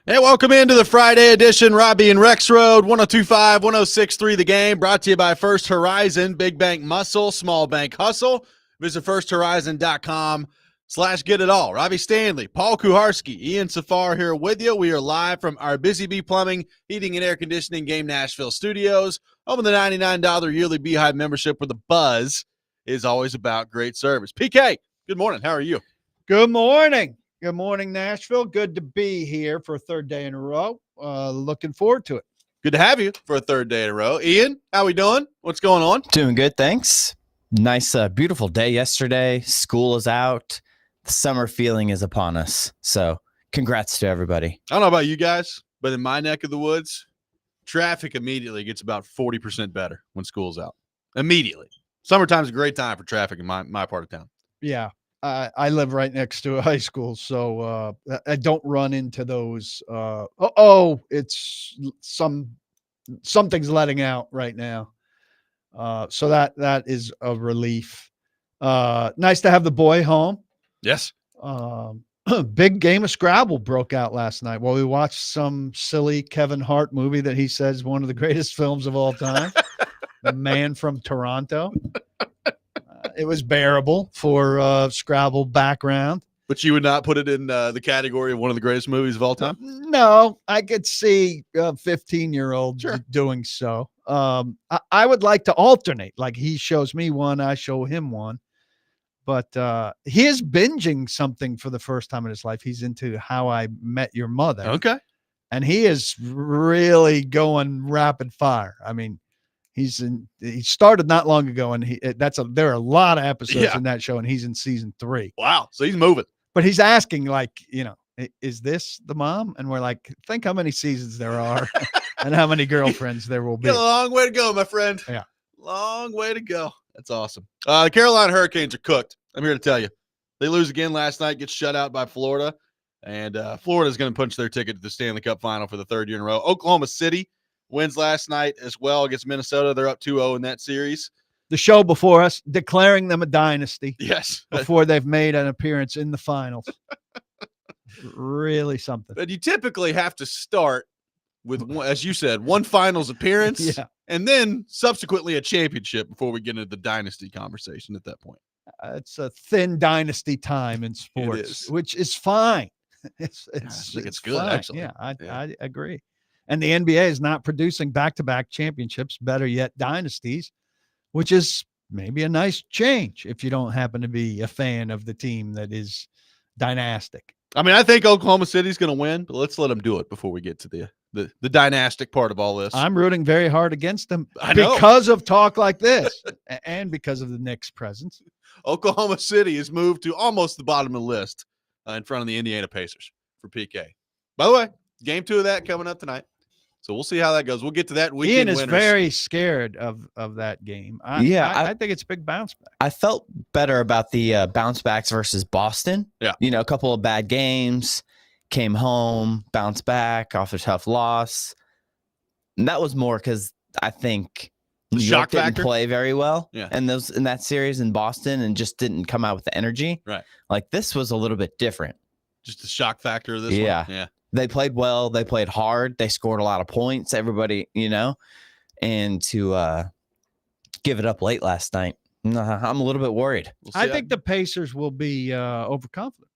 Hey, welcome into the Friday edition. Robby and Rexrode, 102.5, 106.3 The Game, brought to you by First Horizon, Big Bank Muscle, Small Bank Hustle. Visit firsthorizon.com/get it all. Robby Stanley, Paul Kuharsky, Ian Safar here with you. We are live from our Busy Bee Plumbing, Heating, and Air Conditioning Game Nashville studios. Home of the $99 yearly Beehive membership, where the buzz is always about great service. PK, good morning. How are you? Good morning. Good morning, Nashville. Good to be here for a third day in a row. Looking forward to it. Good to have you for a third day in a row. Ian, how we doing? What's going on? Doing good, thanks. Nice, beautiful day yesterday. School is out. The summer feeling is upon us. So congrats to everybody. I don't know about you guys, but in my neck of the woods, traffic immediately gets about 40% better when school's out. Immediately. Summertime's a great time for traffic in my part of town. Yeah. I live right next to a high school, so I don't run into those. It's something's letting out right now. So that is a relief. Nice to have the boy home. Yes. Big game of Scrabble broke out last night. Well, we watched some silly Kevin Hart movie that he says is one of the greatest films of all time, The Man from Toronto. It was bearable for Scrabble background. But you would not put it in the category of one of the greatest movies of all time? No, I could see a 15-year-old doing so. I would like to alternate. Like he shows me one, I show him one. But he is binging something for the first time in his life. He's into How I Met Your Mother. Okay. And he is really going rapid fire. I mean, he started not long ago, and there are a lot of episodes in that show, and he's in season 3. Wow. So he's moving. But he's asking, like, is this the mom? And we're like, think how many seasons there are and how many girlfriends there will be. Got a long way to go, my friend. Yeah. Long way to go. That's awesome. The Carolina Hurricanes are cooked. I'm here to tell you. They lose again last night, get shut out by Florida, and Florida's going to punch their ticket to the Stanley Cup final for the third year in a row. Oklahoma City wins last night as well against Minnesota. They're up 2-0 in that series. The show before us, declaring them a dynasty. Yes. Before they've made an appearance in the finals. Really something. But you typically have to start with, as you said, one finals appearance and then subsequently a championship before we get into the dynasty conversation at that point. It's a thin dynasty time in sports, which is fine. I think it's good, fine. actually. Yeah, I agree. And the NBA is not producing back-to-back championships, better yet, dynasties, which is maybe a nice change if you don't happen to be a fan of the team that is dynastic. I mean, I think Oklahoma City's going to win, but let's let them do it before we get to the dynastic part of all this. I'm rooting very hard against them because of talk like this and because of the Knicks' presence. Oklahoma City has moved to almost the bottom of the list in front of the Indiana Pacers for PK. By the way, game 2 of that coming up tonight. So we'll see how that goes. We'll get to that weekend. Ian is very scared of that game. I think it's a big bounce back. I felt better about the bounce backs versus Boston. Yeah. A couple of bad games, came home, bounced back off a tough loss. And that was more because I think New York didn't play very well in that series in Boston and just didn't come out with the energy. Right. Like this was a little bit different. Just the shock factor of this one. Yeah. They played well. They played hard. They scored a lot of points. Everybody, and to give it up late last night, I'm a little bit worried. I think the Pacers will be overconfident.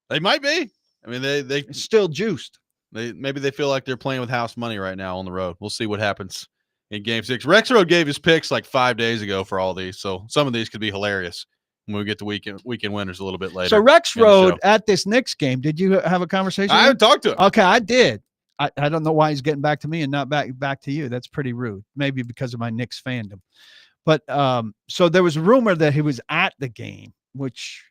They might be. I mean, they still juiced. Maybe they feel like they're playing with house money right now on the road. We'll see what happens in Game 6. Rexrode gave his picks like 5 days ago for all these, so some of these could be hilarious when we get to weekend winners a little bit later. So Rexrode at this Knicks game, did you have a conversation? I haven't talked to him. Okay, I did. I don't know why he's getting back to me and not back to you. That's pretty rude. Maybe because of my Knicks fandom. But so there was a rumor that he was at the game, which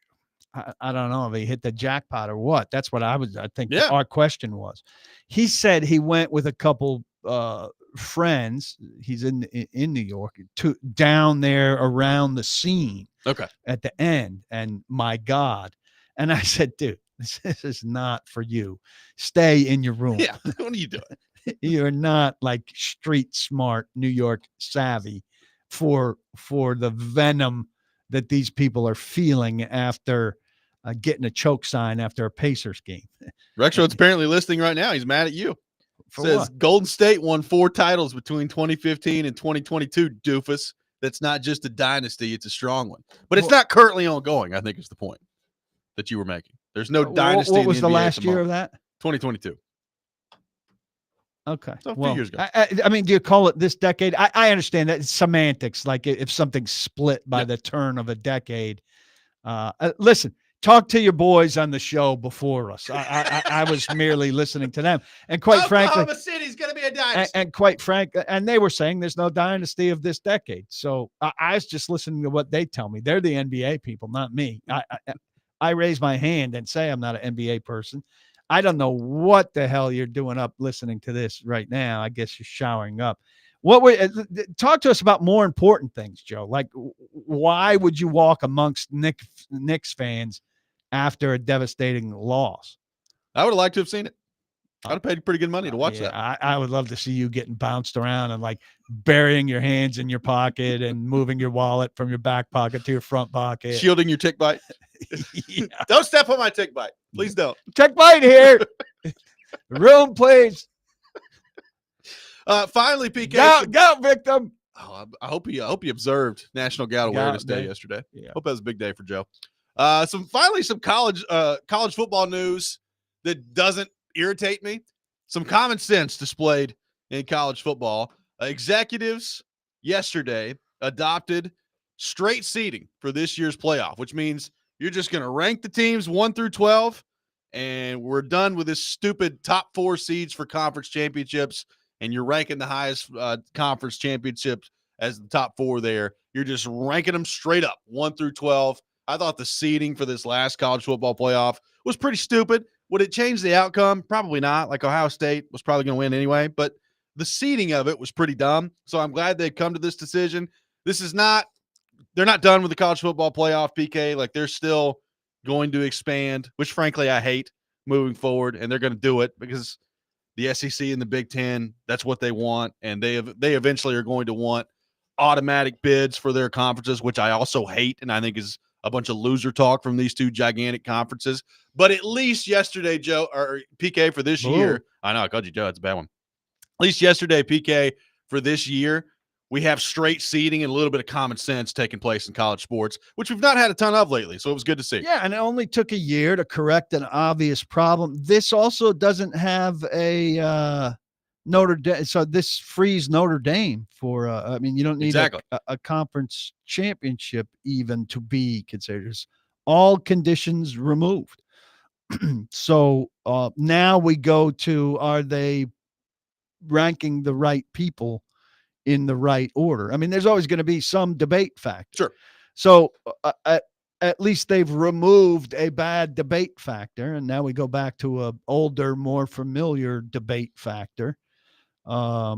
I don't know if he hit the jackpot or what. That's what I think our question was. He said he went with a couple friends. He's in New York down there around the scene. Okay. At the end, and my God. And I said, dude, this is not for you. Stay in your room. Yeah. What are you doing? You're not like street smart, New York savvy for the venom that these people are feeling after getting a choke sign after a Pacers game. Rexrode's apparently listening right now. He's mad at you. For Says what? Golden State won 4 titles between 2015 and 2022, doofus. That's not just a dynasty, it's a strong one. But it's not currently ongoing, I think is the point that you were making. There's no dynasty. What was in the NBA last year of that? 2022. Okay. So a few years ago. I mean, do you call it this decade? I understand that it's semantics. Like if something's split by the turn of a decade. Listen, talk to your boys on the show before us. I was merely listening to them. And quite frankly, Oklahoma City's going to be a dynasty. And quite frankly, and they were saying there's no dynasty of this decade. So I was just listening to what they tell me. They're the NBA people, not me. I raise my hand and say I'm not an NBA person. I don't know what the hell you're doing up listening to this right now. I guess you're showering up. Talk to us about more important things, Joe. Like, why would you walk amongst Knicks fans after a devastating loss? I would have liked to have seen it. I'd have paid pretty good money to watch that. I would love to see you getting bounced around and like burying your hands in your pocket and moving your wallet from your back pocket to your front pocket. Shielding your tick bite. Yeah. Don't step on my tick bite. Please don't. Tick bite here. Room, please. Finally, PK. Go, victim. Oh, I hope he observed National Gout Awareness Day yesterday. Yeah. Hope that was a big day for Joe. Some college football news that doesn't irritate me. Some common sense displayed in college football. Executives yesterday adopted straight seeding for this year's playoff, which means you're just going to rank the teams 1 through 12, and we're done with this stupid top 4 seeds for conference championships, and you're ranking the highest conference championships as the top 4 there. You're just ranking them straight up, 1 through 12. I thought the seeding for this last college football playoff was pretty stupid. Would it change the outcome? Probably not. Like Ohio State was probably going to win anyway, but the seeding of it was pretty dumb. So I'm glad they've come to this decision. They're not done with the college football playoff, PK. Like they're still going to expand, which frankly I hate moving forward, and they're going to do it because the SEC and the Big Ten, that's what they want, and they eventually are going to want automatic bids for their conferences, which I also hate, and I think is a bunch of loser talk from these two gigantic conferences. But at least yesterday, Joe, or PK, for this year, I know I called you Joe, it's a bad one. At least yesterday, PK, for this year, we have straight seeding and a little bit of common sense taking place in college sports, which we've not had a ton of lately. So it was good to see. Yeah, and it only took a year to correct an obvious problem. This also doesn't have a Notre Dame. So this frees Notre Dame for, I mean, you don't need a conference championship even to be considered. There's all conditions removed. So now we go to, are they ranking the right people in the right order? I mean, there's always going to be some debate factor. Sure. So at least they've removed a bad debate factor, and now we go back to a older, more familiar debate factor. Now,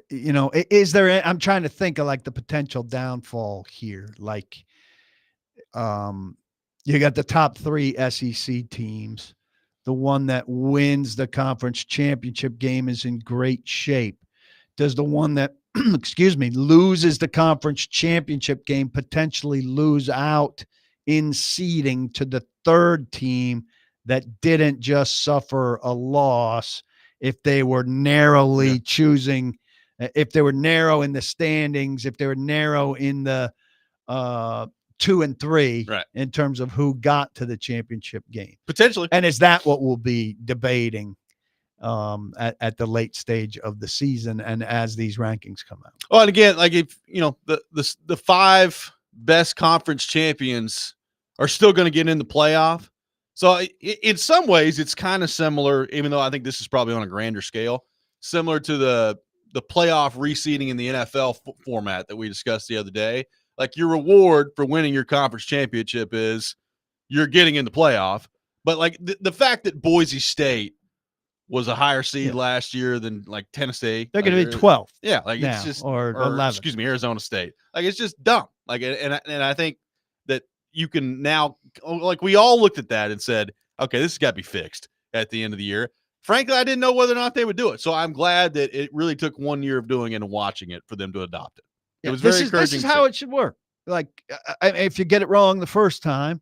is there? I'm trying to think of like the potential downfall here. Like, you got the top 3 SEC teams. The one that wins the conference championship game is in great shape. Does the one that, loses the conference championship game potentially lose out in seeding to the 3rd team that didn't just suffer a loss if they were narrowly choosing, if they were narrow in the standings, if they were narrow in the 2 and 3 in terms of who got to the championship game? Potentially. And is that what we'll be debating at the late stage of the season and as these rankings come out? Well, and again, like if, the 5 best conference champions are still going to get in the playoff. So in some ways it's kind of similar, even though I think this is probably on a grander scale, similar to the playoff reseeding in the NFL format that we discussed the other day. Like your reward for winning your conference championship is you're getting in the playoff. But like the fact that Boise State was a higher seed last year than like Tennessee. They're going to be 12th. Yeah. Like now, it's just, or 11. Arizona State. Like it's just dumb. Like, and I think that you can now, like we all looked at that and said, okay, this has got to be fixed at the end of the year. Frankly, I didn't know whether or not they would do it. So I'm glad that it really took 1 year of doing it and watching it for them to adopt it. It was very encouraging. This is how it should work. Like, if you get it wrong the first time,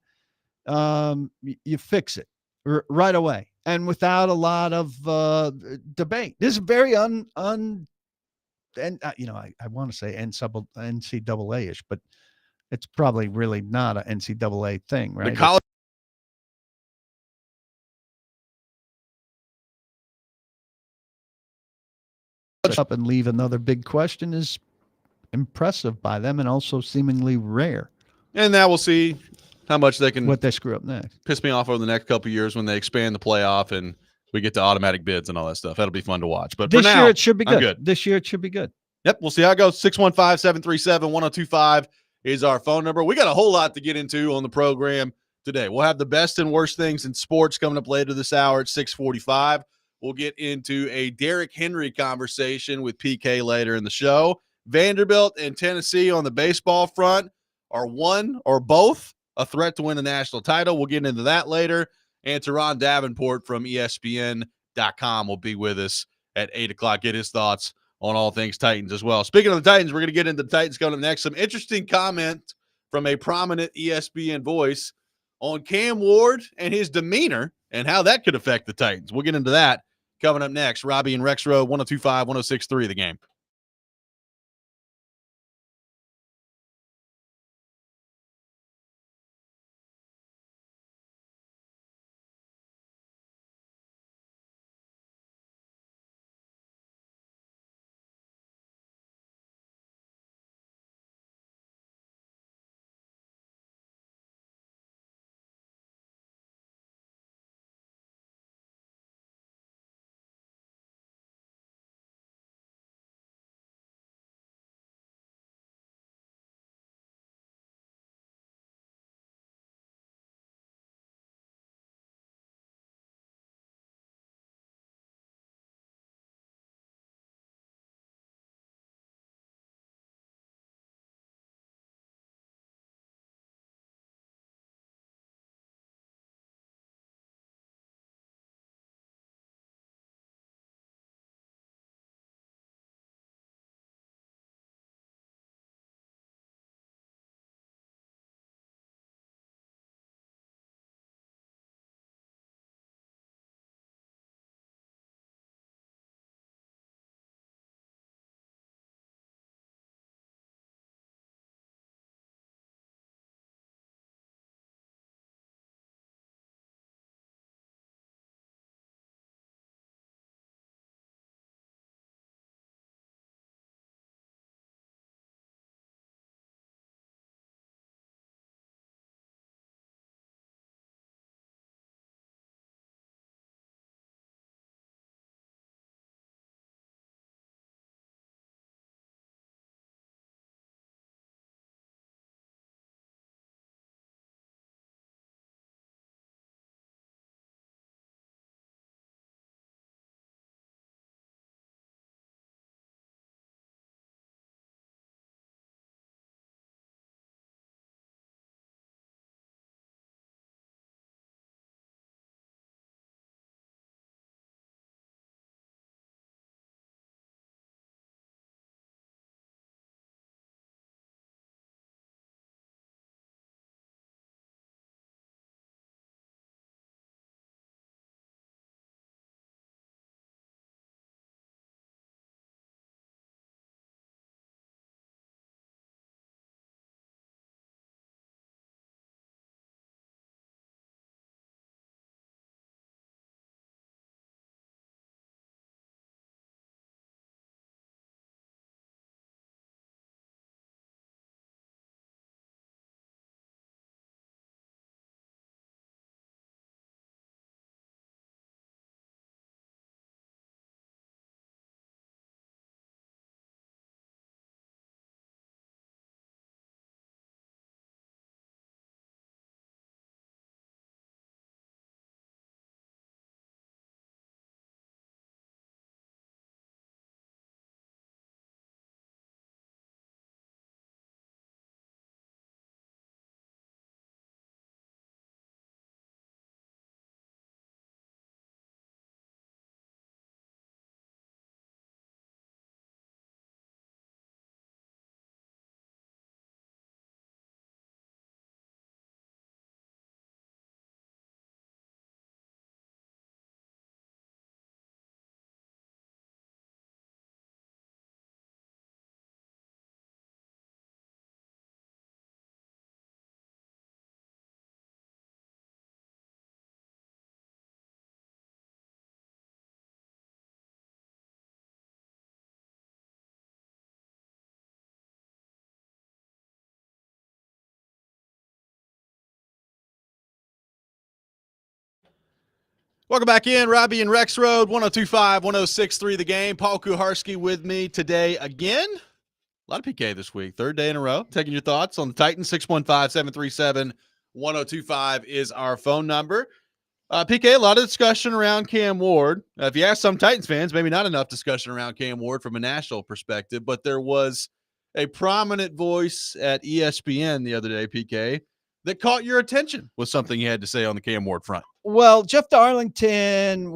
you fix it right away and without a lot of debate. This is very and I want to say NCAA-ish, but it's probably really not an NCAA thing, right? The college up and leave another big question is impressive by them and also seemingly rare. And now we'll see how much they can what they screw up next. Piss me off over the next couple of years when they expand the playoff and we get to automatic bids and all that stuff. That'll be fun to watch. But this for now, year it should be good. good. This year it should be good. Yep, we'll see how it goes. 615-737-1025 is our phone number. We got a whole lot to get into on the program today. We'll have the best and worst things in sports coming up later this hour at 6:45. We'll get into a Derrick Henry conversation with PK later in the show. Vanderbilt and Tennessee on the baseball front are one or both a threat to win the national title. We'll get into that later. And Teron Davenport from ESPN.com will be with us at 8 o'clock. Get his thoughts on all things Titans as well. Speaking of the Titans, we're going to get into the Titans coming up next. Some interesting comment from a prominent ESPN voice on Cam Ward and his demeanor and how that could affect the Titans. We'll get into that coming up next. Robby and Rexrode, 102.5, 106.3 The Game. Welcome back in. Robby and Rexrode, 102.5, 106.3 The Game. Paul Kuharsky with me today again. A lot of PK this week. Third day in a row. Taking your thoughts on the Titans. 615-737-1025 is our phone number. PK, a lot of discussion around Cam Ward. If you ask some Titans fans, maybe not enough discussion around Cam Ward from a national perspective, but there was a prominent voice at ESPN the other day, PK, that caught your attention with something he had to say on the Cam Ward front. Well, Jeff Darlington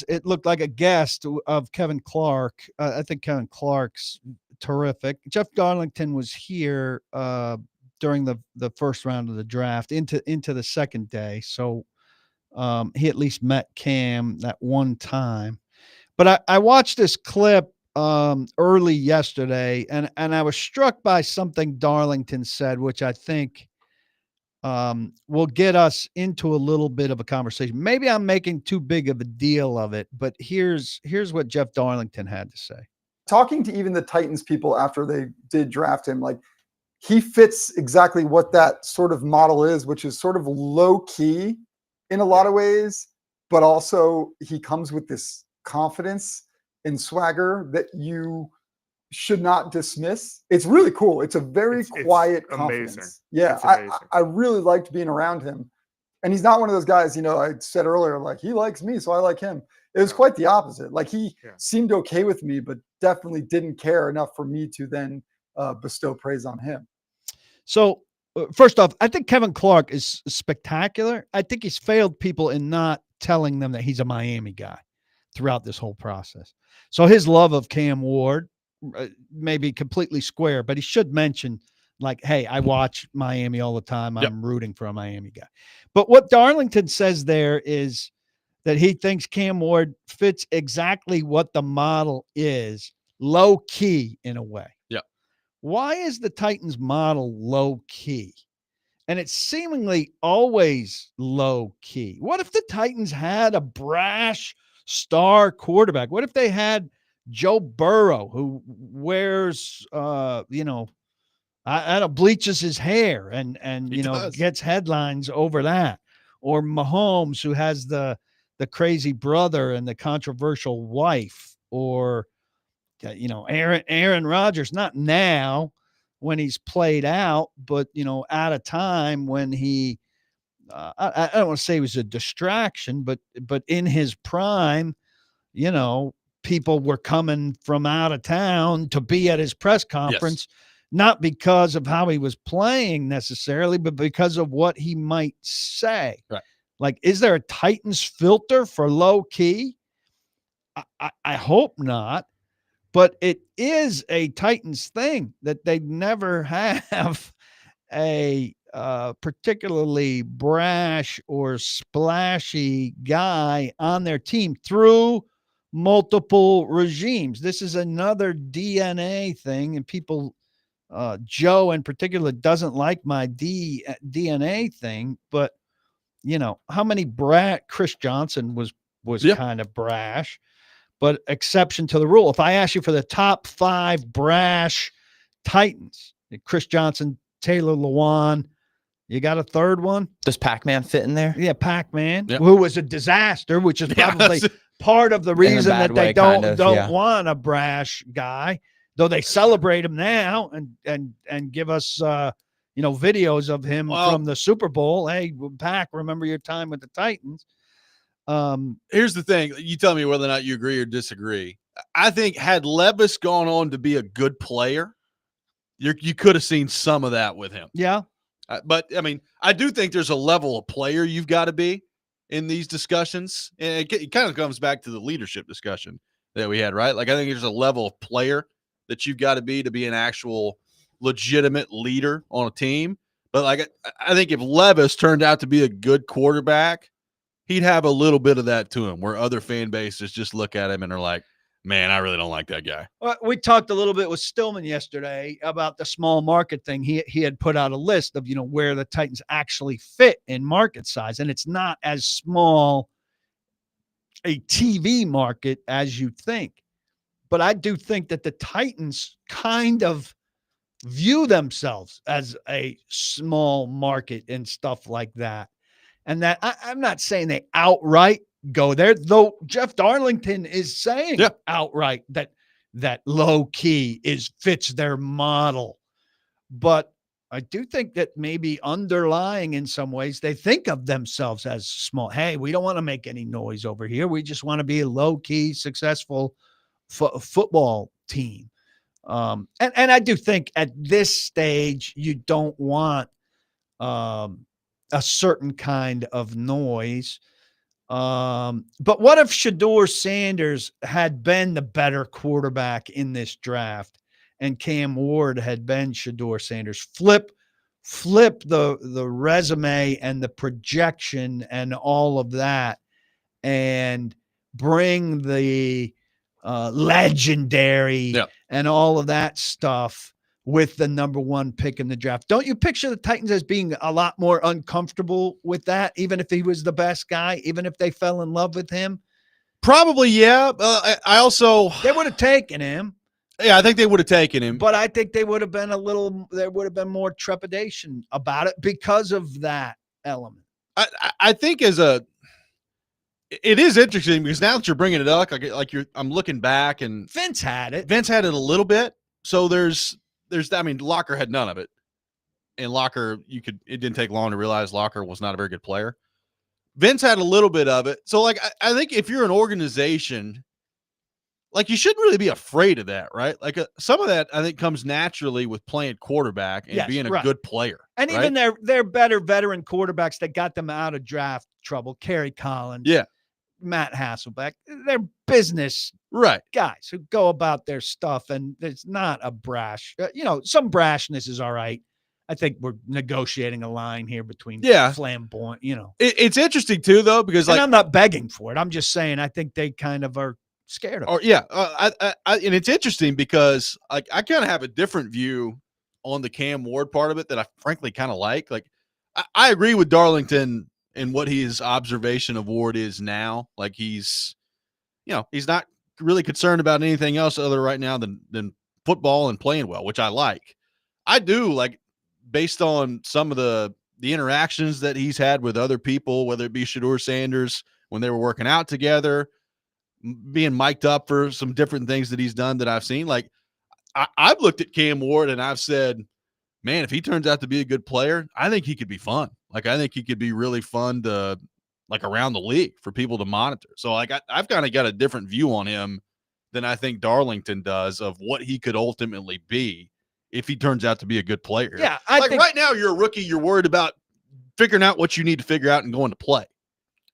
it looked like a guest of Kevin Clark. I think Kevin Clark's terrific. Jeff Darlington was here during the first round of the draft into the second day. So he at least met Cam that one time. But I watched this clip early yesterday, and I was struck by something Darlington said, which I think will get us into a little bit of a conversation. Maybe I'm making too big of a deal of it, but here's what Jeff Darlington had to say. Talking to even the Titans people after they did draft him, like, he fits exactly what that sort of model is, which is sort of low key in a lot of ways, but also he comes with this confidence and swagger that you should not dismiss. It's really cool. It's a very quiet confidence. Amazing. Yeah, I really liked being around him. And he's not one of those guys, I said earlier, like, he likes me, so I like him. It was quite the opposite. Like, he seemed okay with me, but definitely didn't care enough for me to then bestow praise on him. So first off, I think Kevin Clark is spectacular. I think he's failed people in not telling them that he's a Miami guy throughout this whole process. So his love of Cam Ward may be completely square, but he should mention, like, hey, I watch Miami all the time. I'm rooting for a Miami guy. But what Darlington says there is that he thinks Cam Ward fits exactly what the model is, low key in a way. Yeah. Why is the Titans model low key? And it's seemingly always low key. What if the Titans had a brash star quarterback? What if they had Joe Burrow, who wears, bleaches his hair and gets headlines over that, or Mahomes, who has the crazy brother and the controversial wife, or Aaron Rodgers, not now when he's played out, but at a time when he I don't want to say he was a distraction, but in his prime, people were coming from out of town to be at his press conference. Yes. Not because of how he was playing necessarily, but because of what he might say. Right. Like, is there a Titans filter for low key? I hope not, but it is a Titans thing that they never have a particularly brash or splashy guy on their team through multiple regimes. This is another DNA thing, and people, Joe in particular, doesn't like my DNA thing, but how many Chris Johnson was kind of brash, but exception to the rule. If I ask you for the top 5 brash Titans, Chris Johnson, Taylor Lewan, you got a third one? Does Pac-Man fit in there? Yeah, Pac-Man, who was a disaster, which is probably part of the reason that they don't want a brash guy, though they celebrate him now and give us videos of him from the Super Bowl. Hey, Pac, remember your time with the Titans? Here's the thing. You tell me whether or not you agree or disagree. I think had Levis gone on to be a good player, you could have seen some of that with him. Yeah. But, I mean, I do think there's a level of player you've got to be in these discussions. And it kind of comes back to the leadership discussion that we had, right? Like, I think there's a level of player that you've got to be an actual legitimate leader on a team. But, like, I think if Levis turned out to be a good quarterback, he'd have a little bit of that to him, where other fan bases just look at him and are like, man, I really don't like that guy. Well, we talked a little bit with Stillman yesterday about the small market thing. He had put out a list of, where the Titans actually fit in market size. And it's not as small a TV market as you think. But I do think that the Titans kind of view themselves as a small market and stuff like that. And that I'm not saying they outright go there. Though Jeff Darlington is saying outright that low key fits their model. But I do think that maybe underlying in some ways, they think of themselves as small. Hey, we don't want to make any noise over here. We just want to be a low key, successful football team. And I do think at this stage, you don't want a certain kind of noise. But what if Shedeur Sanders had been the better quarterback in this draft and Cam Ward had been Shedeur Sanders? Flip the resume and the projection and all of that, and bring the legendary and all of that stuff with the number 1 pick in the draft. Don't you picture the Titans as being a lot more uncomfortable with that, even if he was the best guy, even if they fell in love with him? Probably, yeah. I also... They would have taken him. Yeah, I think they would have taken him. But I think there would have been more trepidation about it because of that element. I think it is interesting because now that you're bringing it up, I'm looking back and Vince had it. Vince had it a little bit. So there's Locker had none of it. And Locker, it didn't take long to realize Locker was not a very good player. Vince had a little bit of it. So I think if you're an organization, you shouldn't really be afraid of that, right? Some of that I think comes naturally with playing quarterback and being a good player. And even their better veteran quarterbacks that got them out of draft trouble, Kerry Collins, Matt Hasselbeck, they're business guys who go about their stuff, and it's not a brash. Some brashness is all right. I think we're negotiating a line here between flamboyant. It's interesting too, though, because I'm not begging for it. I'm just saying I think they kind of are scared of it. And it's interesting because I kind of have a different view on the Cam Ward part of it that I frankly kind of like. I agree with Darlington and what his observation of Ward is now. He's not really concerned about anything else other right now than football and playing well, which I like. I do based on some of the interactions that he's had with other people, whether it be Shedeur Sanders when they were working out together, being mic'd up for some different things that he's done that I've seen. I've looked at Cam Ward and I've said, man, if he turns out to be a good player, I think he could be fun. I think he could be really fun to around the league for people to monitor. So I've kind of got a different view on him than I think Darlington does of what he could ultimately be if he turns out to be a good player. Yeah. I think right now you're a rookie. You're worried about figuring out what you need to figure out and going to play.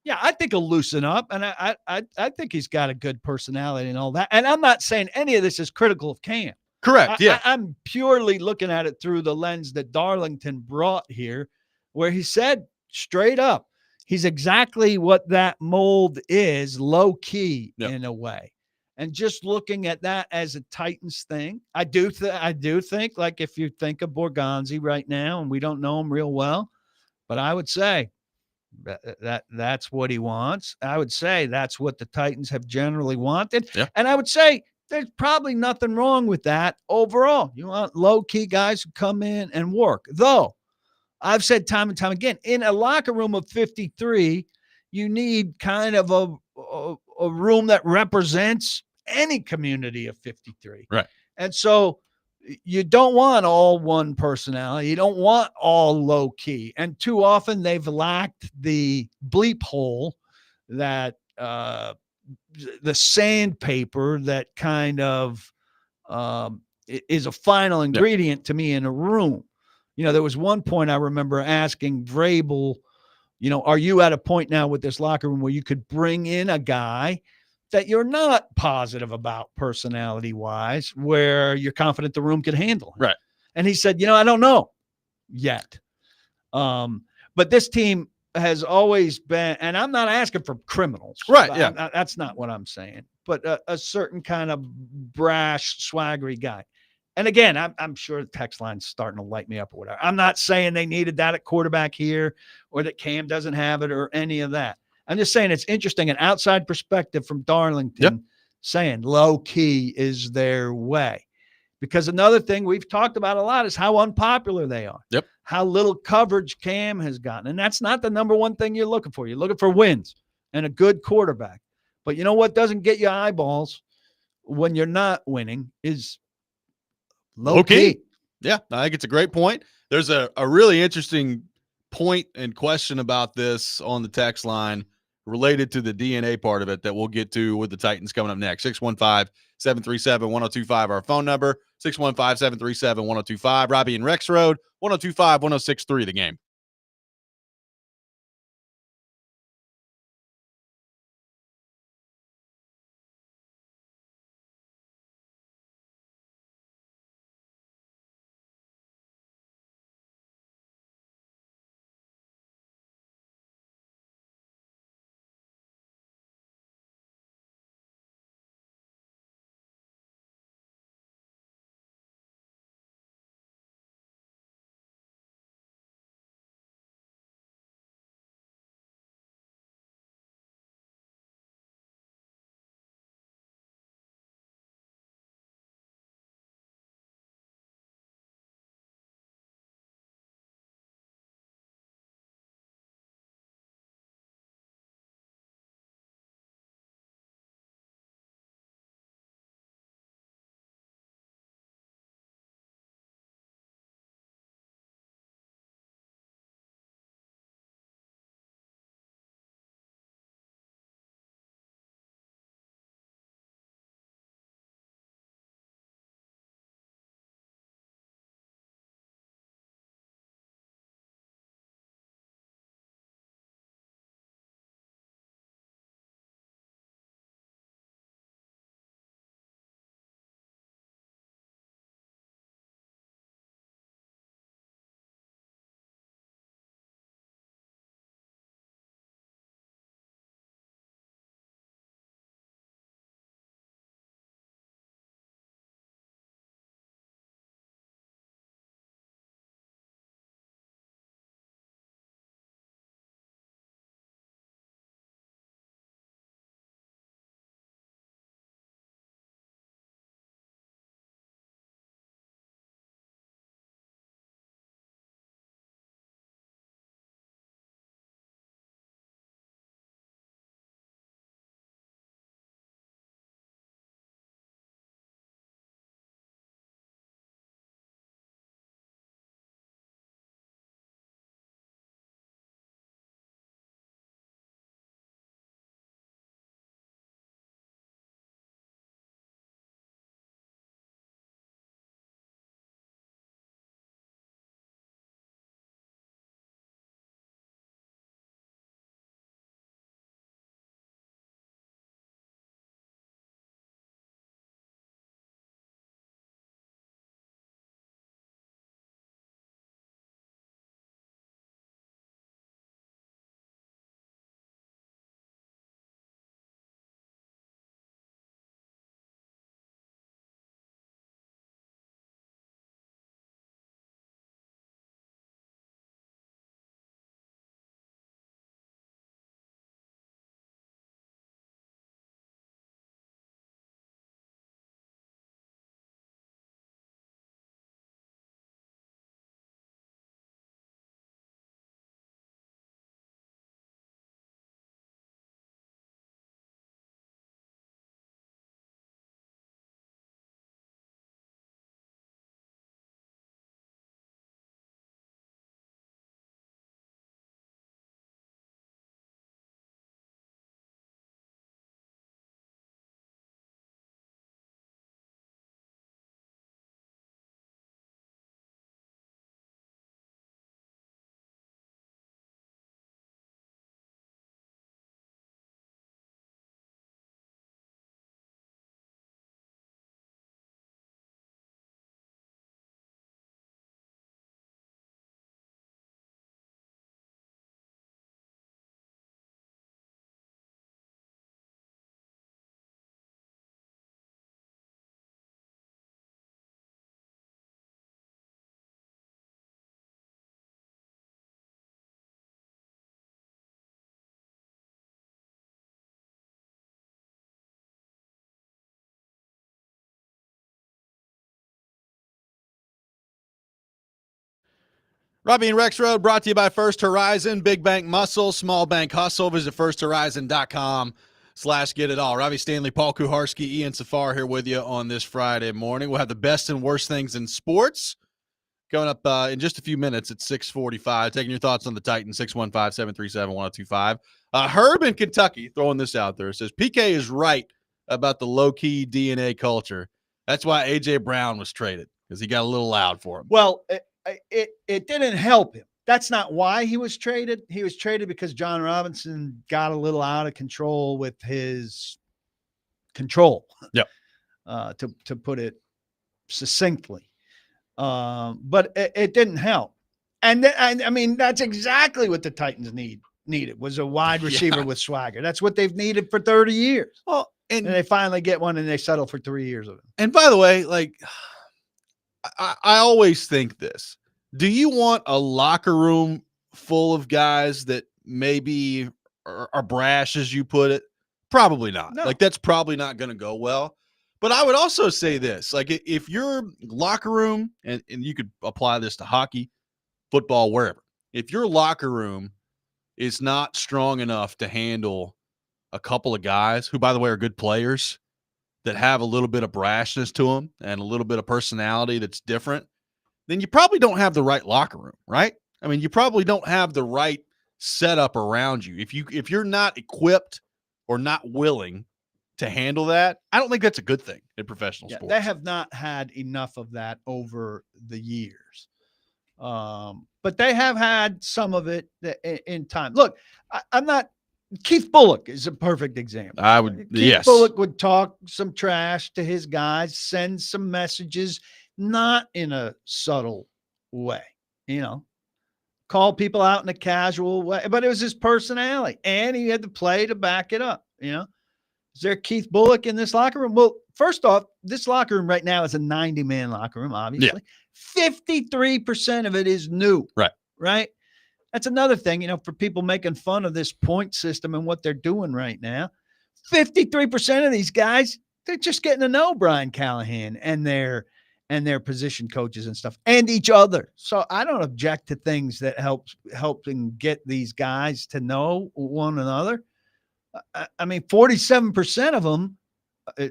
Yeah, I think he'll loosen up, and I think he's got a good personality and all that. And I'm not saying any of this is critical of Cam. Correct, I'm purely looking at it through the lens that Darlington brought here, where he said straight up, he's exactly what that mold is, low key in a way. And just looking at that as a Titans thing, I do think if you think of Borgonzi right now, and we don't know him real well, but I would say that's what he wants. I would say that's what the Titans have generally wanted. Yeah. And I would say there's probably nothing wrong with that overall. You want low-key guys who come in and work. Though, I've said time and time again, in a locker room of 53, you need kind of a room that represents any community of 53. Right. And so you don't want all one personality. You don't want all low key. And too often they've lacked the bleep hole that the sandpaper that kind of is a final ingredient to me in a room. There was one point I remember asking Vrabel, are you at a point now with this locker room where you could bring in a guy that you're not positive about personality wise, where you're confident the room could handle him? Right. And he said, I don't know yet. But this team has always been, and I'm not asking for criminals. Right. Yeah. That's not what I'm saying, but a certain kind of brash, swaggery guy. And again, I'm sure the text line's starting to light me up or whatever. I'm not saying they needed that at quarterback here or that Cam doesn't have it or any of that. I'm just saying it's interesting, an outside perspective from Darlington saying low key is their way. Because another thing we've talked about a lot is how unpopular they are. Yep. How little coverage Cam has gotten. And that's not the number one thing you're looking for. You're looking for wins. and a good quarterback. But you know what doesn't get you eyeballs when you're not winning is low key. Yeah, I think it's a great point. There's a really interesting point and question about this on the text line related to the DNA part of it that we'll get to with the Titans coming up next. 615-737-1025, our phone number. 615-737-1025. Robby and Rexrode, 1025-1063, the game. Robby and Rexrode brought to you by First Horizon. Big bank muscle, small bank hustle. Visit firsthorizon.com/get it all. Robbie Stanley, Paul Kuharsky, Ian Safar here with you on this Friday morning. We'll have the best and worst things in sports coming up in just a few minutes at 6:45. Taking your thoughts on the Titans, 615-737-1025. Herb in Kentucky throwing this out there. It says, PK is right about the low-key DNA culture. That's why A.J. Brown was traded, because he got a little loud for him. Well, it didn't help him. That's not why he was traded. He was traded because John Robinson got a little out of control with his control. Yep. To put it succinctly. But it didn't help. And I mean, that's exactly what the Titans needed was a wide receiver with swagger. That's what they've needed for 30 years. Well, and they finally get one, and they settle for 3 years of it. And by the way, like, I always think this. Do you want a locker room full of guys that maybe are brash, as you put it? Probably not. No. Like, that's probably not going to go well. But I would also say this. Like, if your locker room, and you could apply this to hockey, football, wherever. If your locker room is not strong enough to handle a couple of guys who, by the way, are good players, that have a little bit of brashness to them and a little bit of personality that's different, then you probably don't have the right locker room, right? I mean, you probably don't have the right setup around you. If you're not equipped or not willing to handle that, I don't think that's a good thing in professional sports. They have not had enough of that over the years. But they have had some of it in time. Look, I'm not – Keith Bullock is a perfect example. Keith Bullock would talk some trash to his guys, send some messages, not in a subtle way, call people out in a casual way, but it was his personality, and he had to play to back it up. Is there Keith Bullock in this locker room? Well, first off, this locker room right now is a 90-man locker room, obviously. Yeah. 53% of it is new. Right? That's another thing, for people making fun of this point system and what they're doing right now. 53% of these guys, they're just getting to know Brian Callahan and their position coaches and stuff, and each other. So I don't object to things that helping get these guys to know one another. I mean, 47% of them,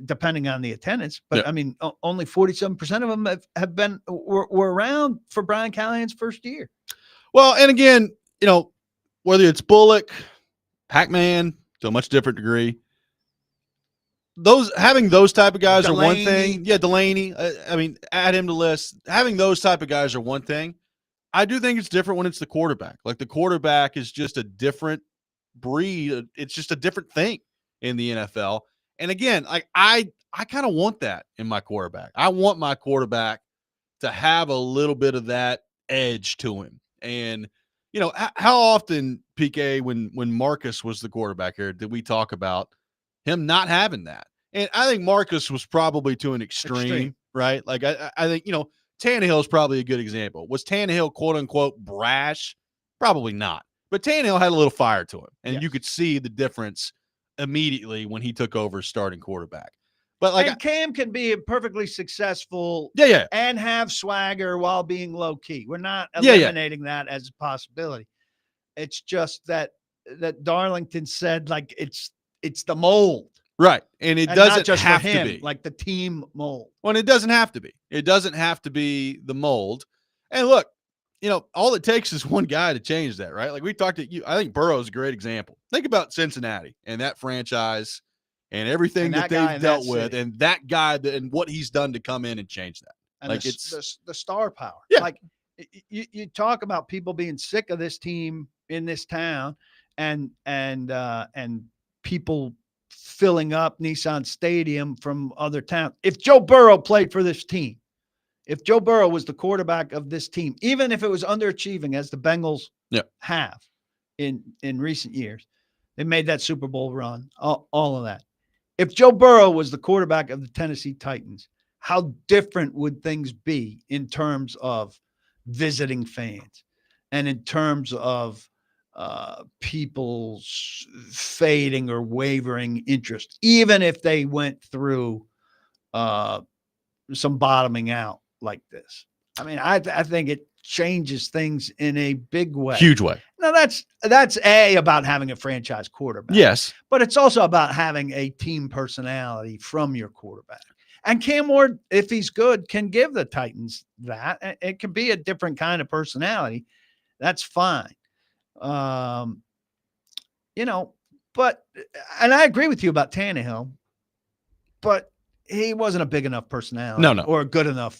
depending on the attendance, but I mean, only 47% of them were around for Brian Callahan's first year. Well, and again, whether it's Bullock, Pac-Man, to a much different degree, having those type of guys Delaney. are one thing. Yeah, Delaney. I mean, add him to the list. Having those type of guys are one thing. I do think it's different when it's the quarterback. Like, the quarterback is just a different breed. It's just a different thing in the NFL. And again, I kind of want that in my quarterback. I want my quarterback to have a little bit of that edge to him. And, how often, PK, when Marcus was the quarterback here, did we talk about him not having that? And I think Marcus was probably to an extreme. Right? Like, I think, Tannehill is probably a good example. Was Tannehill, quote unquote, brash? Probably not. But Tannehill had a little fire to him, and you could see the difference immediately when he took over as starting quarterback. But Cam can be perfectly successful and have swagger while being low key. We're not eliminating that as a possibility. It's just that Darlington said, like, it's the mold. Right. And it doesn't have to be like the team mold. Well, it doesn't have to be. It doesn't have to be the mold. And look, all it takes is one guy to change that, right? Like, we talked to you. I think Burrow's a great example. Think about Cincinnati and that franchise and everything that they've dealt with, and that guy and what he's done to come in and change that. And like, it's the star power. Yeah. Like, you talk about people being sick of this team in this town, and people filling up Nissan Stadium from other towns. If Joe Burrow played for this team, if Joe Burrow was the quarterback of this team, even if it was underachieving as the Bengals have in recent years, they made that Super Bowl run, all of that. If Joe Burrow was the quarterback of the Tennessee Titans, how different would things be in terms of visiting fans and in terms of people's fading or wavering interest, even if they went through some bottoming out like this? I mean, I think changes things in a big way. Huge way. Now that's about having a franchise quarterback. Yes. But it's also about having a team personality from your quarterback. And Cam Ward, if he's good, can give the Titans that. It can be a different kind of personality. That's fine. But, and I agree with you about Tannehill, but he wasn't a big enough personality. No. Or a good enough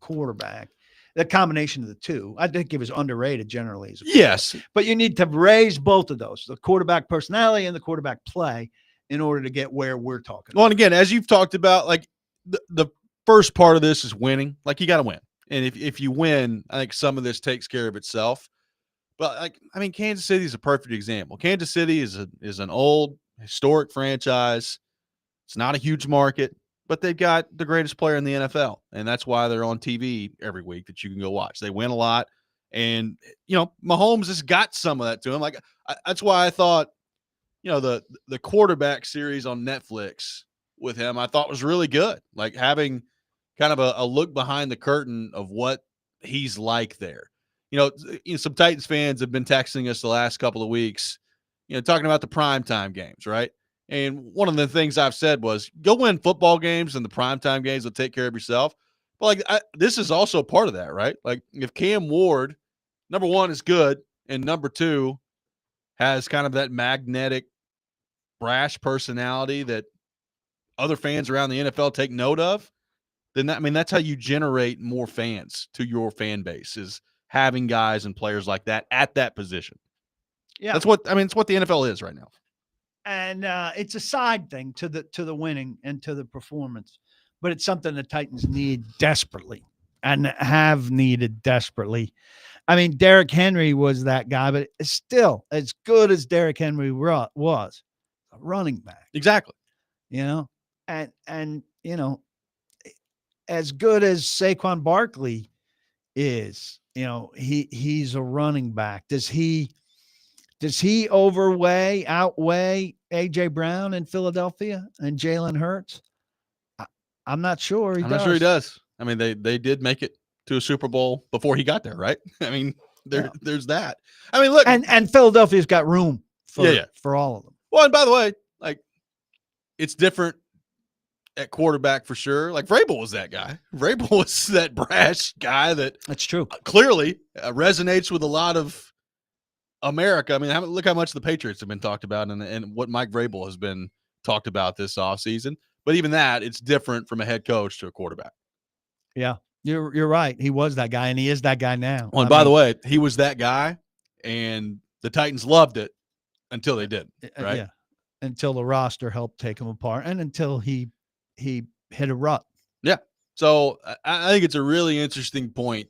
quarterback. The combination of the two, I think he was underrated generally. Yes. But you need to raise both of those, the quarterback personality and the quarterback play, in order to get where we're talking. Well, and again, as you've talked about, like the first part of this is winning. Like, you got to win. And if you win, I think some of this takes care of itself. But Kansas City is a perfect example. Kansas City is an old historic franchise. It's not a huge market, but they've got the greatest player in the NFL. And that's why they're on TV every week that you can go watch. They win a lot. And, Mahomes has got some of that to him. Like, that's why I thought, the quarterback series on Netflix with him, I thought was really good. Like, having kind of a look behind the curtain of what he's like there. Some Titans fans have been texting us the last couple of weeks, talking about the primetime games, right? And one of the things I've said was, go win football games, and the primetime games will take care of yourself. But this is also part of that, right? Like, if Cam Ward, number one, is good, and number two, has kind of that magnetic, brash personality that other fans around the NFL take note of, then that's how you generate more fans to your fan base, is having guys and players like that at that position. Yeah. That's what, it's what the NFL is right now. And it's a side thing to the winning and to the performance, but it's something the Titans need desperately and have needed desperately. Derrick Henry was that guy, but it's still, as good as Derrick Henry was, a running back. Exactly. And as good as Saquon Barkley is, he's a running back. Does he outweigh A.J. Brown in Philadelphia and Jalen Hurts? I'm not sure. I'm not sure he does. They did make it to a Super Bowl before he got there, right? There's that. Look, and Philadelphia's got room for all of them. Well, and by the way, it's different at quarterback for sure. Like, Vrabel was that guy. Vrabel was that brash guy that's true. Clearly resonates with a lot of America. Look how much the Patriots have been talked about and what Mike Vrabel has been talked about this offseason. But even that, it's different from a head coach to a quarterback. Yeah, you're right. He was that guy, and he is that guy now. Well, and by the way, he was that guy, and the Titans loved it until they didn't, right? Yeah, until the roster helped take him apart, and until he hit a rut. Yeah. So I think it's a really interesting point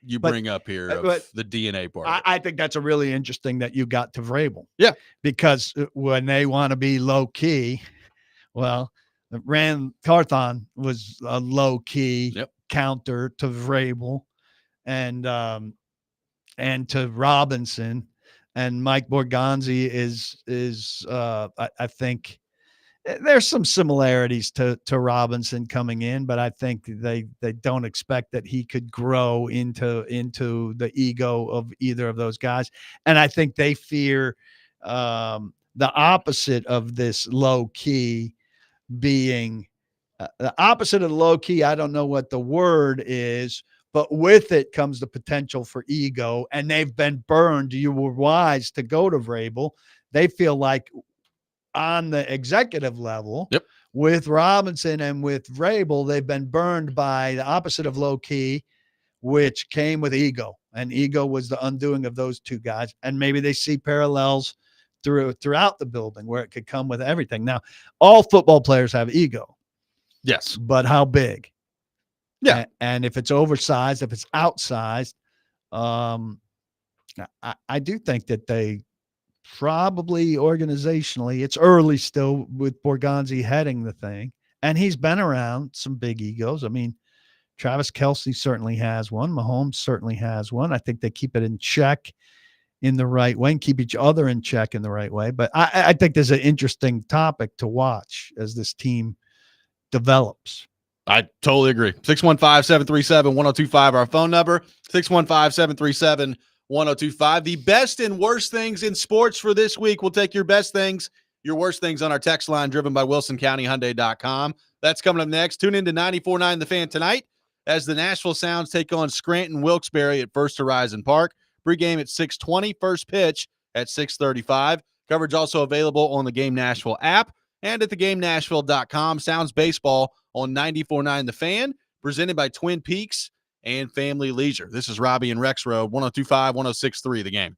you bring up here of the DNA part. I think that's a really interesting that you got to Vrabel. Yeah. Because when they want to be low key, well, Rand Carthon was a low key counter to Vrabel and to Robinson, and Mike Borgonzi is I think there's some similarities to Robinson coming in, but I think they don't expect that he could grow into the ego of either of those guys. And I think they fear the opposite of this low key being the opposite of low key. I don't know what the word is, but with it comes the potential for ego, and they've been burned. You were wise to go to Vrabel. They feel like on the executive level with Robinson and with Vrabel, they've been burned by the opposite of low key, which came with ego, and ego was the undoing of those two guys. And maybe they see parallels throughout the building where it could come with everything. Now, all football players have ego. Yes. But how big? Yeah. And if it's oversized, if it's outsized, I do think that they probably organizationally, it's early still with Borgonzi heading the thing, and he's been around some big egos. Travis Kelce certainly has one. Mahomes certainly has one. I think they keep it in check in the right way and keep each other in check in the right way. But I think there's an interesting topic to watch as this team develops. I totally agree. 615-737-1025, our phone number. 615-737-1025. The best and worst things in sports for this week. We'll take your best things, your worst things on our text line driven by WilsonCountyHyundai.com. That's coming up next. Tune in to 94.9 The Fan tonight as the Nashville Sounds take on Scranton Wilkes-Barre at First Horizon Park. Pregame at 6:20, first pitch at 6:35. Coverage also available on the Game Nashville app and at thegamenashville.com. Sounds baseball on 94.9 The Fan, presented by Twin Peaks and Family Leisure. This is Robby and Rexrode, 102.5, 106.3 The Game.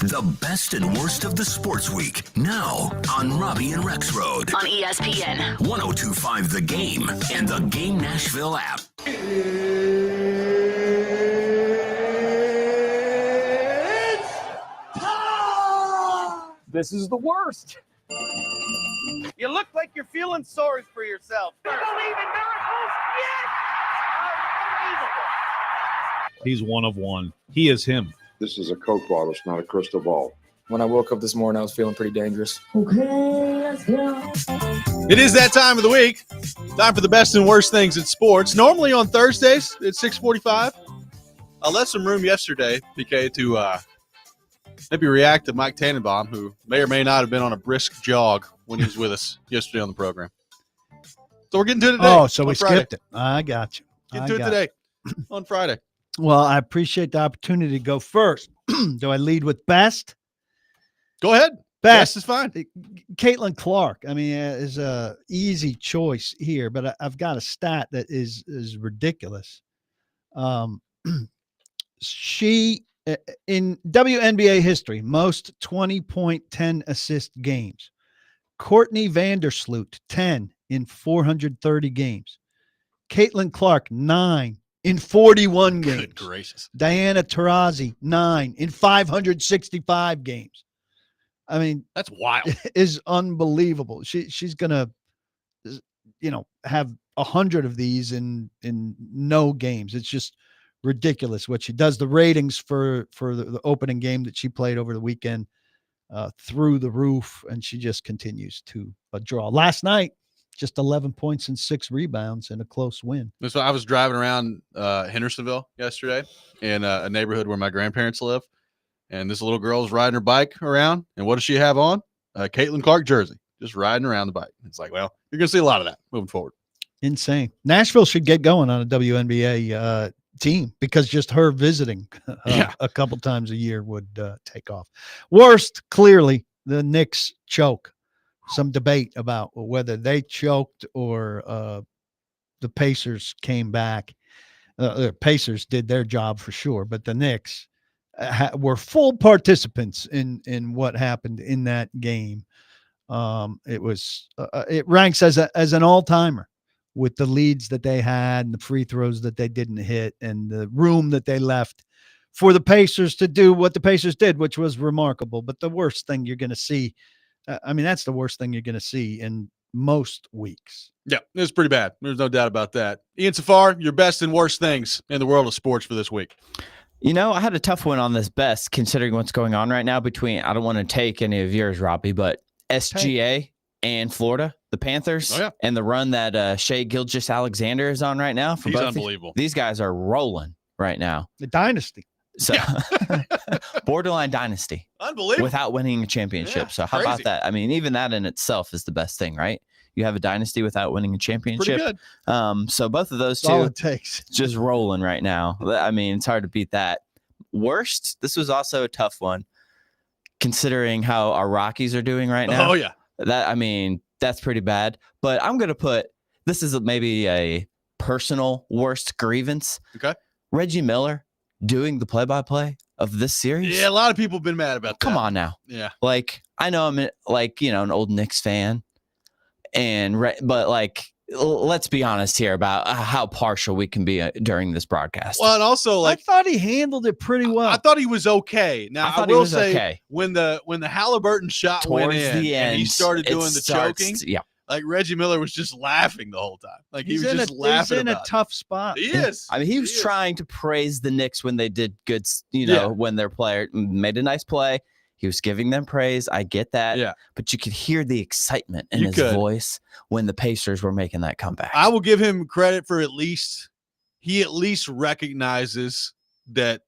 The best and worst of the sports week. Now on Robby and Rexrode. On ESPN. 102.5 The Game and the Game Nashville app. This is the worst. You look like you're feeling sorry for yourself. You believe in miracles? Yes! Unbelievable. He's one of one. He is him. This is a Coke bottle. It's not a crystal ball. When I woke up this morning, I was feeling pretty dangerous. Okay, let's go. It is that time of the week. Time for the best and worst things in sports. Normally on Thursdays at 6:45. I left some room yesterday, PK, to maybe react to Mike Tannenbaum, who may or may not have been on a brisk jog when he was with us yesterday on the program. So we're getting to it today. Oh, so we Friday. skipped it. I got you. Get to it today on Friday. Well, I appreciate the opportunity to go first. Do I lead with best? Go ahead. Best is fine. Caitlin Clark. I mean, is a easy choice here, but I've got a stat that is ridiculous. She in WNBA history, most 20.10 assist games. Courtney Vandersloot, 10 in 430 games. Caitlin Clark, 9 in 41 games. Good gracious. Diana Taurasi, 9 in 565 games. I mean, that's wild. It is unbelievable. She's gonna, have 100 of these in no games. It's just ridiculous what she does. The ratings for the opening game that she played over the weekend through the roof, and she just continues to draw. Last night, just 11 points and 6 rebounds in a close win. So I was driving around Hendersonville yesterday in a neighborhood where my grandparents live, and this little girl is riding her bike around, and what does she have on? A Caitlin Clark jersey, just riding around the bike. It's like, well, you're going to see a lot of that moving forward. Insane. Nashville should get going on a WNBA team because just her visiting a couple times a year would take off. Worst, clearly, the Knicks choke. Some debate about whether they choked or the Pacers came back. The Pacers did their job for sure, but the Knicks were full participants in what happened in that game. It ranks as an all-timer with the leads that they had and the free throws that they didn't hit and the room that they left for the Pacers to do what the Pacers did, which was remarkable. But the worst thing you're going to see, that's the worst thing you're going to see in most weeks. Yeah, it's pretty bad. There's no doubt about that. Ian Safar, your best and worst things in the world of sports for this week. I had a tough one on this best considering what's going on right now between, I don't want to take any of yours, Robby, but SGA and Florida, the Panthers, and the run that Shai Gilgeous-Alexander is on right now. He's unbelievable. These guys are rolling right now. The dynasty. So borderline dynasty. Unbelievable. Without winning a championship. So how about that? I mean, even that in itself is the best thing, right? You have a dynasty without winning a championship. Pretty good. So both of those That's all two it takes. just rolling right now. I mean, it's hard to beat that. Worst, this was also a tough one considering how our Rockies are doing right now. Oh, yeah. That's pretty bad. But I'm going to put, this is maybe a personal worst grievance. Okay. Reggie Miller doing the play-by-play of this series. Yeah, a lot of people have been mad about that. Come on now. Yeah. I know I'm an old Knicks fan. But let's be honest here about how partial we can be during this broadcast. Well, and also I thought he handled it pretty well. I thought he was okay. Now I will say okay. when the Halliburton shot went in and he started doing the choking, like Reggie Miller was just laughing the whole time. He was just laughing. He's in a tough spot. He is. I mean, he was trying to praise the Knicks when they did good, when their player made a nice play. He was giving them praise. I get that. Yeah. But you could hear the excitement in his voice when the Pacers were making that comeback. I will give him credit for he at least recognizes that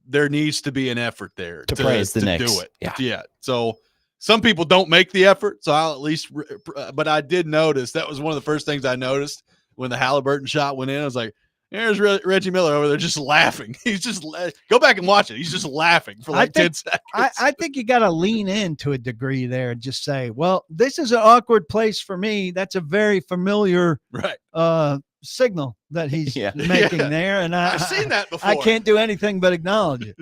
there needs to be an effort there to praise the Knicks. Do it. Yeah. So some people don't make the effort. So I'll at least, but I did notice that was one of the first things I noticed when the Halliburton shot went in. I was like, there's Reggie Miller over there just laughing. He's just go back and watch it. He's just laughing for 10 seconds. I think you got to lean in to a degree there and just say, well, this is an awkward place for me. That's a very familiar signal that he's making there. And I've seen that before. I can't do anything but acknowledge it.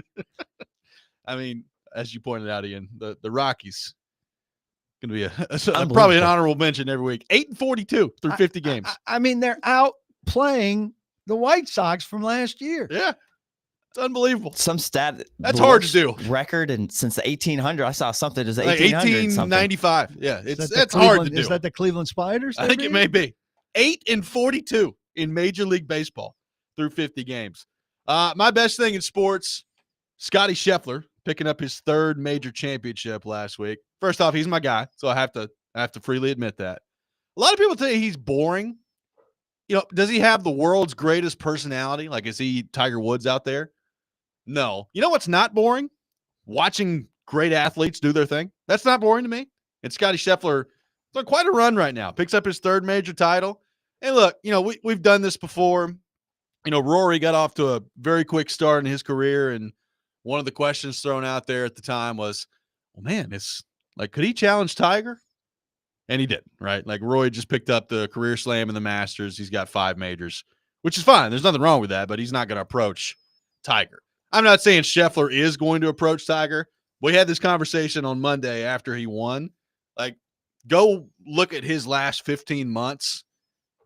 I mean, as you pointed out, Ian, the Rockies going to be probably an honorable mention every week. 8-42 through 50 games. I mean, they're out playing the White Sox from last year. Yeah. It's unbelievable. Some stat. That's hard to do. Record and since the 1800, I saw something as like 1895. Yeah, that's hard to do. Is that the Cleveland Spiders? I think it may be 8-42 in Major League Baseball through 50 games. My best thing in sports, Scotty Scheffler picking up his third major championship last week. First off, he's my guy, so I have to freely admit that. A lot of people say he's boring. You know, does he have the world's greatest personality? Like, is he Tiger Woods out there? No. You know what's not boring? Watching great athletes do their thing. That's not boring to me. And Scotty Scheffler is on quite a run right now. Picks up his third major title. And look, you know, we've done this before. You know, Rory got off to a very quick start in his career. And one of the questions thrown out there at the time was, well, man, it's like, could he challenge Tiger? And he didn't, right? Like, Roy just picked up the career slam in the Masters. He's got 5 majors, which is fine. There's nothing wrong with that, but he's not going to approach Tiger. I'm not saying Scheffler is going to approach Tiger. We had this conversation on Monday after he won. Like, go look at his last 15 months.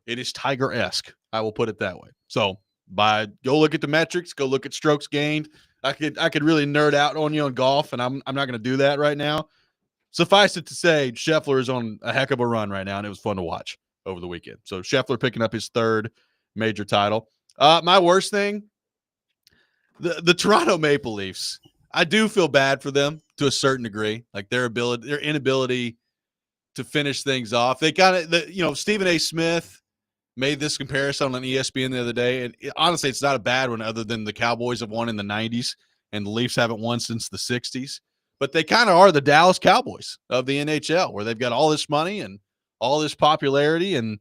It is Tiger-esque. I will put it that way. So, go look at the metrics. Go look at strokes gained. I could really nerd out on you on golf, and I'm not going to do that right now. Suffice it to say, Scheffler is on a heck of a run right now, and it was fun to watch over the weekend. So, Scheffler picking up his third major title. My worst thing, the Toronto Maple Leafs. I do feel bad for them to a certain degree, like their inability to finish things off. They Stephen A. Smith made this comparison on ESPN the other day, and honestly, it's not a bad one other than the Cowboys have won in the 90s and the Leafs haven't won since the 60s. But they kind of are the Dallas Cowboys of the NHL, where they've got all this money and all this popularity, and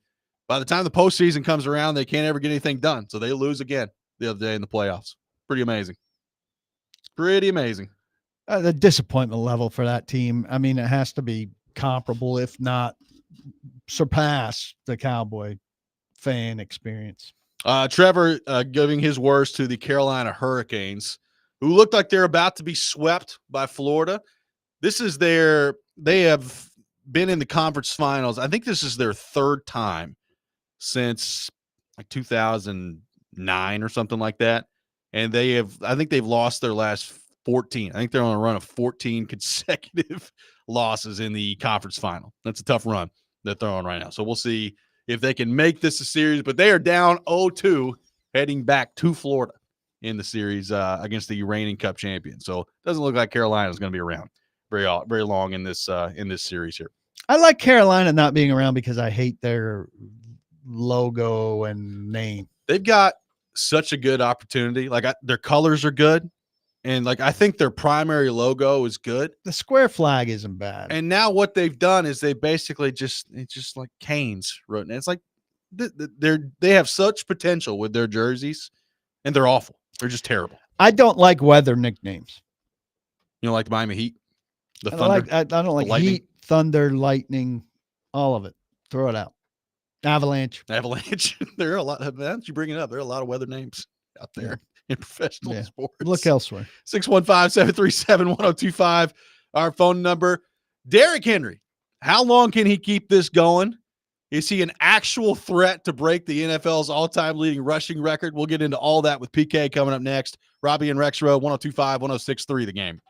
by the time the postseason comes around, they can't ever get anything done. So they lose again the other day in the playoffs. Pretty amazing. Pretty amazing. The disappointment level for that team, I mean, it has to be comparable, if not surpass the Cowboy fan experience. Trevor giving his worst to the Carolina Hurricanes, who looked like they're about to be swept by Florida. They have been in the conference finals. I think this is their third time since like 2009 or something like that. And I think they've lost their last 14. I think they're on a run of 14 consecutive losses in the conference final. That's a tough run that they're on right now. So we'll see if they can make this a series, but they are down 0-2 heading back to Florida in the series against the reigning Cup champion. So it doesn't look like Carolina is going to be around very long in this series here. I like Carolina not being around because I hate their logo and name. They've got such a good opportunity. Like their colors are good. And like, I think their primary logo is good. The square flag isn't bad. And now what they've done is they basically it's just like Canes wrote. And it's like they have such potential with their jerseys, and they're awful. They're just terrible. I don't like weather nicknames. You don't like the Miami Heat? The I Thunder? I don't like Heat, Thunder, Lightning, all of it. Throw it out. Avalanche. There are a lot of that. You bring it up. There are a lot of weather names out there in professional sports. Look elsewhere. 615-737-1025. Our phone number. Derrick Henry. How long can he keep this going? Is he an actual threat to break the NFL's all-time leading rushing record? We'll get into all that with PK coming up next. Robby and Rexrode, 102.5, 106.3 The Game.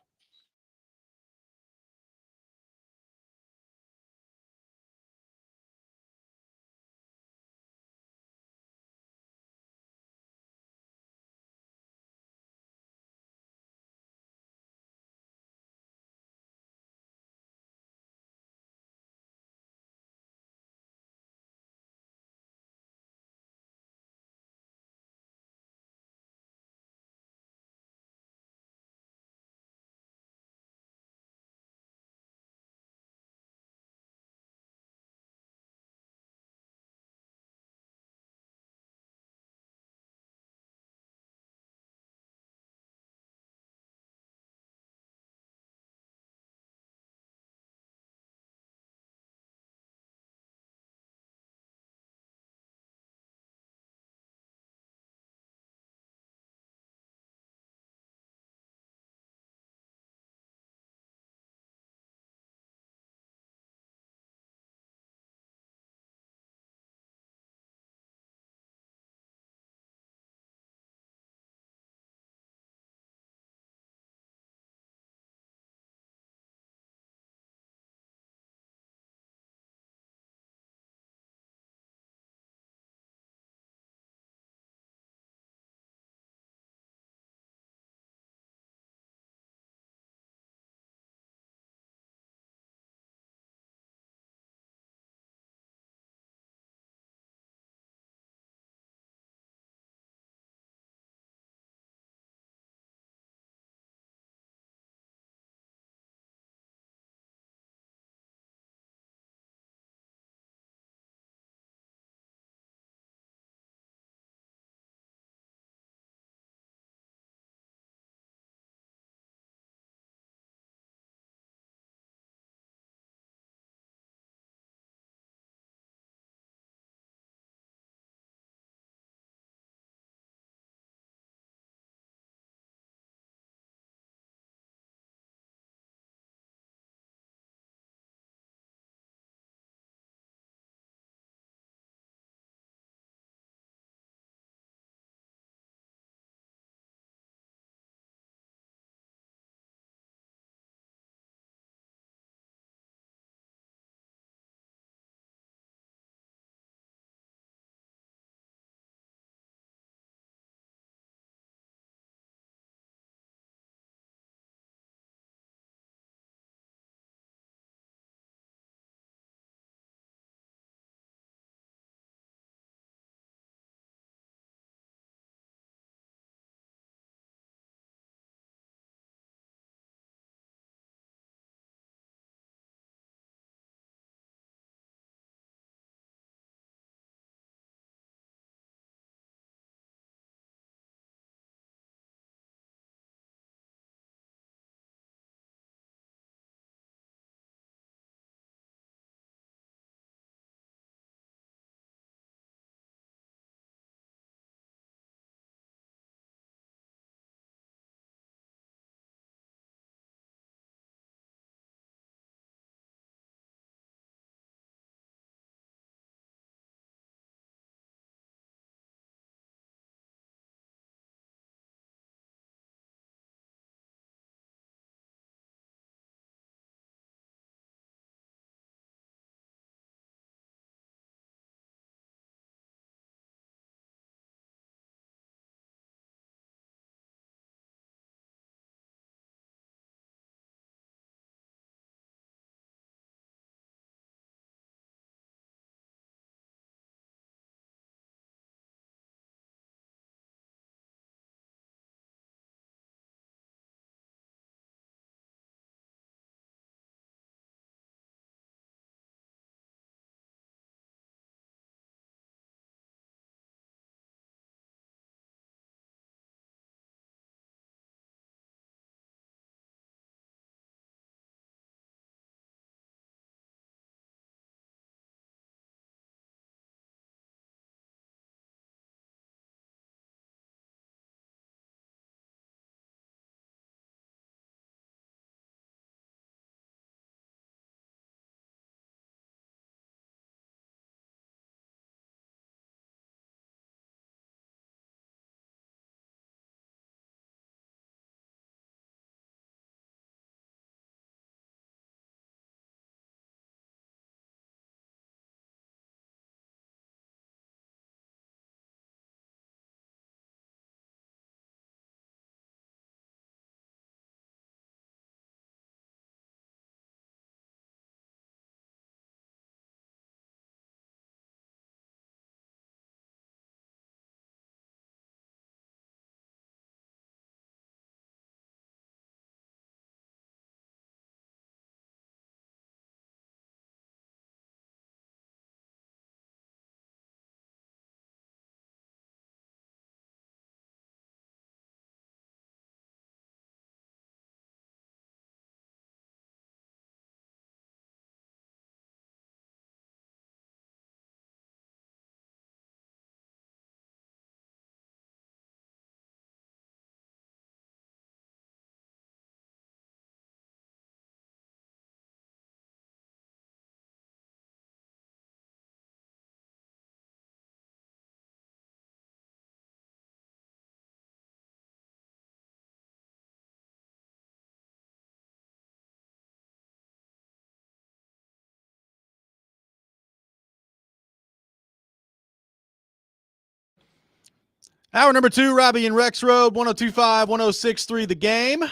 Hour number 2, Robby and Rexrode, 102.5, 106.3 The Game.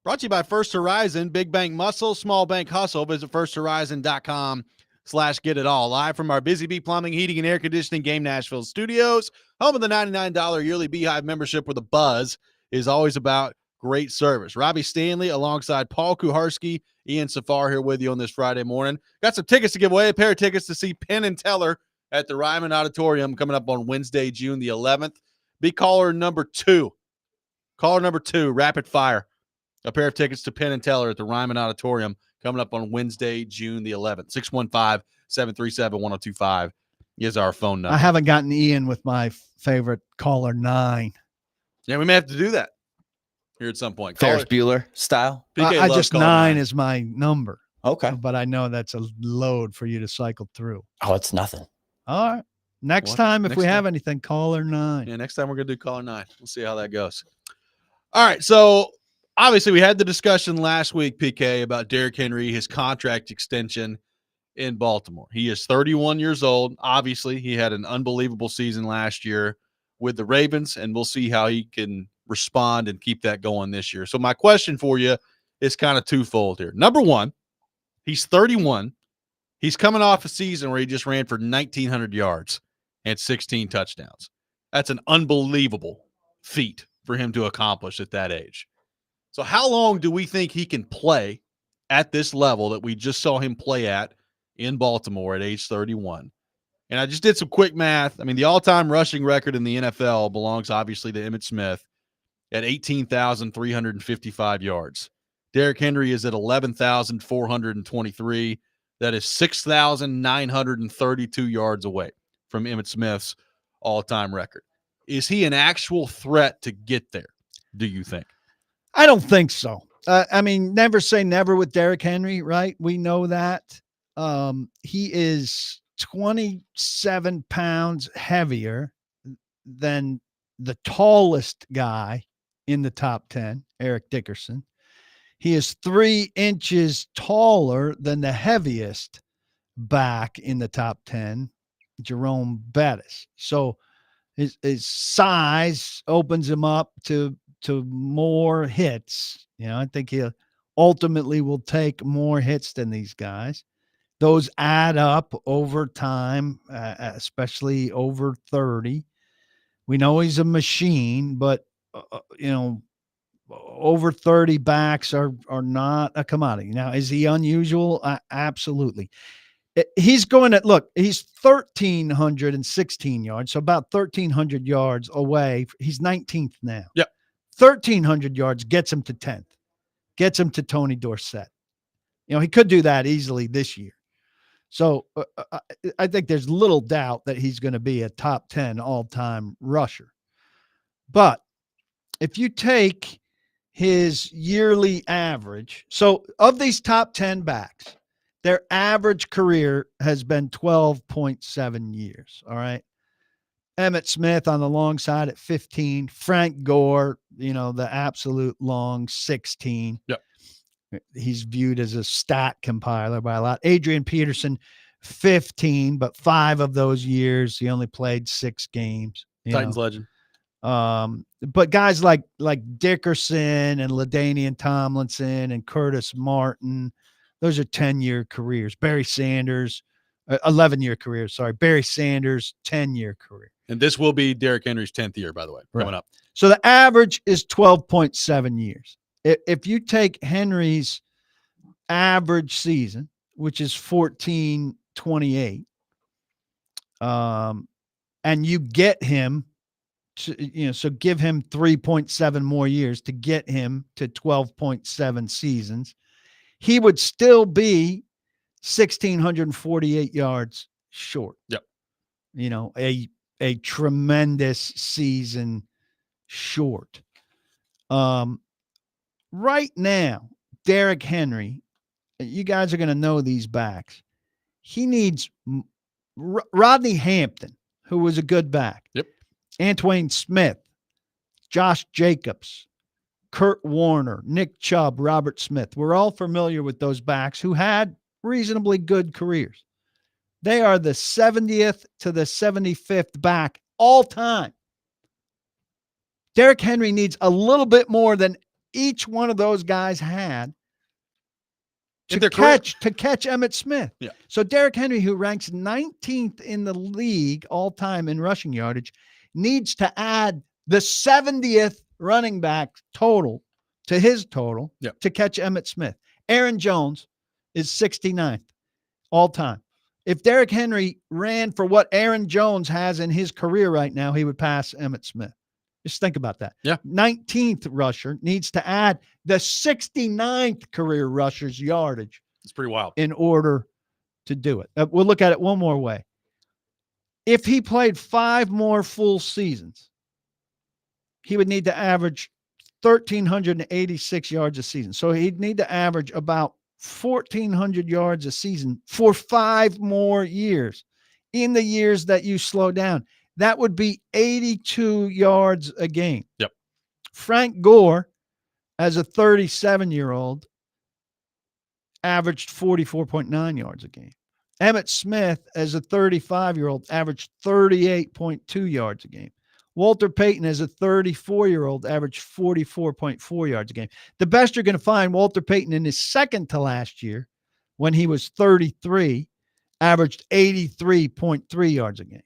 Brought to you by First Horizon, Big Bank Muscle, Small Bank Hustle. Visit firsthorizon.com/get-it-all. Live from our Busy Bee Plumbing, Heating, and Air Conditioning Game Nashville studios. Home of the $99 yearly Beehive membership with a buzz is always about great service. Robbie Stanley alongside Paul Kuharsky, Ian Safar here with you on this Friday morning. Got some tickets to give away, a pair of tickets to see Penn and Teller at the Ryman Auditorium coming up on Wednesday, June the 11th. Be caller number 2. Caller number 2, rapid fire. A pair of tickets to Penn and Teller at the Ryman Auditorium coming up on Wednesday, June the 11th. 615-737-1025 is our phone number. I haven't gotten Ian with my favorite caller 9. Yeah, we may have to do that here at some point. Ferris Bueller style. PK I loves just caller 9 is my number. Okay. But I know that's a load for you to cycle through. Oh, it's nothing. All right. Next What? time, if Next we time. have anything, caller 9. Yeah, next time we're going to do caller 9. We'll see how that goes. All right, so obviously we had the discussion last week, PK, about Derrick Henry, his contract extension in Baltimore. He is 31 years old. Obviously, he had an unbelievable season last year with the Ravens, and we'll see how he can respond and keep that going this year. So my question for you is kind of twofold here. Number one, he's 31. He's coming off a season where he just ran for 1,900 yards and 16 touchdowns. That's an unbelievable feat for him to accomplish at that age. So how long do we think he can play at this level that we just saw him play at in Baltimore at age 31? And I just did some quick math. I mean, the all-time rushing record in the NFL belongs obviously to Emmitt Smith at 18,355 yards. Derrick Henry is at 11,423. That is 6,932 yards away from Emmitt Smith's all-time record. Is he an actual threat to get there, do you think? I don't think so. I mean, never say never with Derrick Henry, right? We know that. He is 27 pounds heavier than the tallest guy in the top 10, Eric Dickerson. He is 3 inches taller than the heaviest back in the top 10, Jerome Bettis. So his size opens him up to more hits. You know, I think he ultimately will take more hits than these guys. Those add up over time, especially over 30. We know he's a machine, but over 30 backs are not a commodity. Now, is he unusual? Absolutely. He's going to look, he's 1,316 yards, so about 1,300 yards away. He's 19th now. Yep. 1,300 yards gets him to 10th, gets him to Tony Dorsett. You know, he could do that easily this year. So I think there's little doubt that he's going to be a top 10 all-time rusher. But if you take his yearly average, so of these top 10 backs, their average career has been 12.7 years. All right. Emmitt Smith on the long side at 15. Frank Gore, the absolute long 16. Yep. He's viewed as a stat compiler by a lot. Adrian Peterson, 15, but 5 of those years he only played 6 games. Titans legend. But guys like Dickerson and LaDainian Tomlinson and Curtis Martin, those are 10-year careers. Barry Sanders, 11-year careers. Sorry, Barry Sanders, 10-year career. And this will be Derrick Henry's 10th year, by the way, coming up. So the average is 12.7 years. If you take Henry's average season, which is 1428, and you get him to, so give him 3.7 more years to get him to 12.7 seasons, he would still be 1,648 yards short. Yep. A tremendous season short. Right now, Derrick Henry, you guys are going to know these backs. He needs Rodney Hampton, who was a good back. Yep. Antoine Smith, Josh Jacobs, Kurt Warner, Nick Chubb, Robert Smith. We're all familiar with those backs who had reasonably good careers. They are the 70th to the 75th back all time Derrick Henry needs a little bit more than each one of those guys had to catch Emmitt Smith. Yeah. So Derrick Henry, who ranks 19th in the league all time in rushing yardage, needs to add the 70th running back total to his total to catch Emmitt Smith. Aaron Jones is 69th all time. If Derrick Henry ran for what Aaron Jones has in his career right now, he would pass Emmitt Smith. Just think about that. Yeah. 19th rusher needs to add the 69th career rusher's yardage. It's pretty wild. In order to do it. We'll look at it one more way. If he played 5 more full seasons, he would need to average 1,386 yards a season. So he'd need to average about 1,400 yards a season for 5 more years. In the years that you slow down, that would be 82 yards a game. Yep. Frank Gore, as a 37-year-old, averaged 44.9 yards a game. Emmitt Smith, as a 35-year-old, averaged 38.2 yards a game. Walter Payton, as a 34-year-old, averaged 44.4 yards a game. The best you're going to find, Walter Payton in his second to last year, when he was 33, averaged 83.3 yards a game.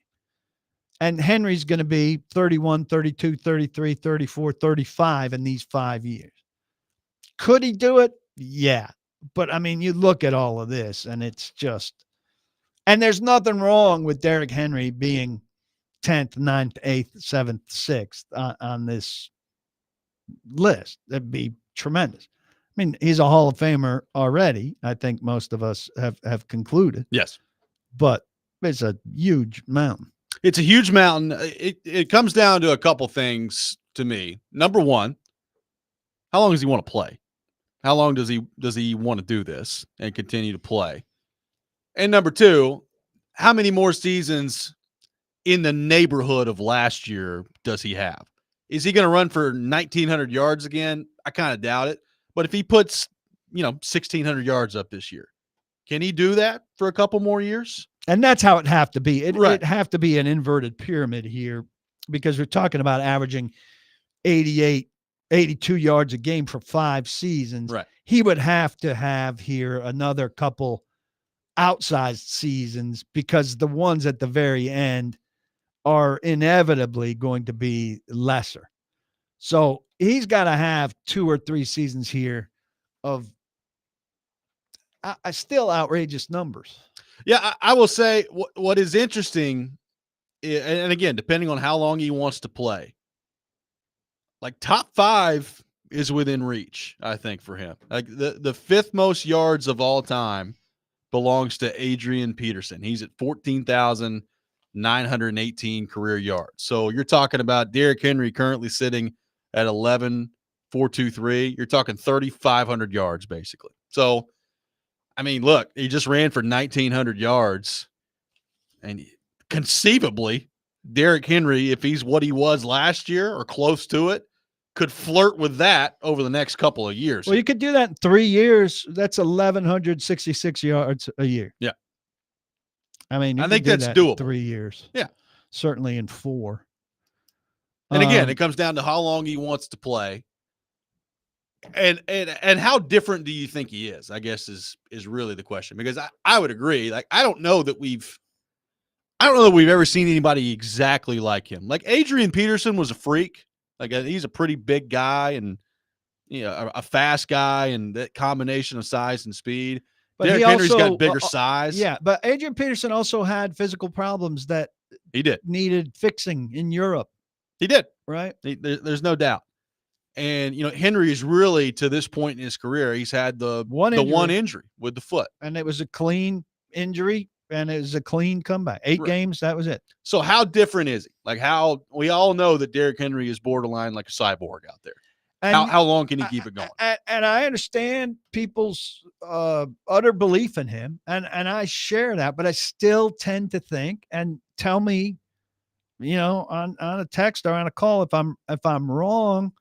And Henry's going to be 31, 32, 33, 34, 35 in these 5 years. Could he do it? Yeah. But, I mean, you look at all of this, and it's just – and there's nothing wrong with Derrick Henry being 10th, 9th, 8th, 7th, 6th on this list. That'd be tremendous. I mean, he's a Hall of Famer already. I think most of us have concluded. Yes. But it's a huge mountain. It's a huge mountain. It comes down to a couple things to me. Number one, how long does he want to play? How long does he want to do this and continue to play? And number two, how many more seasons in the neighborhood of last year does he have? Is he going to run for 1,900 yards again? I kind of doubt it. But if he puts, 1,600 yards up this year, can he do that for a couple more years? And that's how it'd have to be. It'd Right. have to be an inverted pyramid here, because we're talking about averaging 88, 82 yards a game for 5 seasons. Right. He would have to have here another couple outsized seasons, because the ones at the very end are inevitably going to be lesser. So he's got to have 2 or 3 seasons here of still outrageous numbers. Yeah, I will say what is interesting, and again, depending on how long he wants to play, like top 5 is within reach, I think, for him. Like the 5th most yards of all time belongs to Adrian Peterson. He's at 14,918 career yards. So you're talking about Derrick Henry currently sitting at 11,423. You're talking 3,500 yards, basically. So, I mean, look, he just ran for 1,900 yards. And conceivably, Derrick Henry, if he's what he was last year or close to it, could flirt with that over the next couple of years. Well, you could do that in 3 years. That's 1,166 yards a year. Yeah. I mean, I think that's doable. 3 years. Yeah. Certainly in 4. And again, it comes down to how long he wants to play. And how different do you think he is, I guess is really the question. Because I would agree. Like, I don't know that we've ever seen anybody exactly like him. Like Adrian Peterson was a freak. Like he's a pretty big guy and a fast guy, and that combination of size and speed. But Derrick Henry's got bigger size. Yeah, but Adrian Peterson also had physical problems that he needed fixing in Europe. He did. Right? There's no doubt. And Henry is really, to this point in his career, he's had the one injury with the foot, and it was a clean injury. And it was a clean comeback. 8 games, that was it. So how different is he? Like, how we all know that Derrick Henry is borderline like a cyborg out there. And how long can he keep it going? And I understand people's utter belief in him, and I share that, but I still tend to think, and tell me, on a text or on a call if I'm wrong,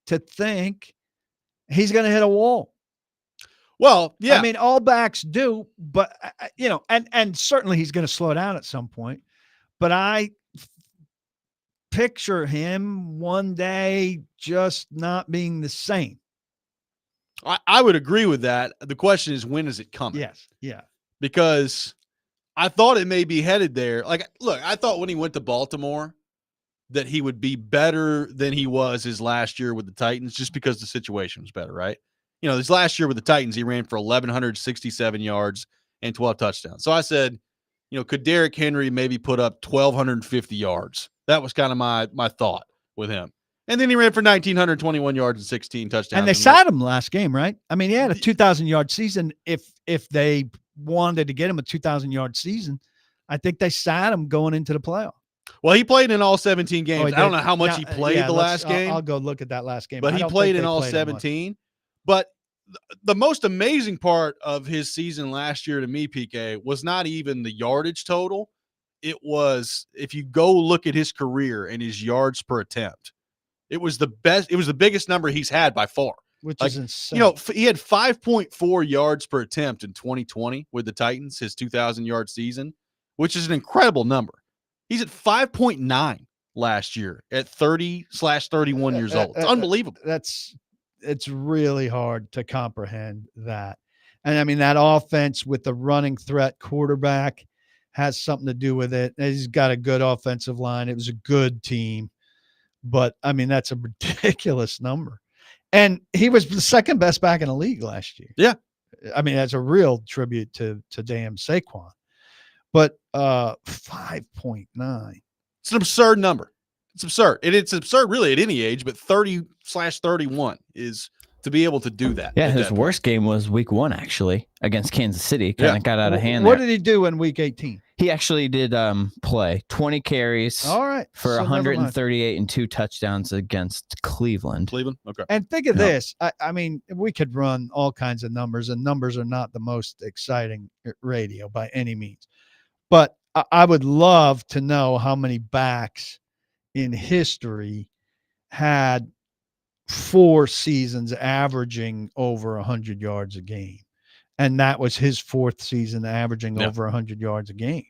to think he's going to hit a wall. Well, yeah. I mean, all backs do, but and certainly he's going to slow down at some point. But I picture him one day just not being the same. I would agree with that. The question is, when is it coming? Yes. Yeah. Because I thought it may be headed there. Like, look, I thought when he went to Baltimore that he would be better than he was his last year with the Titans just because the situation was better, right? You know, this last year with the Titans, he ran for 1,167 yards and 12 touchdowns. So I said, you know, could Derrick Henry maybe put up 1,250 yards? That was kind of my thought with him. And then he ran for 1,921 yards and 16 touchdowns. And they sat him last game, right? I mean, he had a 2,000-yard season. If they wanted to get him a 2,000-yard season, I think they sat him going into the playoff. Well, he played in all 17 games. I don't know how much he played the last game. I'll go look at that last game. But he played in all 17. But the most amazing part of his season last year to me, PK, was not even the yardage total. It was, if you go look at his career and his yards per attempt, it was the best. It was the biggest number he's had by far. Which is insane. You know, he had 5.4 yards per attempt in 2020 with the Titans, his 2,000-yard season, which is an incredible number. He's at 5.9 last year at 30/31 years old. It's unbelievable. It's really hard to comprehend that. And I mean, that offense with the running threat quarterback has something to do with it. He's got a good offensive line. It was a good team. But I mean, that's a ridiculous number. And he was the second best back in the league last year. Yeah. I mean, that's a real tribute to damn Saquon. But 5.9. It's an absurd number. It's absurd. And it's absurd really at any age, but 30/31 is to be able to do that. Yeah, his worst game was week 1, actually, against Kansas City. Kind of got out of hand. What did he do in week 18? He actually did play 20 carries. All right. For 138 and 2 touchdowns against Cleveland. Okay. And think of this. I mean, we could run all kinds of numbers, and numbers are not the most exciting radio by any means. But I would love to know how many backs in history had 4 seasons averaging over 100 yards a game. And that was his 4th season averaging over 100 yards a game.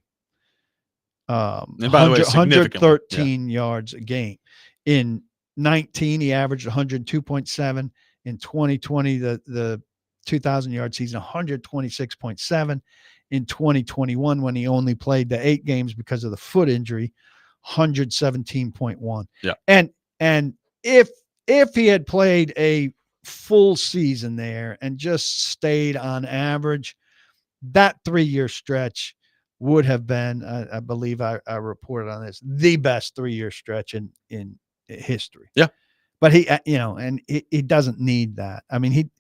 And by the way, 113 yards a game. In 19, he averaged 102.7. In 2020, the 2,000-yard season, 126.7. In 2021, when he only played the 8 games because of the foot injury, 117.1. Yeah. And if he had played a full season there and just stayed on average, that 3-year stretch would have been, I believe I reported on this, the best 3-year stretch in history. Yeah. But he, and he doesn't need that. I mean,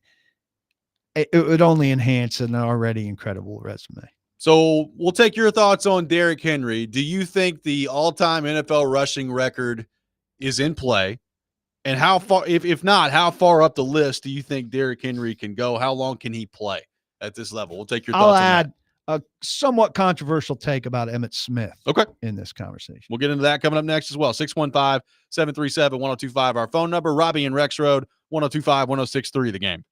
it would only enhance an already incredible resume. So we'll take your thoughts on Derrick Henry. Do you think the all-time NFL rushing record is in play? And how far, if not, how far up the list do you think Derrick Henry can go? How long can he play at this level? We'll take your thoughts on that. I'll add a somewhat controversial take about Emmitt Smith in this conversation. We'll get into that coming up next as well. 615-737-1025, our phone number. Robby and Rexrode, 1025-1063, the game.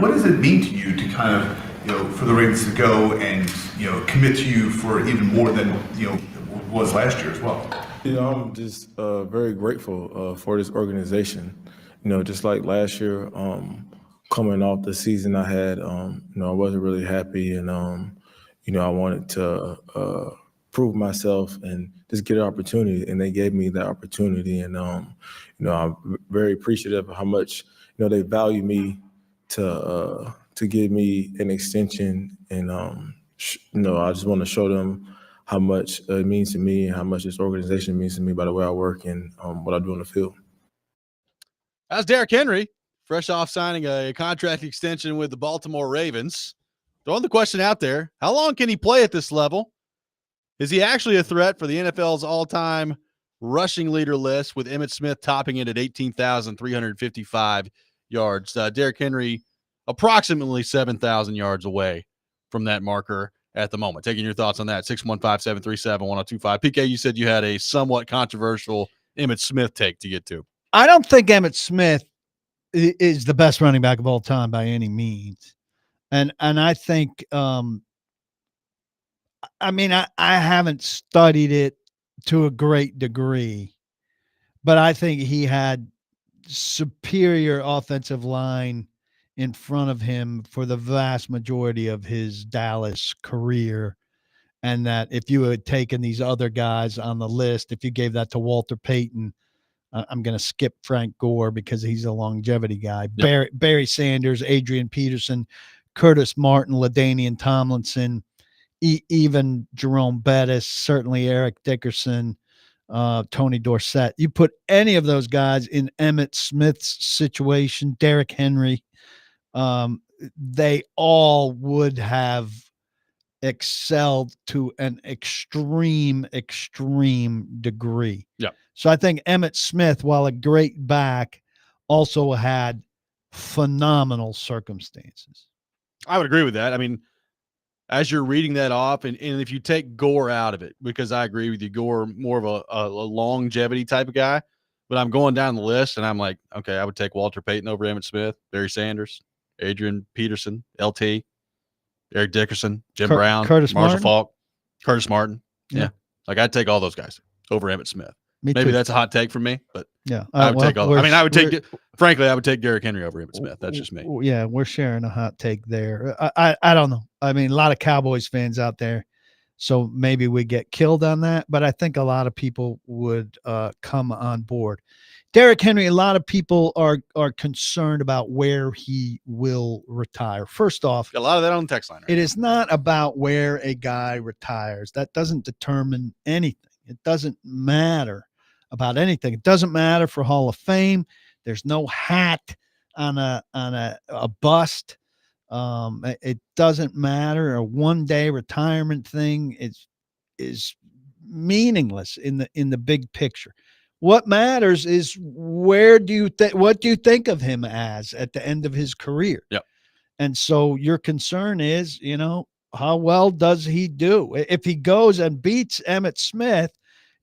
what does it mean to you to kind of, for the Ravens to go and, commit to you for even more than, was last year as well? I'm just very grateful for this organization. Just like last year, coming off the season I had, I wasn't really happy, and I wanted to prove myself and just get an opportunity, and they gave me that opportunity, and I'm very appreciative of how much they value me to give me an extension, and I just want to show them how much it means to me and how much this organization means to me by the way I work and what I do on the field. How's Derrick Henry, fresh off signing a contract extension with the Baltimore Ravens? Throwing the question out there, how long can he play at this level? Is he actually a threat for the NFL's all-time rushing leader list, with Emmitt Smith topping it at 18,355 yards? Derrick Henry approximately 7,000 yards away from that marker at the moment. Taking your thoughts on that, 615-737-1025. PK, you said you had a somewhat controversial Emmitt Smith take to get to. I don't think Emmitt Smith is the best running back of all time by any means. And I think, I haven't studied it to a great degree, but I think he had superior offensive line in front of him for the vast majority of his Dallas career. And that if you had taken these other guys on the list, if you gave that to Walter Payton, I'm going to skip Frank Gore because he's a longevity guy. Yep. Barry Sanders, Adrian Peterson, Curtis Martin, LaDainian Tomlinson, even Jerome Bettis, certainly Eric Dickerson, Tony Dorsett. You put any of those guys in Emmitt Smith's situation, Derrick Henry, they all would have excelled to an extreme degree. Yeah. So I think Emmitt Smith, while a great back, also had phenomenal circumstances. I would agree with that. I mean, as you're reading that off, and if you take Gore out of it, because I agree with you, Gore more of a longevity type of guy, but I'm going down the list and I'm like, okay, I would take Walter Payton over Emmitt Smith, Barry Sanders, Adrian Peterson, LT, Eric Dickerson, Jim Brown, Curtis Marshall Martin. Falk, Curtis Martin. Yeah. Like I'd take all those guys over Emmitt Smith. Maybe that's a hot take from me, but yeah, I would take all. I would take, frankly, I would take Derrick Henry over Emmitt Smith. That's just me. Yeah, we're sharing a hot take there. I don't know. I mean, a lot of Cowboys fans out there, so maybe we get killed on that, but I think a lot of people would come on board. Derrick Henry, a lot of people are concerned about where he will retire. First off, a lot of that on the text line. Right? It is not about where a guy retires. That doesn't determine anything. It doesn't matter about anything. It doesn't matter for Hall of Fame. There's no hat on a bust. It doesn't matter. A one-day retirement thing is meaningless in the big picture. What matters is what do you think of him as at the end of his career? Yep. And so your concern is, how well does he do? If he goes and beats Emmitt Smith,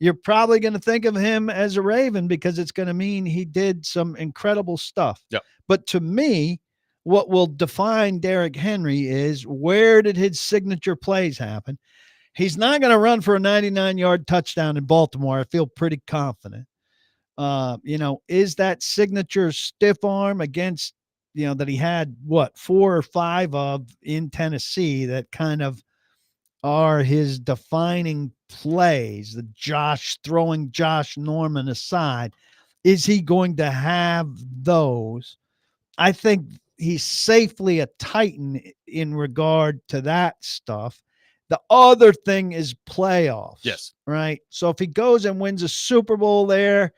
you're probably going to think of him as a Raven because it's going to mean he did some incredible stuff. Yep. But to me, what will define Derrick Henry is where did his signature plays happen? He's not going to run for a 99-yard touchdown in Baltimore. I feel pretty confident. Is that signature stiff arm against, that he had 4 or 5 of in Tennessee that kind of are his defining plays, throwing Josh Norman aside. Is he going to have those? I think he's safely a Titan in regard to that stuff. The other thing is playoffs. Yes. Right. So if he goes and wins a Super Bowl there,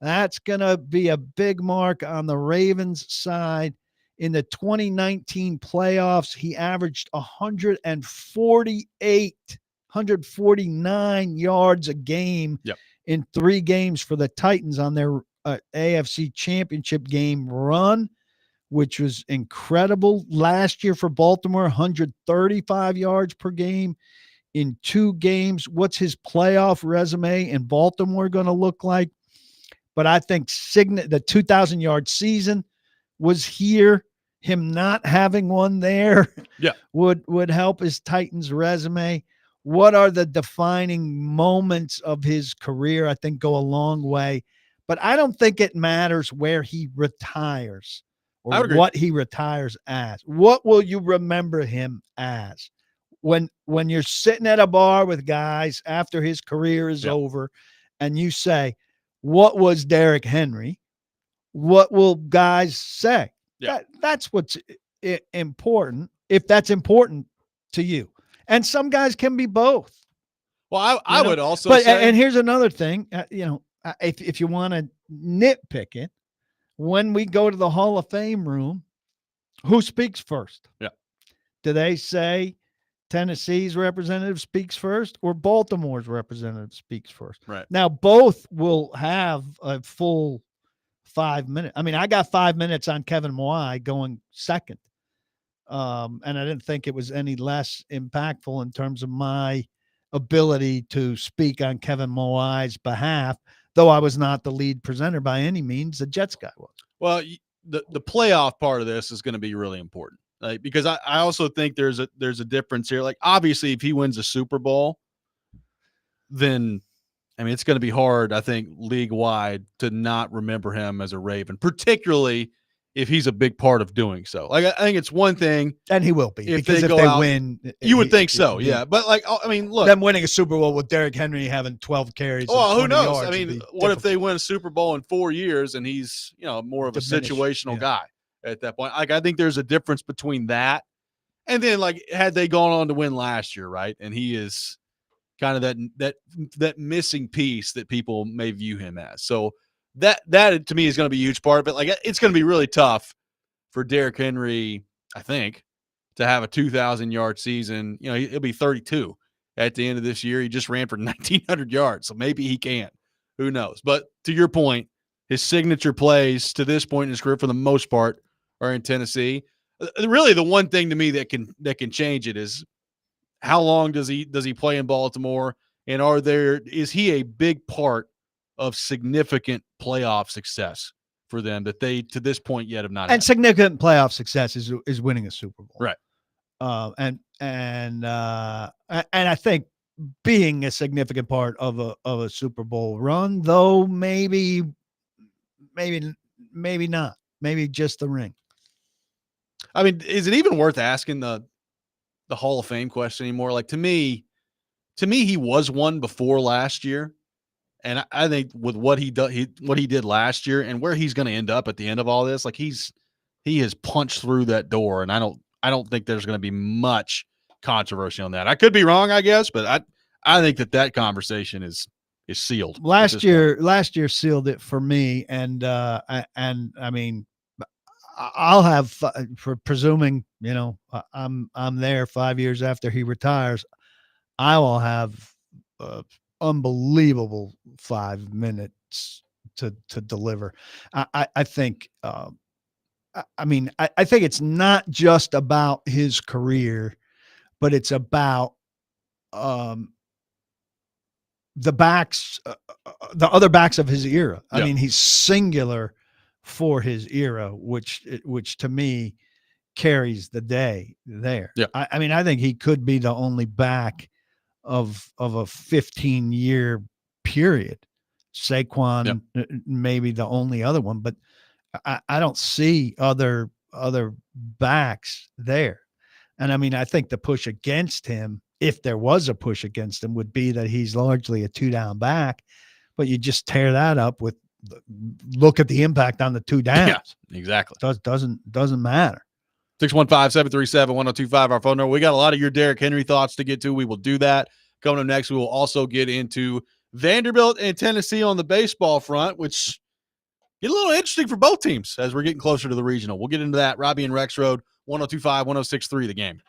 that's going to be a big mark on the Ravens side. In the 2019 playoffs, he averaged 149 yards a game in 3 games for the Titans on their AFC Championship game run, which was incredible. Last year for Baltimore, 135 yards per game in 2 games. What's his playoff resume in Baltimore going to look like? But I think the 2,000-yard season was here. him not having one there yeah. would help his Titans resume. What are the defining moments of his career? I think go a long way, but I don't think it matters where he retires or what he retires as. What will you remember him as? When you're sitting at a bar with guys after his career is over and you say, what was Derrick Henry? What will guys say? Yeah. That's what's important, if that's important to you. And some guys can be both. Well, I would also say, and here's another thing, if you want to nitpick it, when we go to the Hall of Fame room, who speaks first? Yeah. Do they say Tennessee's representative speaks first or Baltimore's representative speaks first? Right. Now, both will have a full 5 minutes. I mean, I got 5 minutes on Kevin Moai going second. And I didn't think it was any less impactful in terms of my ability to speak on Kevin Moai's behalf, though I was not the lead presenter by any means. The Jets guy was. Well, the playoff part of this is going to be really important, like, because I also think there's a difference here. Like, obviously, if he wins a Super Bowl, then I mean, it's going to be hard, I think, league-wide to not remember him as a Raven, particularly if he's a big part of doing so. Like, I think it's one thing. And he will be. If because they if go they out, win. You would think so, yeah. But, like, I mean, look. Them winning a Super Bowl with Derrick Henry having 12 carries. Well, who knows? I mean, what if they win a Super Bowl in 4 years and he's, more of a situational guy at that point? Like, I think there's a difference between that and then, like, had they gone on to win last year, right? And he is kind of that missing piece that people may view him as. So that to me is going to be a huge part of it. Like, it's going to be really tough for Derrick Henry, I think, to have a 2,000-yard season. He'll be 32 at the end of this year. He just ran for 1,900 yards, so maybe he can. Who knows? But to your point, his signature plays to this point in his career, for the most part, are in Tennessee. Really, the one thing to me that can change it is how long does he play in Baltimore, and is he a big part of significant playoff success for them that they to this point yet have not had? And significant playoff success is winning a Super Bowl, right? And I think being a significant part of a Super Bowl run, though maybe not, maybe just the ring. I mean, is it even worth asking the Hall of Fame question anymore? Like, to me, he was one before last year, and I think with what he did last year and where he's going to end up at the end of all this, like, he has punched through that door, and I don't think there's going to be much controversy on that. I could be wrong, I guess, but I think that conversation is sealed. Last year sealed it for me, and I mean, I'll have, for presuming, I'm there 5 years after he retires, I will have unbelievable 5 minutes to deliver. I think, I mean, I think it's not just about his career, but it's about the other backs of his era. I mean, he's singular for his era, which to me carries the day there. Yeah. I mean, I think he could be the only back of a 15-year period. Saquon, maybe the only other one, but I don't see other backs there. And I mean, I think the push against him, if there was a push against him, would be that he's largely a 2-down back, but you just tear that up with look at the impact on the 2 downs. Yeah, exactly. Doesn't matter. 615-737-1025, our phone number. We got a lot of your Derrick Henry thoughts to get to. We will do that. Coming up next, we will also get into Vanderbilt and Tennessee on the baseball front, which get a little interesting for both teams as we're getting closer to the regional. We'll get into that. Robby and Rexrode, 1025, 1063, The Game.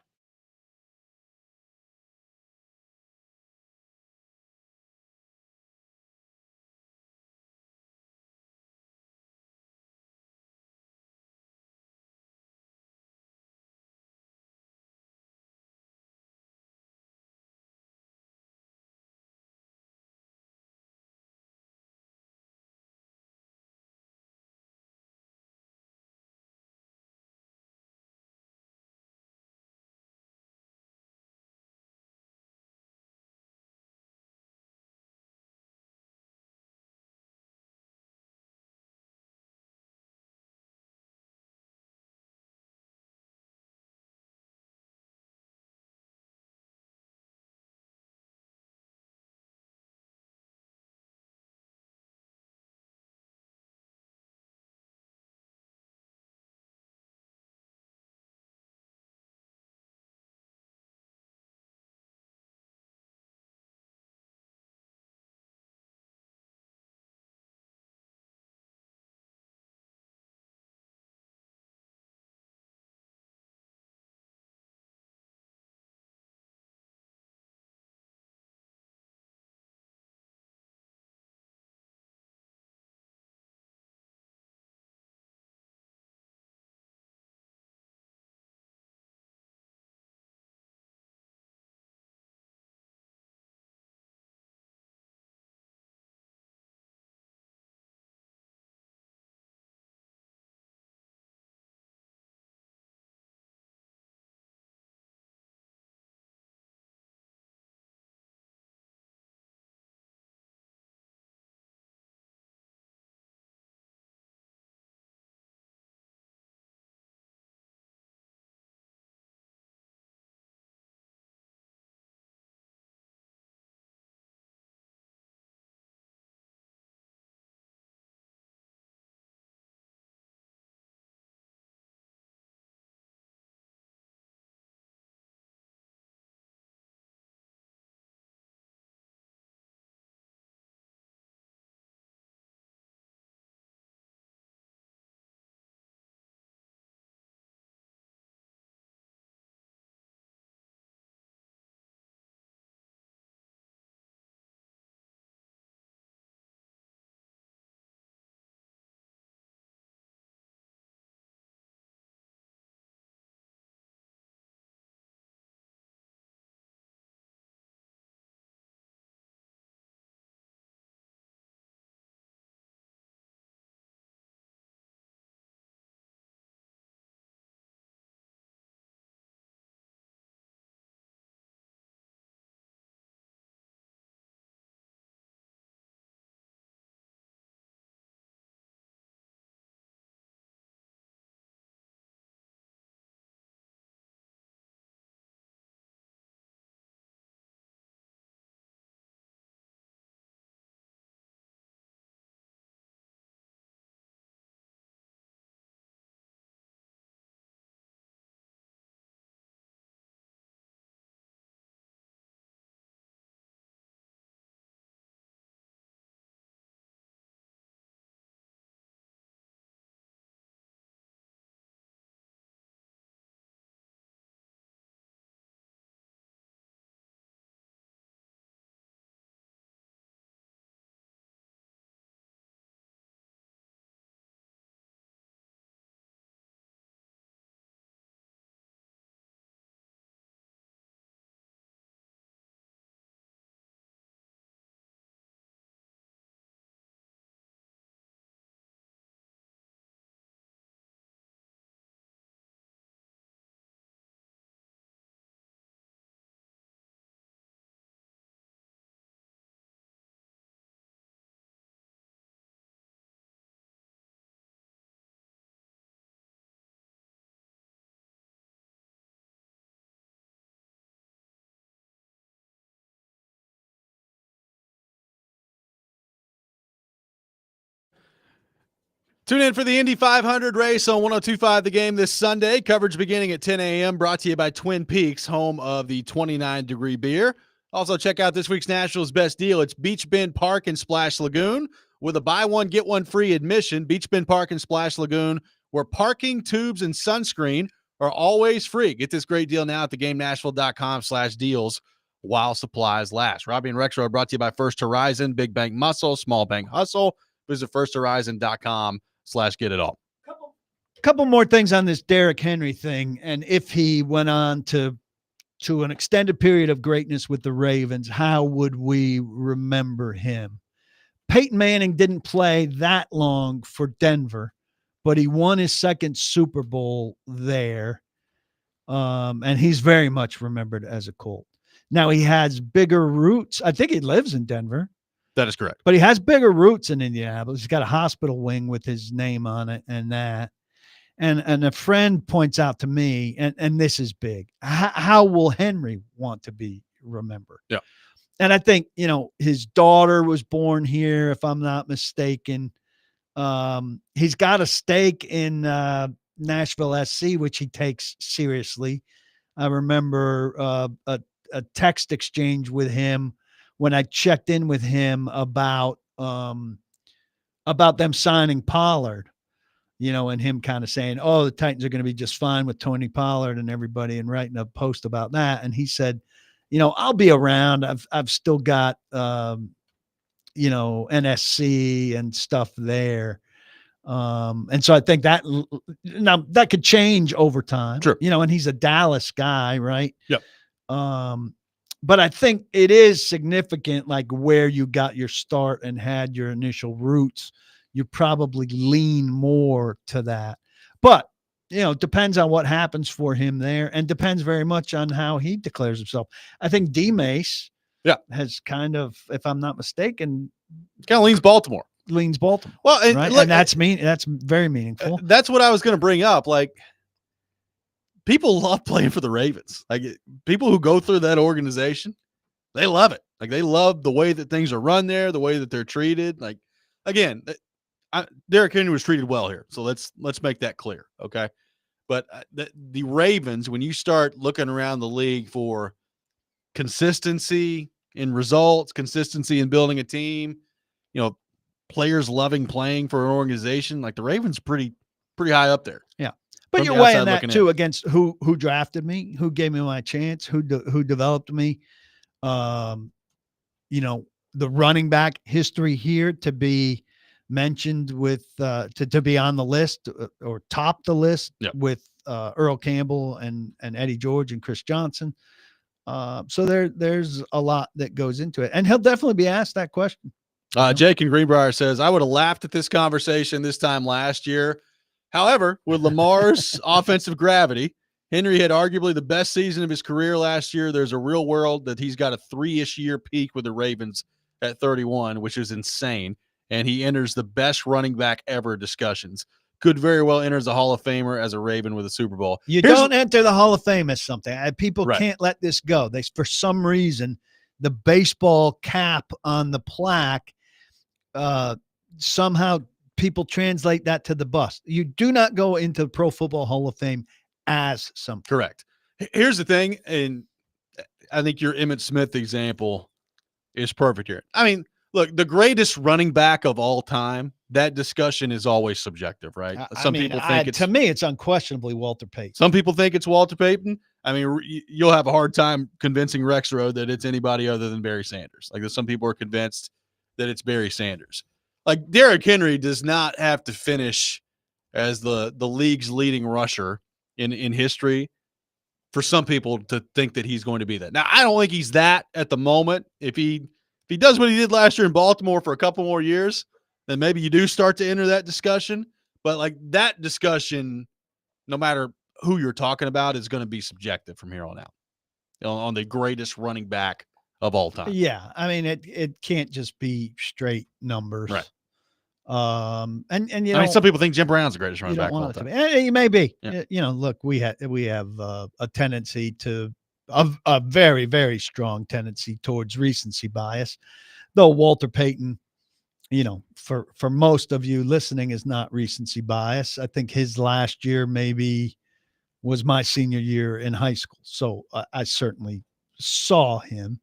Tune in for the Indy 500 race on 102.5 The Game this Sunday. Coverage beginning at 10 a.m. Brought to you by Twin Peaks, home of the 29-degree beer. Also, check out this week's Nationals Best Deal. It's Beach Bend Park and Splash Lagoon with a buy one, get one free admission. Beach Bend Park and Splash Lagoon, where parking, tubes, and sunscreen are always free. Get this great deal now at thegamenashville.com/deals while supplies last. Robby and Rexrode brought to you by First Horizon, Big Bank Muscle, Small Bank Hustle. Visit firsthorizon.com/get-it-all. Couple more things on this Derrick Henry thing. And if he went on to an extended period of greatness with the Ravens, how would we remember him? Peyton Manning didn't play that long for Denver, but he won his second Super Bowl there. And he's very much remembered as a Colt. Now he has bigger roots. I think he lives in Denver. That is correct. But he has bigger roots in Indianapolis. He's got a hospital wing with his name on it and that. And a friend points out to me, and this is big, how will Henry want to be remembered? Yeah. And I think, his daughter was born here, if I'm not mistaken. He's got a stake in Nashville SC, which he takes seriously. I remember a text exchange with him when I checked in with him about them signing Pollard, and him kind of saying, oh, the Titans are going to be just fine with Tony Pollard and everybody, and writing a post about that. And he said, I'll be around. I've still got, NSC and stuff there. And so I think that could change over time, sure. And he's a Dallas guy, right? Yep. But I think it is significant, like where you got your start and had your initial roots. You probably lean more to that. But, it depends on what happens for him there, and depends very much on how he declares himself. I think D-Mace has kind of, if I'm not mistaken, kind of leans Baltimore. Well, and, right? look, And that's very meaningful. That's what I was going to bring up. Like, people love playing for the Ravens. Like, people who go through that organization, they love it. Like, they love the way that things are run there, the way that they're treated. Like, again, Derrick Henry was treated well here, so let's make that clear, okay? But the Ravens, when you start looking around the league for consistency in results, consistency in building a team, players loving playing for an organization, like the Ravens, pretty high up there. Yeah. But you're weighing that too against who drafted me, who gave me my chance, who developed me. The running back history here to be mentioned with to be on the list or top the list with Earl Campbell and Eddie George and Chris Johnson. So there's a lot that goes into it, and he'll definitely be asked that question. Jake in Greenbrier says, I would have laughed at this conversation this time last year. However, with Lamar's offensive gravity, Henry had arguably the best season of his career last year. There's a real world that he's got a 3-ish year peak with the Ravens at 31, which is insane. And he enters the best running back ever discussions. Could very well enter as a Hall of Famer as a Raven with a Super Bowl. Don't enter the Hall of Fame as something. People can't let this go. For some reason, the baseball cap on the plaque, somehow people translate that to the bust. You do not go into the Pro Football Hall of Fame as something. Correct. Here's the thing, and I think your Emmitt Smith example is perfect here. I mean, look, the greatest running back of all time, that discussion is always subjective, right? People think to me, it's unquestionably Walter Payton. Some people think it's Walter Payton. I mean, you'll have a hard time convincing Rexrode that it's anybody other than Barry Sanders. Like, some people are convinced that it's Barry Sanders. Like, Derrick Henry does not have to finish as the league's leading rusher in history for some people to think that he's going to be that. Now, I don't think he's that at the moment. If he does what he did last year in Baltimore for a couple more years, then maybe you do start to enter that discussion. But like, that discussion, no matter who you're talking about, is going to be subjective from here on out on the greatest running back of all time. Yeah. I mean, it can't just be straight numbers. Right. And some people think Jim Brown's the greatest running back of all time. He may be. Yeah. Look, we have a tendency to a very, very strong tendency towards recency bias, though Walter Payton for most of you listening is not recency bias. I think his last year maybe was my senior year in high school. So I certainly saw him.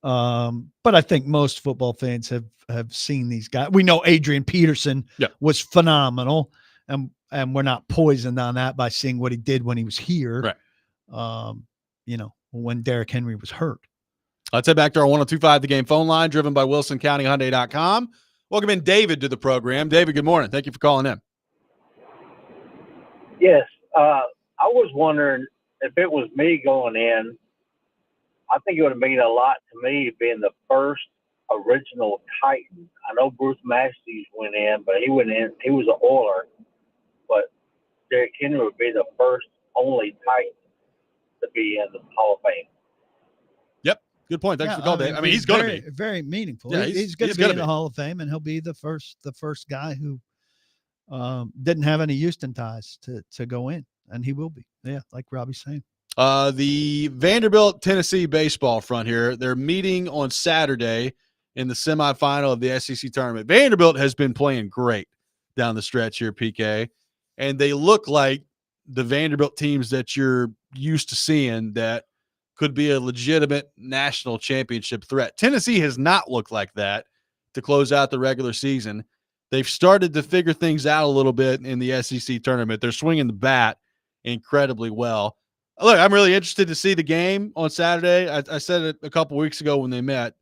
But I think most football fans have seen these guys. We know Adrian Peterson was phenomenal, and we're not poisoned on that by seeing what he did when he was here. Right. When Derrick Henry was hurt. Let's head back to our 102.5 The Game phone line, driven by WilsonCountyHyundai.com. Welcome in David to the program. David, good morning. Thank you for calling in. Yes. I was wondering if it was me going in, I think it would have mean a lot to me being the first original Titan. I know Bruce Massey went in, but he went in, he was an Oiler, but Derrick Henry would be the first only Titan to be in the Hall of Fame. Yep. Good point. Thanks for calling, Dave. I mean, he's going to be very meaningful. Yeah, he's going to be in the Hall of Fame, and he'll be the first guy who didn't have any Houston ties to go in, and he will be. Yeah, like Robbie's saying. The Vanderbilt Tennessee baseball front here. They're meeting on Saturday in the semifinal of the SEC tournament. Vanderbilt has been playing great down the stretch here, PK, and they look like the Vanderbilt teams that you're used to seeing that could be a legitimate national championship threat. Tennessee has not looked like that to close out the regular season. They've started to figure things out a little bit in the SEC tournament. They're swinging the bat incredibly well. Look, I'm really interested to see the game on Saturday. I said it a couple weeks ago when they met.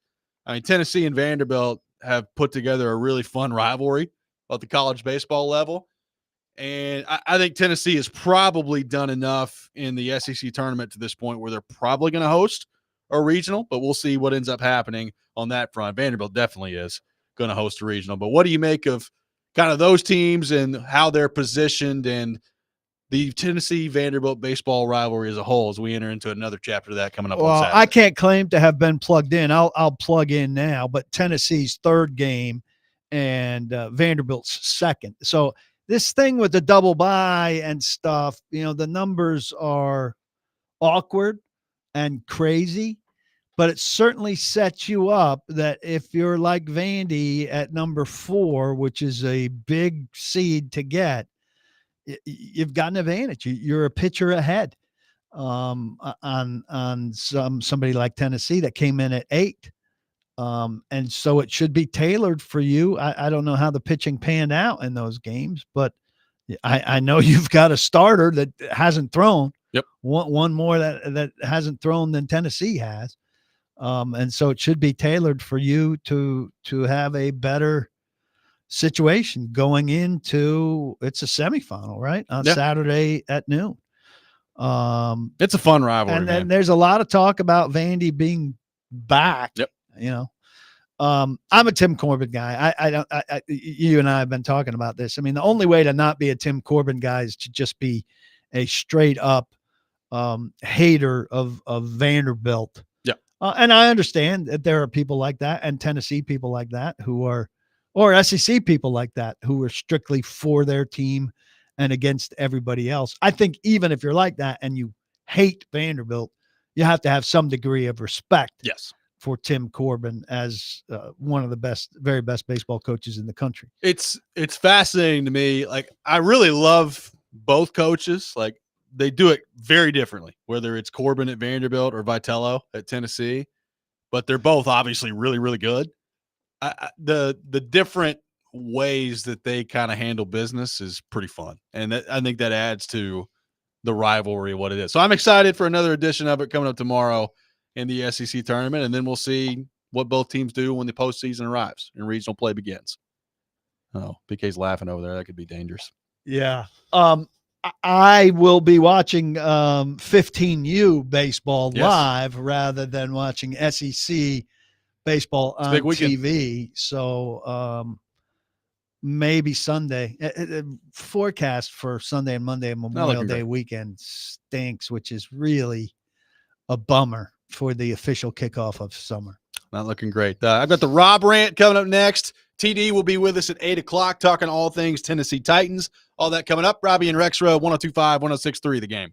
I mean, Tennessee and Vanderbilt have put together a really fun rivalry at the college baseball level. And I think Tennessee has probably done enough in the SEC tournament to this point where they're probably going to host a regional, but we'll see what ends up happening on that front. Vanderbilt definitely is going to host a regional. But what do you make of kind of those teams and how they're positioned and the Tennessee-Vanderbilt baseball rivalry as a whole as we enter into another chapter of that coming up on Saturday? I can't claim to have been plugged in. I'll plug in now, but Tennessee's third game and Vanderbilt's second. So this thing with the double bye and stuff, the numbers are awkward and crazy, but it certainly sets you up that if you're like Vandy at number 4, which is a big seed to get, you've got an advantage. You're a pitcher ahead on somebody like Tennessee that came in at 8. And so it should be tailored for you. I don't know how the pitching panned out in those games, but I know you've got a starter that hasn't thrown. Yep. One more that hasn't thrown than Tennessee has. And so it should be tailored for you to have a better situation going into it's a semifinal, right? On Saturday at noon. It's a fun rivalry. And then there's a lot of talk about Vandy being back. Yep. I'm a Tim Corbin guy. You and I have been talking about this. I mean, the only way to not be a Tim Corbin guy is to just be a straight up hater of Vanderbilt. Yeah. And I understand that there are people like that and Tennessee people like that or SEC people like that who are strictly for their team and against everybody else. I think even if you're like that and you hate Vanderbilt, you have to have some degree of respect. Yes. For Tim Corbin as one of the very best baseball coaches in the country. It's fascinating to me. Like, I really love both coaches. Like, they do it very differently, whether it's Corbin at Vanderbilt or Vitello at Tennessee, but they're both obviously really, really good. The different ways that they kind of handle business is pretty fun. And I think that adds to the rivalry of what it is. So I'm excited for another edition of it coming up tomorrow in the SEC tournament, and then we'll see what both teams do when the postseason arrives and regional play begins. Oh, PK's laughing over there. That could be dangerous. Yeah. I will be watching 15U baseball live rather than watching SEC baseball on TV. So maybe Sunday. Forecast for Sunday and Monday and Memorial Day weekend stinks, which is really a bummer for the official kickoff of summer. Not looking great. I've got the Rob Rant coming up next. TD will be with us at 8 o'clock talking all things Tennessee Titans. All that coming up. Robby and Rexrode, 102.5, 106.3 The Game.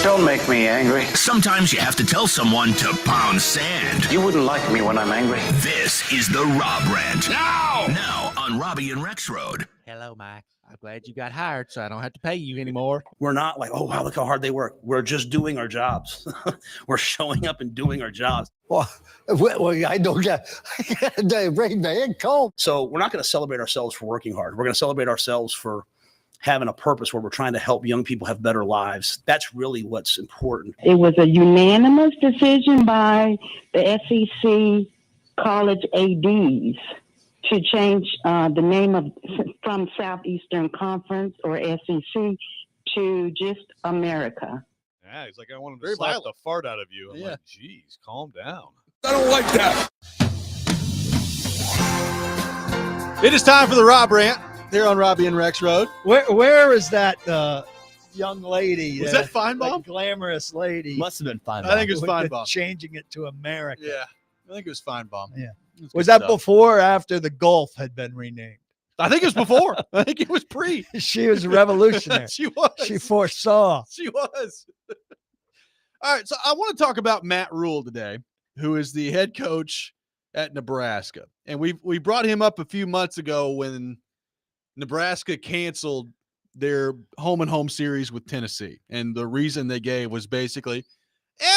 Don't make me angry. Sometimes you have to tell someone to pound sand. You wouldn't like me when I'm angry. This is the Rob Rant. Now on Robby and Rexrode. Hello, Mike. I'm glad you got hired so I don't have to pay you anymore. We're not like, oh, wow, look how hard they work. We're just doing our jobs. We're showing up and doing our jobs. Well, I don't get bring the income. So we're not going to celebrate ourselves for working hard. We're going to celebrate ourselves for having a purpose where we're trying to help young people have better lives. That's really what's important. It was a unanimous decision by the SEC college ADs to change the name from Southeastern Conference or SEC to just America. Yeah, he's like, I want him to slap the fart out of you. I'm like, geez, calm down. I don't like that. It is time for the Rob Rant here on Robby and Rexrode. Where is that young lady? Was that Feinbaum? That glamorous lady. Must have been Feinbaum. I think it was Feinbaum. Changing it to America. Yeah, I think it was Feinbaum. Yeah. Was that before or after the Gulf had been renamed? I think it was before. I think it was pre. She was revolutionary. She was. She foresaw. She was. All right, so I want to talk about Matt Rule today, who is the head coach at Nebraska. And we brought him up a few months ago when Nebraska canceled their home-and-home series with Tennessee. And the reason they gave was basically,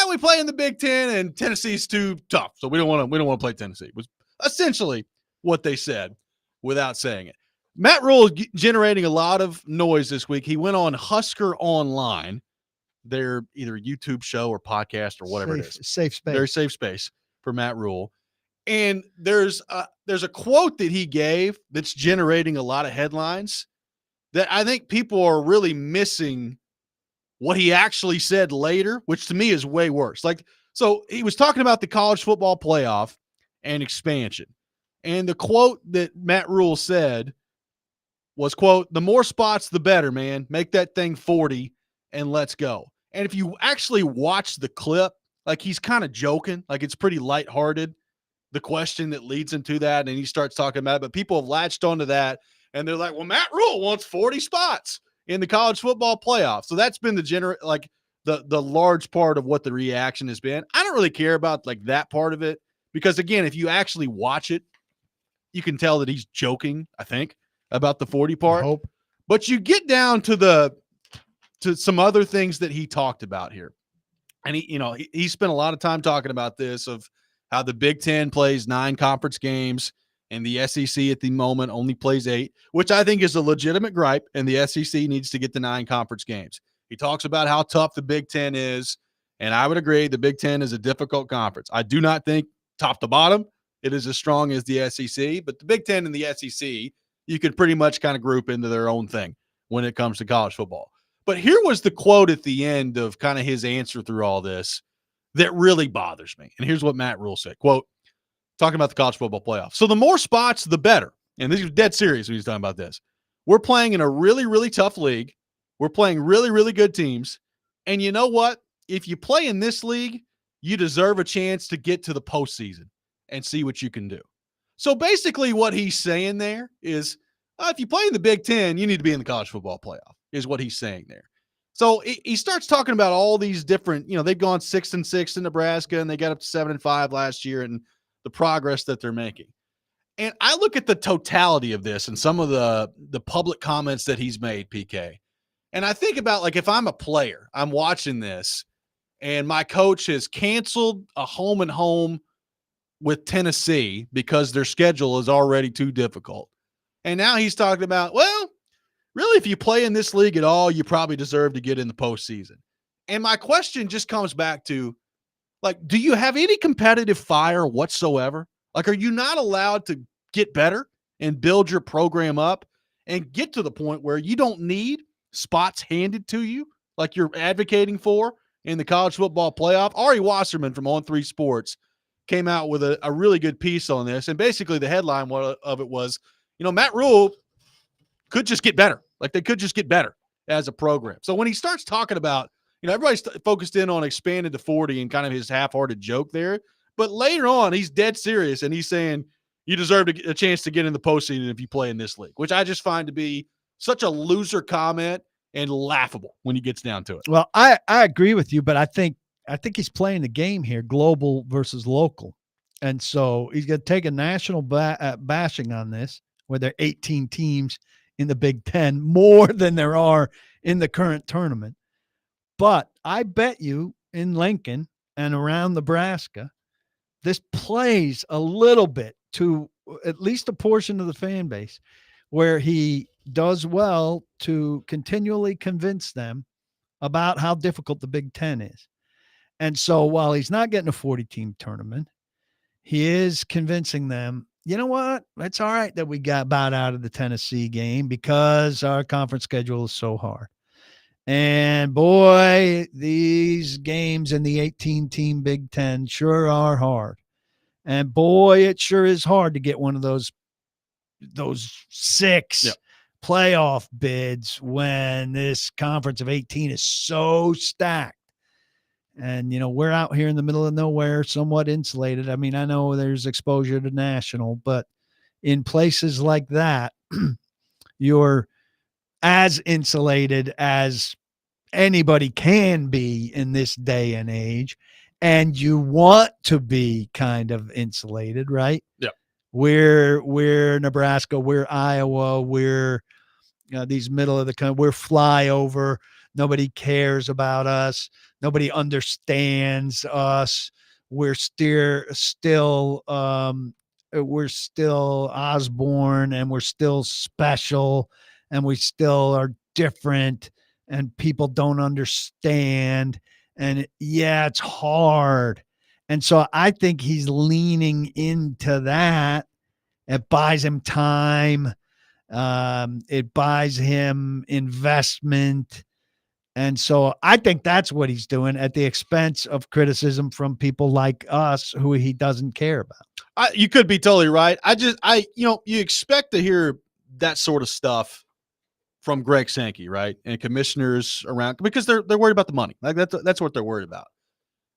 we play in the Big Ten and Tennessee's too tough, so we don't want to play Tennessee. It was essentially what they said without saying it. Matt Rule is generating a lot of noise this week. He went on Husker Online, their either YouTube show or podcast or whatever it is. Safe space. Very safe space for Matt Rule. And there's a quote that he gave that's generating a lot of headlines that I think people are really missing what he actually said later, which to me is way worse. So he was talking about the college football playoff and expansion. And the quote that Matt Rule said was, quote, "The more spots, the better, man. Make that thing 40 and let's go." And if you actually watch the clip, he's kind of joking, it's pretty lighthearted, the question that leads him to that. And he starts talking about it, but people have latched onto that and they're like, well, Matt Rule wants 40 spots in the college football playoff. So that's been the large part of what the reaction has been. I don't really care about that part of it because, again, if you actually watch it, you can tell that he's joking, I think, about the 40 part. But you get down to some other things that he talked about here. And he spent a lot of time talking about this, of how the Big Ten plays 9 conference games and the SEC at the moment only plays 8, which I think is a legitimate gripe, and the SEC needs to get to 9 conference games. He talks about how tough the Big Ten is, and I would agree the Big Ten is a difficult conference. I do not think top to bottom it is as strong as the SEC, but the Big Ten and the SEC, you could pretty much kind of group into their own thing when it comes to college football. But here was the quote at the end of kind of his answer through all this that really bothers me. And here's what Matt Rule said, quote, talking about the college football playoff. "So the more spots, the better." And this is dead serious when he's talking about this. "We're playing in a really, really tough league. We're playing really, really good teams. And you know what? If you play in this league, you deserve a chance to get to the postseason and see what you can do." So basically what he's saying there is, if you play in the Big Ten, you need to be in the college football playoff, is what he's saying there. So he starts talking about all these different, they've gone 6-6 in Nebraska, and they got up to 7-5 last year, and the progress that they're making. And I look at the totality of this and some of the public comments that he's made, PK, and I think about, if I'm a player, I'm watching this, and my coach has canceled a home and home with Tennessee because their schedule is already too difficult. And now he's talking about, well, really, if you play in this league at all, you probably deserve to get in the postseason. And my question just comes back to, do you have any competitive fire whatsoever? Are you not allowed to get better and build your program up and get to the point where you don't need spots handed to you like you're advocating for in the college football playoff? Ari Wasserman from On3 Sports came out with a really good piece on this. And basically the headline of it was, Matt Rule could just get better. They could just get better as a program. So when he starts talking about, everybody's focused in on expanded to 40 and kind of his half-hearted joke there. But later on, he's dead serious, and he's saying you deserve a chance to get in the postseason if you play in this league, which I just find to be such a loser comment and laughable when he gets down to it. Well, I agree with you, but I think he's playing the game here, global versus local. And so he's going to take a national bashing on this, where there are 18 teams in the Big Ten, more than there are in the current tournament. But I bet you in Lincoln and around Nebraska, this plays a little bit to at least a portion of the fan base, where he does well to continually convince them about how difficult the Big Ten is. And so while he's not getting a 40-team tournament, he is convincing them, you know what? It's all right that we got bowed out of the Tennessee game because our conference schedule is so hard. And boy, these games in the 18-team Big Ten sure are hard. And boy, it sure is hard to get one of those 6 playoff bids when this conference of 18 is so stacked. And, we're out here in the middle of nowhere, somewhat insulated. I mean, I know there's exposure to national, but in places like that, you're as insulated as anybody can be in this day and age. And you want to be kind of insulated, right? Yeah. We're Nebraska, we're Iowa, we're these middle of the country, we're flyover. Nobody cares about us. Nobody understands us. We're still Osborne, and we're still special, and we still are different, and people don't understand. And it's hard. And so I think he's leaning into that. It buys him time. It buys him investment. And so I think that's what he's doing at the expense of criticism from people like us who he doesn't care about. You could be totally right. You expect to hear that sort of stuff from Greg Sankey, right? And commissioners around, because they're worried about the money. Like that's what they're worried about.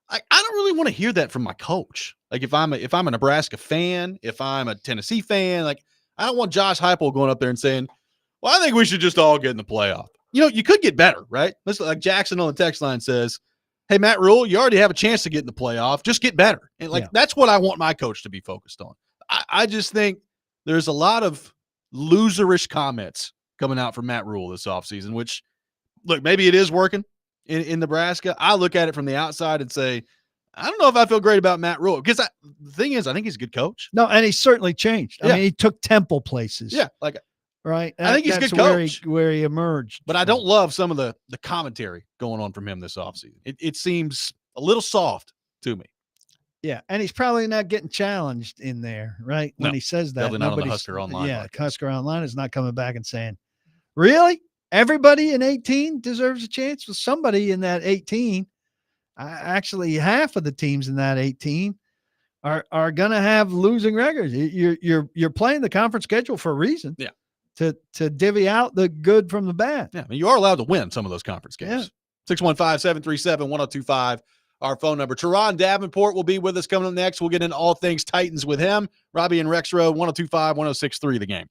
I don't really want to hear that from my coach. Like if I'm a Nebraska fan, if I'm a Tennessee fan, like I don't want Josh Heupel going up there and saying, well, I think we should just all get in the playoff. You could get better, right? Listen, like Jackson on the text line says, hey, Matt Rule, you already have a chance to get in the playoff. Just get better. And that's what I want my coach to be focused on. I just think there's a lot of loserish comments coming out from Matt Rule this offseason, which, look, maybe it is working in Nebraska. I look at it from the outside and say, I don't know if I feel great about Matt Rule, because the thing is, I think he's a good coach. No, and he's certainly changed. I mean, he took Temple places. Yeah, right. I think he's a good coach. Where he emerged. But I don't love some of the commentary going on from him this offseason. It seems a little soft to me. Yeah, and he's probably not getting challenged in there, right? When he says that. Definitely not on the Husker Online. Yeah, Husker Online is not coming back and saying, really? Everybody in 18 deserves a chance? Well, somebody in that 18, actually half of the teams in that 18 are going to have losing records. You're playing the conference schedule for a reason. Yeah. To divvy out the good from the bad. Yeah, I mean, you are allowed to win some of those conference games. 615-737-1025, our phone number. Teron Davenport will be with us coming up next. We'll get into all things Titans with him. Robby and Rexrode, 1025-1063 The Game.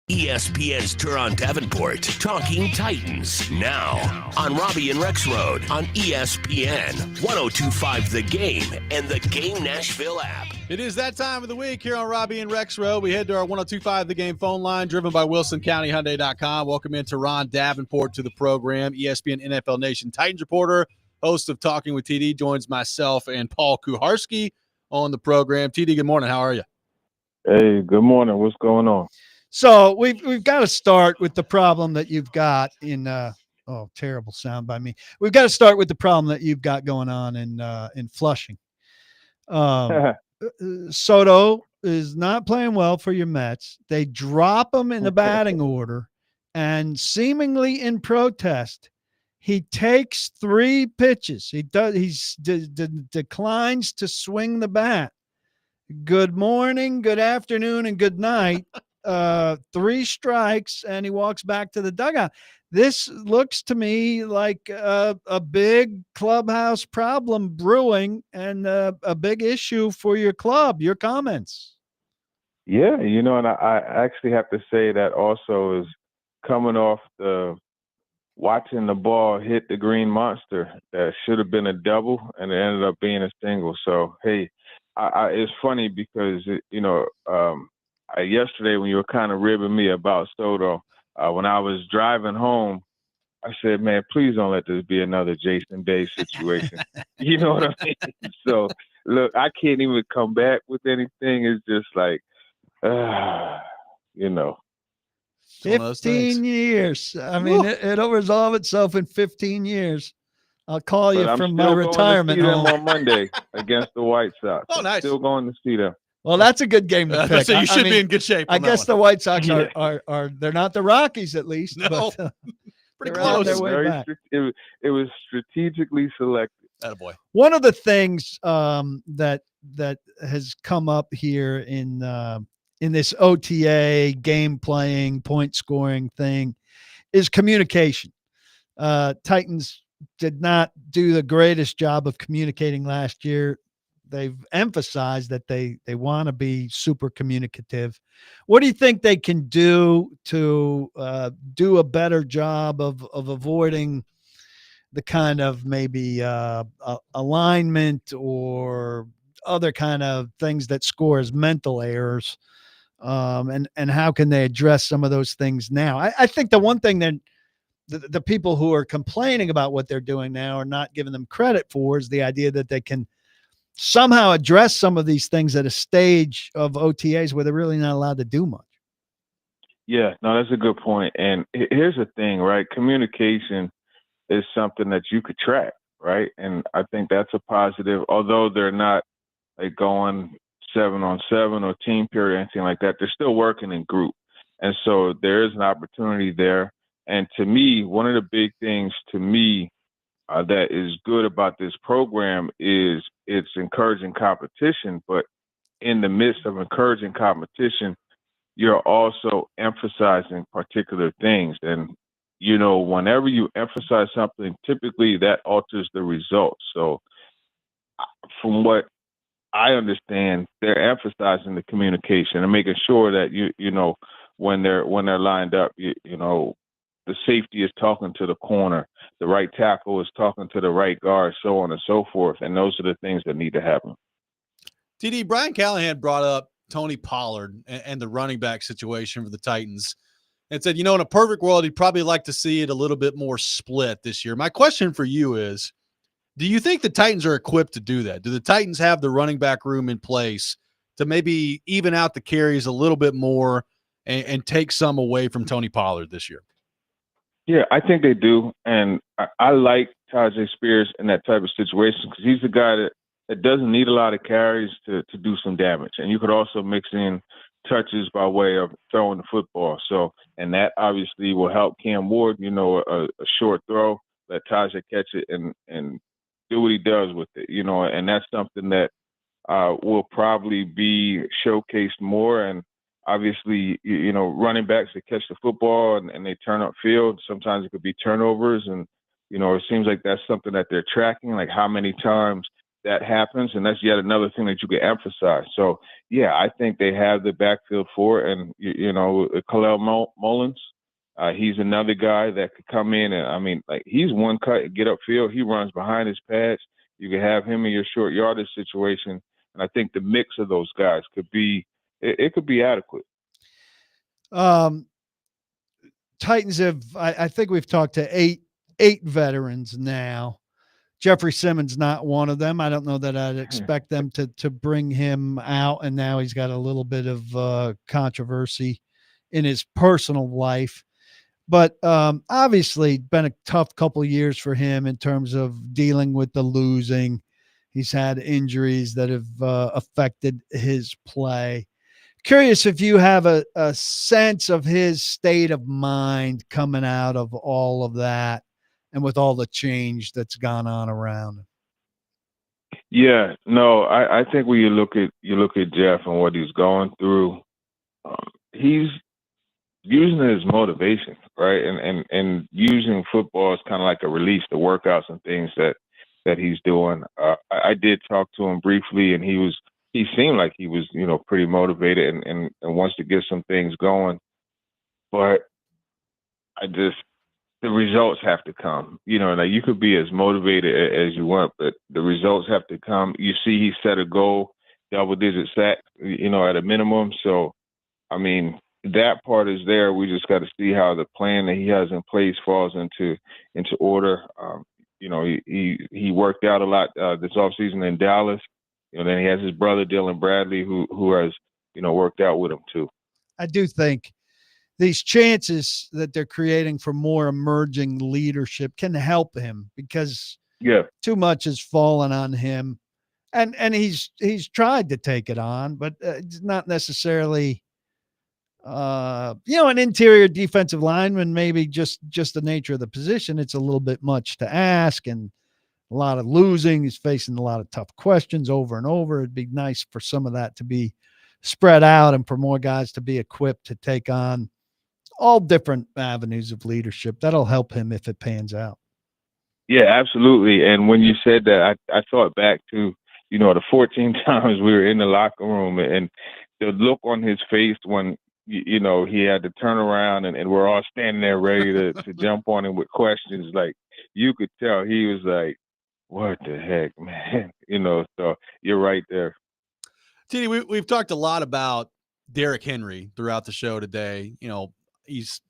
ESPN's Turon Davenport, Talking Titans, now on Robby and Rexrode on ESPN, 102.5 The Game, and the Game Nashville app. It is that time of the week here on Robby and Rexrode. We head to our 102.5 The Game phone line, driven by WilsonCountyHyundai.com. Welcome in Turon Davenport to the program. ESPN NFL Nation Titans reporter, host of Talking with TD, joins myself and Paul Kuharsky on the program. TD, good morning. How are you? Hey, good morning. What's going on? So we've got to start with the problem that you've got in terrible sound by me. We've got to start with the problem that you've got going on in Flushing. Soto is not playing well for your Mets. They drop him in the batting order, and seemingly in protest, he takes 3 pitches. He declines to swing the bat. Good morning, good afternoon, and good night. 3 strikes, and he walks back to the dugout. This looks to me like a big clubhouse problem brewing, and a big issue for your club. Your comments? Yeah, and I actually have to say that also is coming off watching the ball hit the green monster. That should have been a double, and it ended up being a single. So, hey, it's funny because, yesterday when you were kind of ribbing me about Soto, when I was driving home, I said, man, please don't let this be another Jason Day situation. You know what I mean? So, look, I can't even come back with anything. It's just like, 15 years. I mean, it'll resolve itself in 15 years. I'll call you from my retirement home. I'm still going to see them on Monday against the White Sox. Oh, nice. I'm still going to see them. Well, that's a good game to pick. So you should be in good shape. I guess the White Sox are they're not the Rockies, at least. No, but, pretty close. It was strategically selected. Attaboy. One of the things that has come up here in this OTA game playing, point scoring thing is communication. Titans did not do the greatest job of communicating last year. They've emphasized that they want to be super communicative. What do you think they can do to do a better job of avoiding the kind of maybe alignment or other kind of things that score as mental errors? And how can they address some of those things now? I think the one thing that the people who are complaining about what they're doing now are not giving them credit for is the idea that they can somehow address some of these things at a stage of OTAs where they're really not allowed to do much. Yeah, no, that's a good point. And here's the thing, right? Communication is something that you could track, right? And I think that's a positive, although they're not like going 7-on-7 or team period or anything like that. They're still working in group. And so there is an opportunity there. And to me, one of the big things that is good about this program is it's encouraging competition, but in the midst of encouraging competition, you're also emphasizing particular things. And, whenever you emphasize something, typically that alters the results. So from what I understand, they're emphasizing the communication and making sure that, when they're lined up, the safety is talking to the corner, the right tackle is talking to the right guard, so on and so forth. And those are the things that need to happen. TD, Brian Callahan brought up Tony Pollard and the running back situation for the Titans and said, in a perfect world, he'd probably like to see it a little bit more split this year. My question for you is, do you think the Titans are equipped to do that? Do the Titans have the running back room in place to maybe even out the carries a little bit more and take some away from Tony Pollard this year? Yeah, I think they do. And I like Tyjae Spears in that type of situation because he's the guy that doesn't need a lot of carries to do some damage. And you could also mix in touches by way of throwing the football. So, and that obviously will help Cam Ward, a short throw, let Tyjae catch it and do what he does with it, and that's something that will probably be showcased more. And obviously, running backs that catch the football and they turn up field, sometimes it could be turnovers. And, it seems like that's something that they're tracking, like how many times that happens, and that's yet another thing that you can emphasize. So, yeah, I think they have the backfield for it. And, you know, Khalil Mullins, he's another guy that could come in. And, I mean, like, he's one cut and get upfield. He runs behind his pads. You can have him in your short yardage situation. And I think the mix of those guys could be it could be adequate. Titans have, I think we've talked to eight veterans now. Jeffrey Simmons not one of them. I don't know that I'd expect them to bring him out, and now he's got a little bit of controversy in his personal life. But obviously, been a tough couple of years for him in terms of dealing with the losing. He's had injuries that have affected his play. Curious if you have a sense of his state of mind coming out of all of that and with all the change that's gone on around him. Yeah, no, I think when you look at Jeff and what he's going through, he's using it as motivation, right? And using football as kind of like a release, the workouts and things that he's doing. I did talk to him briefly, and he seemed like he was, you know, pretty motivated and wants to get some things going. But the results have to come. You know, like, you could be as motivated as you want, but the results have to come. You see, he set a goal, double-digit sack, you know, at a minimum. So, I mean, that part is there. We just got to see how the plan that he has in place falls into order. You know, he worked out a lot this offseason in Dallas. You know, then he has his brother Dylan Bradley, who has, you know, worked out with him too. I do think these chances that they're creating for more emerging leadership can help him, because too much has fallen on him, and he's tried to take it on, but it's not necessarily, an interior defensive lineman, maybe just the nature of the position. It's a little bit much to ask, and a lot of losing. He's facing a lot of tough questions over and over. It'd be nice for some of that to be spread out and for more guys to be equipped to take on all different avenues of leadership. That'll help him if it pans out. Yeah, absolutely. And when you said that, I thought back to, you know, the 14 times we were in the locker room, and the look on his face when, you know, he had to turn around and we're all standing there ready to jump on him with questions. Like, you could tell he was like, what the heck, man? You know, so you're right there. TD, we've talked a lot about Derrick Henry throughout the show today. You know, he's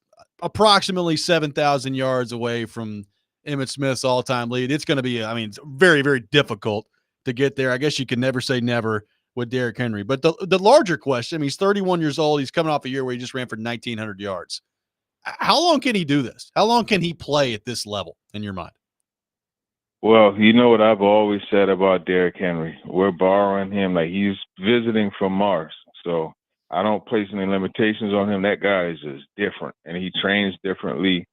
approximately 7,000 yards away from Emmitt Smith's all-time lead. It's going to be, I mean, it's very, very difficult to get there. I guess you can never say never with Derrick Henry. But the larger question, I mean, he's 31 years old. He's coming off a year where he just ran for 1,900 yards. How long can he do this? How long can he play at this level in your mind? Well, you know what I've always said about Derrick Henry. We're borrowing him like he's visiting from Mars. So I don't place any limitations on him. That guy is just different, and he trains differently.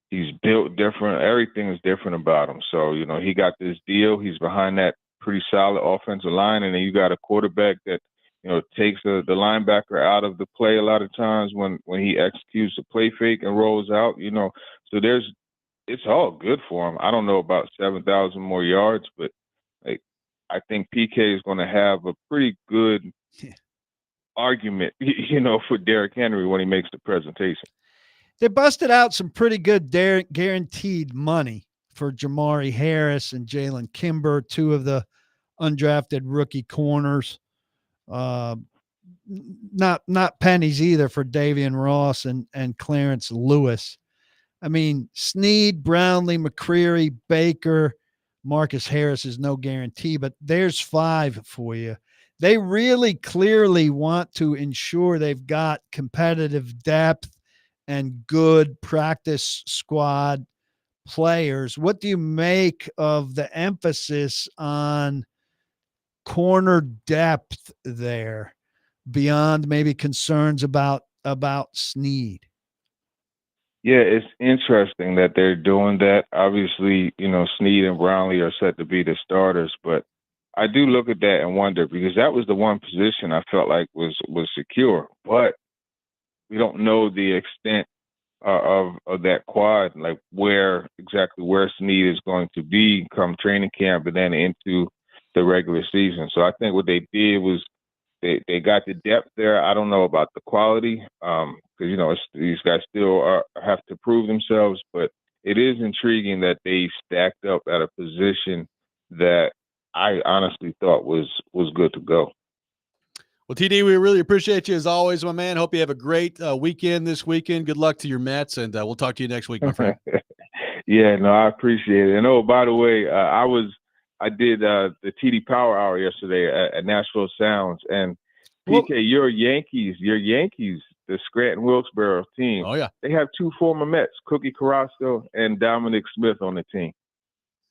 He's built different. Everything is different about him. So, you know, he got this deal. He's behind that pretty solid offensive line, and then you got a quarterback that, you know, takes the linebacker out of the play a lot of times when he executes a play fake and rolls out, you know. So it's all good for him. I don't know about 7,000 more yards, but like, I think PK is going to have a pretty good argument, you know, for Derrick Henry when he makes the presentation. They busted out some pretty good guaranteed money for Jamari Harris and Jalen Kimber, two of the undrafted rookie corners. Not pennies either for Davian Ross and Clarence Lewis. I mean, Snead, Brownlee, McCreary, Baker, Marcus Harris is no guarantee, but there's 5 for you. They really clearly want to ensure they've got competitive depth and good practice squad players. What do you make of the emphasis on corner depth there beyond maybe concerns about Snead? Yeah, it's interesting that they're doing that. Obviously, you know, Snead and Brownlee are set to be the starters, but I do look at that and wonder, because that was the one position I felt like was secure, but we don't know the extent of that quad, like where Snead is going to be come training camp and then into the regular season. So I think what they did was they got the depth there. I don't know about the quality because, you know, these guys still have to prove themselves, but it is intriguing that they stacked up at a position that I honestly thought was good to go. Well, TD, we really appreciate you as always, my man. Hope you have a great weekend this weekend. Good luck to your Mets, and we'll talk to you next week, my friend. Yeah, no, I appreciate it. And I did the TD Power Hour yesterday at Nashville Sounds, and PK, your Yankees, the Scranton Wilkes-Barre team. Oh yeah, they have 2 former Mets, Cookie Carrasco and Dominic Smith, on the team.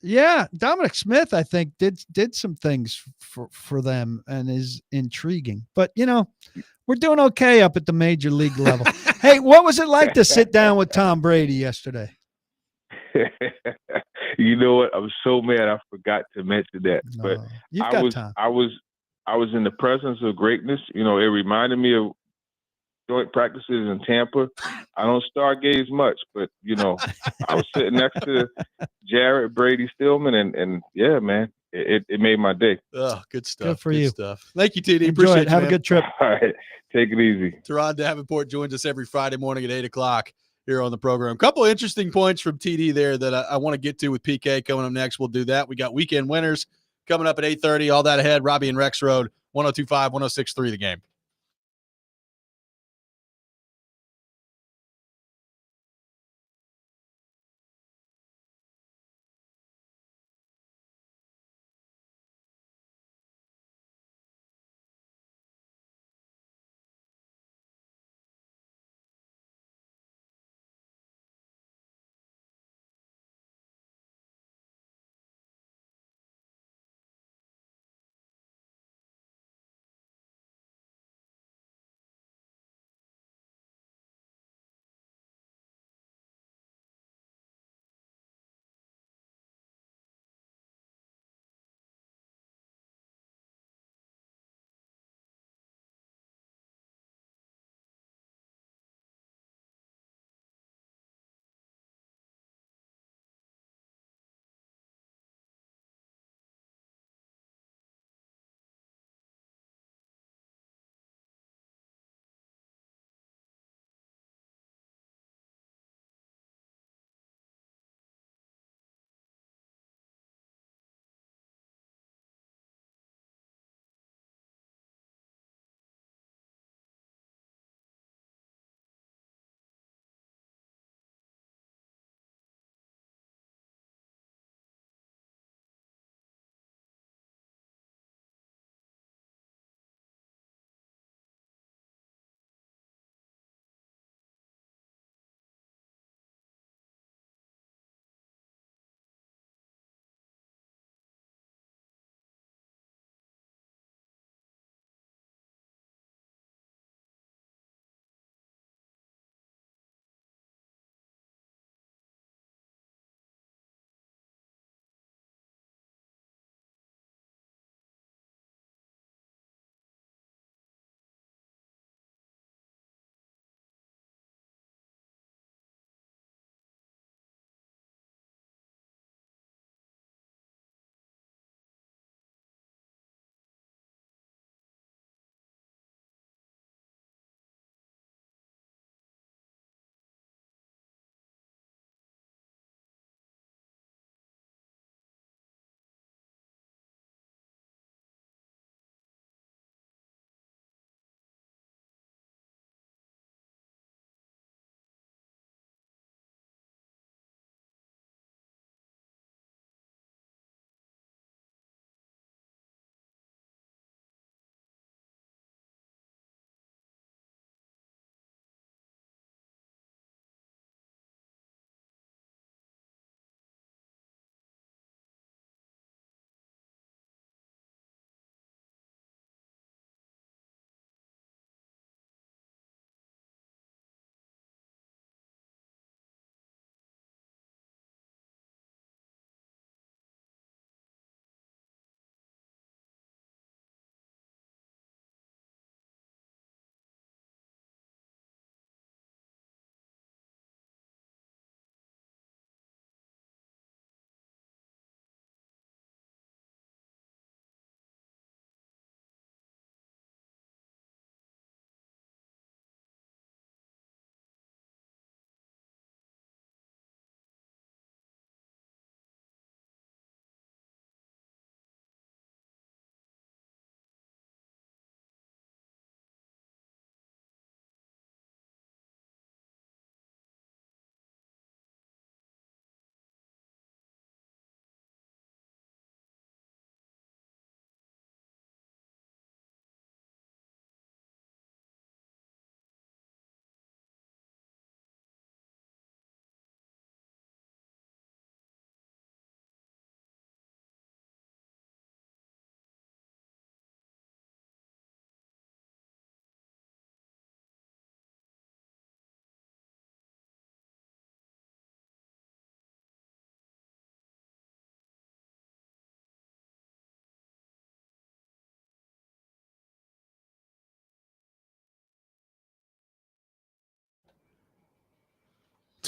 Yeah, Dominic Smith, I think, did some things for them and is intriguing. But, you know, we're doing okay up at the major league level. Hey, what was it like to sit down with Tom Brady yesterday? You know what? I'm so mad I forgot to mention that. But you've got time. I was in the presence of greatness. You know, it reminded me of joint practices in Tampa. I don't stargaze much, but, you know, I was sitting next to Jared, Brady, Stillman, and yeah, man, it made my day. Oh, good stuff. Good for you. Stuff. Thank you, TD. Enjoy Appreciate it. Have a good trip. All right. Take it easy. Teron Davenport joins us every Friday morning at 8 o'clock here on the program. A couple of interesting points from TD there that I want to get to with PK coming up next. We'll do that. We got weekend winners coming up at 8:30. All that ahead. Robby and Rexrode, 102.5, 106.3 The Game.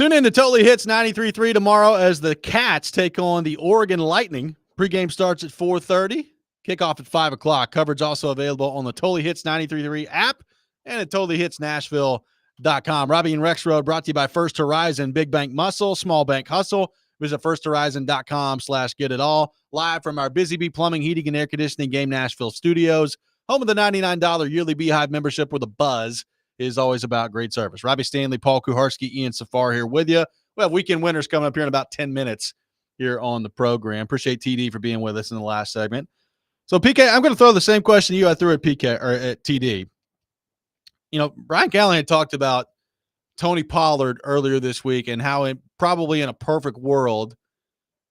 Tune in to Totally Hits 93.3 tomorrow as the Cats take on the Oregon Lightning. Pregame starts at 4:30. Kickoff at 5 o'clock. Coverage also available on the Totally Hits 93.3 app and at totallyhitsnashville.com. Robby and Rexrode brought to you by First Horizon, Big Bank Muscle, Small Bank Hustle. Visit firsthorizon.com/getitall. Live from our Busy Bee Plumbing, Heating, and Air Conditioning Game Nashville studios. Home of the $99 yearly Beehive membership where the buzz is always about great service. Robbie Stanley, Paul Kuharsky, Ian Safar here with you. We have weekend winners coming up here in about 10 minutes here on the program. Appreciate TD for being with us in the last segment. So, PK, I'm going to throw the same question you I threw at PK or at TD. You know, Brian Callahan talked about Tony Pollard earlier this week and how probably in a perfect world,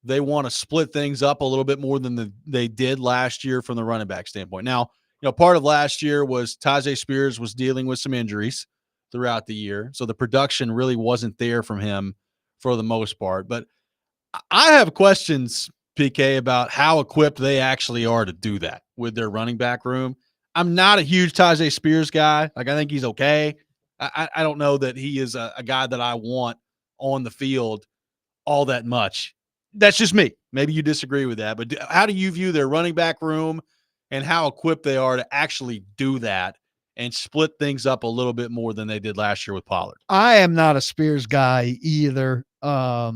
they want to split things up a little bit more than they did last year from the running back standpoint. Now, you know, part of last year was Tyjae Spears was dealing with some injuries throughout the year. So the production really wasn't there from him for the most part. But I have questions, PK, about how equipped they actually are to do that with their running back room. I'm not a huge Tyjae Spears guy. Like, I think he's okay. I don't know that he is a guy that I want on the field all that much. That's just me. Maybe you disagree with that. But how do you view their running back room and how equipped they are to actually do that and split things up a little bit more than they did last year with Pollard? I am not a Spears guy either. I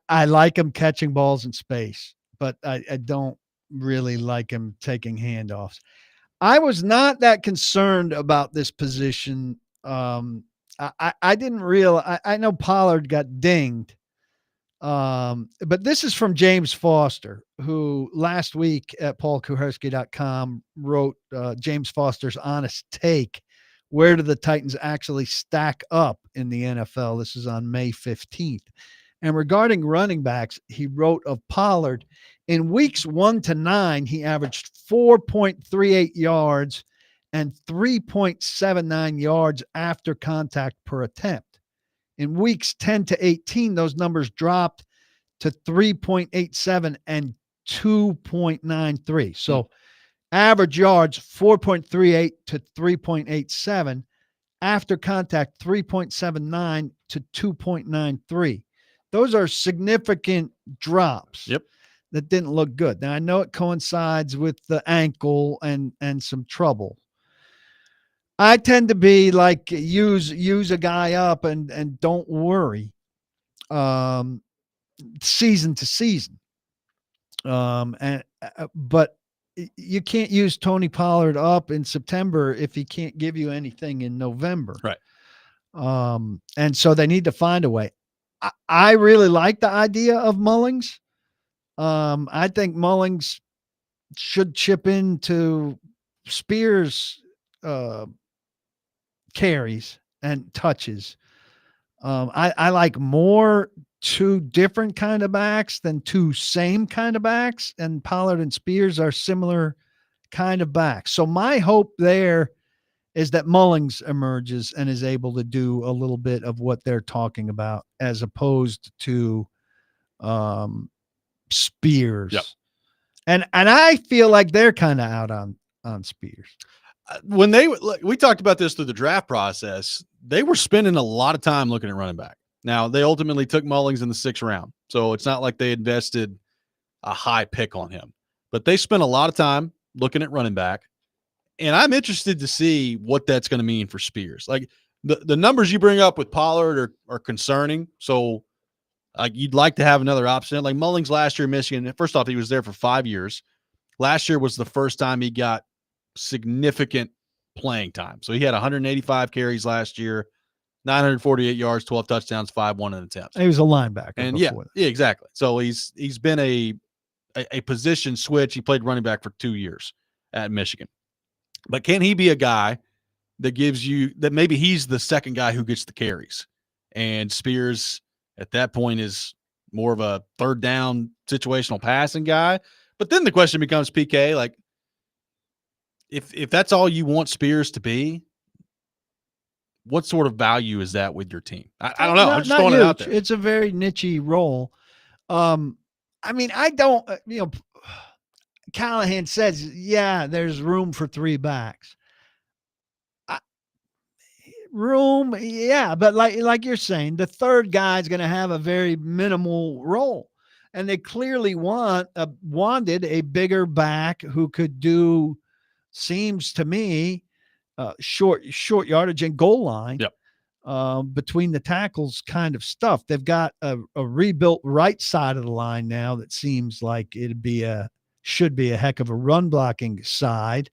like him catching balls in space, but I don't really like him taking handoffs. I was not that concerned about this position. I didn't realize. I know Pollard got dinged. But this is from James Foster, who last week at paulkuharsky.com wrote James Foster's honest take. Where do the Titans actually stack up in the NFL? This is on May 15th. And regarding running backs, he wrote of Pollard, in weeks 1 to 9, he averaged 4.38 yards and 3.79 yards after contact per attempt. In weeks 10 to 18, those numbers dropped to 3.87 and 2.93. So average yards, 4.38 to 3.87. After contact, 3.79 to 2.93. Those are significant drops. Yep. That didn't look good. Now, I know it coincides with the ankle and some trouble. I tend to be like use a guy up and don't worry season to season. But you can't use Tony Pollard up in September if he can't give you anything in November. Right. And so they need to find a way. I really like the idea of Mullings. I think Mullings should chip into Spears' carries and touches. I like more two different kind of backs than two same kind of backs, and Pollard and Spears are similar kind of backs. So my hope there is that Mullings emerges and is able to do a little bit of what they're talking about as opposed to Spears. Yep. And I feel like they're kind of out on Spears. When we talked about this through the draft process, they were spending a lot of time looking at running back. Now, they ultimately took Mullings in the 6th round, so it's not like they invested a high pick on him. But they spent a lot of time looking at running back, and I'm interested to see what that's going to mean for Spears. Like, the numbers you bring up with Pollard are concerning, so you'd like to have another option. Like Mullings last year in Michigan, first off, he was there for 5 years. Last year was the first time he got significant playing time. So he had 185 carries last year, 948 yards, 12 touchdowns, 5-1 attempts. He was a linebacker. And yeah, exactly. So he's been a position switch. He played running back for 2 years at Michigan. But can he be a guy that gives you that maybe he's the second guy who gets the carries? And Spears at that point is more of a third down situational passing guy. But then the question becomes, PK, like, if that's all you want Spears to be, what sort of value is that with your team? I don't know. I'm just throwing it out there. It's a very niche role. I mean, I don't, Callahan says, yeah, there's room for 3 backs. room, yeah, but like you're saying, the third guy is going to have a very minimal role, and they clearly wanted a bigger back who could do, seems to me, short yardage and goal line. Yep. Between the tackles kind of stuff. They've got a rebuilt right side of the line now that seems like should be a heck of a run blocking side,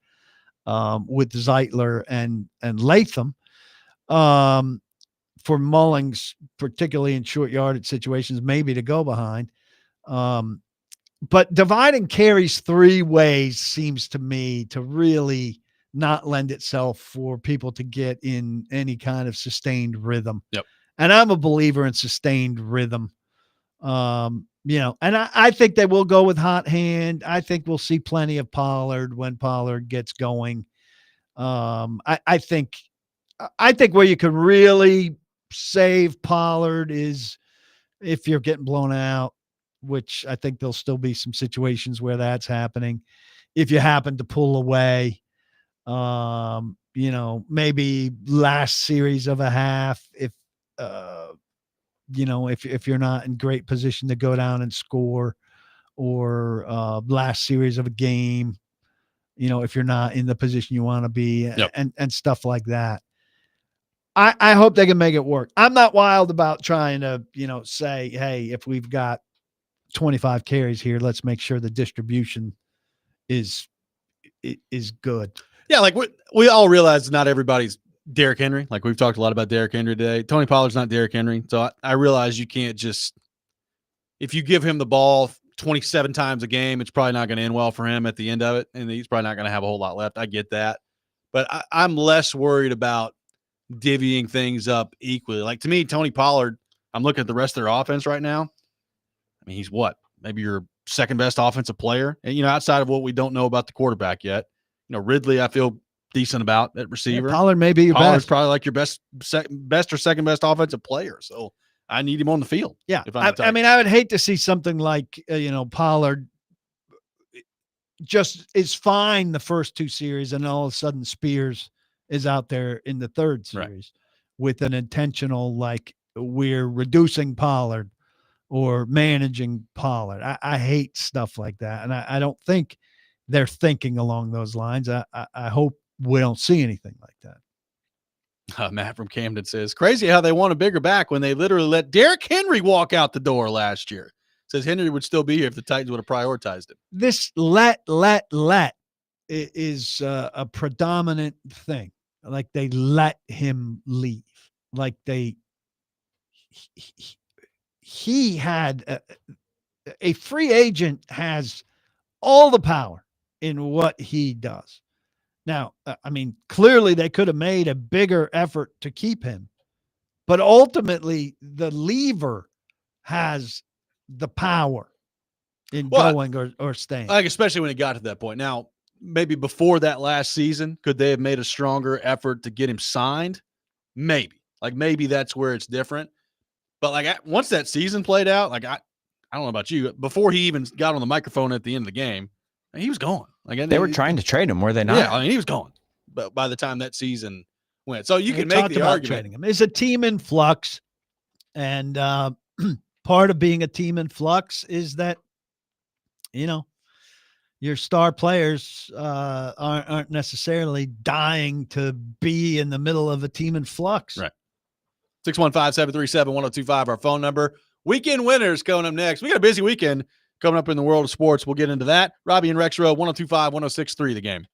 with Zeitler and Latham. For Mullings, particularly in short yardage situations, maybe to go behind. But dividing carries three ways seems to me to really not lend itself for people to get in any kind of sustained rhythm. Yep. And I'm a believer in sustained rhythm. And I think they will go with hot hand. I think we'll see plenty of Pollard when Pollard gets going. I think where you can really save Pollard is if you're getting blown out, which I think there'll still be some situations where that's happening. If you happen to pull away, maybe last series of a half, if you're not in great position to go down and score, or last series of a game, if you're not in the position you want to be, yep. and stuff like that. I hope they can make it work. I'm not wild about trying to, say, hey, if we've got 25 carries here, let's make sure the distribution is good. Yeah, like we all realize not everybody's Derrick Henry. Like we've talked a lot about Derrick Henry today. Tony Pollard's not Derrick Henry. So I realize you can't just, if you give him the ball 27 times a game, it's probably not going to end well for him at the end of it. And he's probably not going to have a whole lot left. I get that. But I'm less worried about divvying things up equally. Like to me, Tony Pollard, I'm looking at the rest of their offense right now. I mean, he's what? Maybe your second best offensiest player. And, outside of what we don't know about the quarterback yet. Ridley, I feel decent about at receiver. Yeah, Pollard may be your Pollard's best. probably like your best or second best offensive player. So I need him on the field. Yeah. I mean, I would hate to see something like, Pollard just is fine the first two series, and all of a sudden Spears is out there in the third series with an intentional, like, we're reducing Pollard or managing Pollard. I hate stuff like that. And I don't think they're thinking along those lines. I hope we don't see anything like that. Matt from Camden says, crazy how they want a bigger back when they literally let Derrick Henry walk out the door last year. Says Henry would still be here if the Titans would have prioritized him. This let is a predominant thing. Like they let him leave. Like he had a free agent has all the power in what he does. Now, I mean, clearly they could have made a bigger effort to keep him, but ultimately the lever has the power in going or staying. Like, especially when it got to that point. Now, maybe before that last season, could they have made a stronger effort to get him signed? Maybe. Like, maybe that's where it's different. But, like, once that season played out, like, I don't know about you, before he even got on the microphone at the end of the game, he was gone. Like, they were trying to trade him, were they not? Yeah, I mean, he was gone. But by the time that season went, so you can make the about argument. Trading him. It's a team in flux, and part of being a team in flux is that, your star players aren't necessarily dying to be in the middle of a team in flux. Right. 615-737-1025, our phone number. Weekend winners coming up next. We got a busy weekend coming up in the world of sports. We'll get into that. Robby and Rexrode, 1025, 1063, The Game.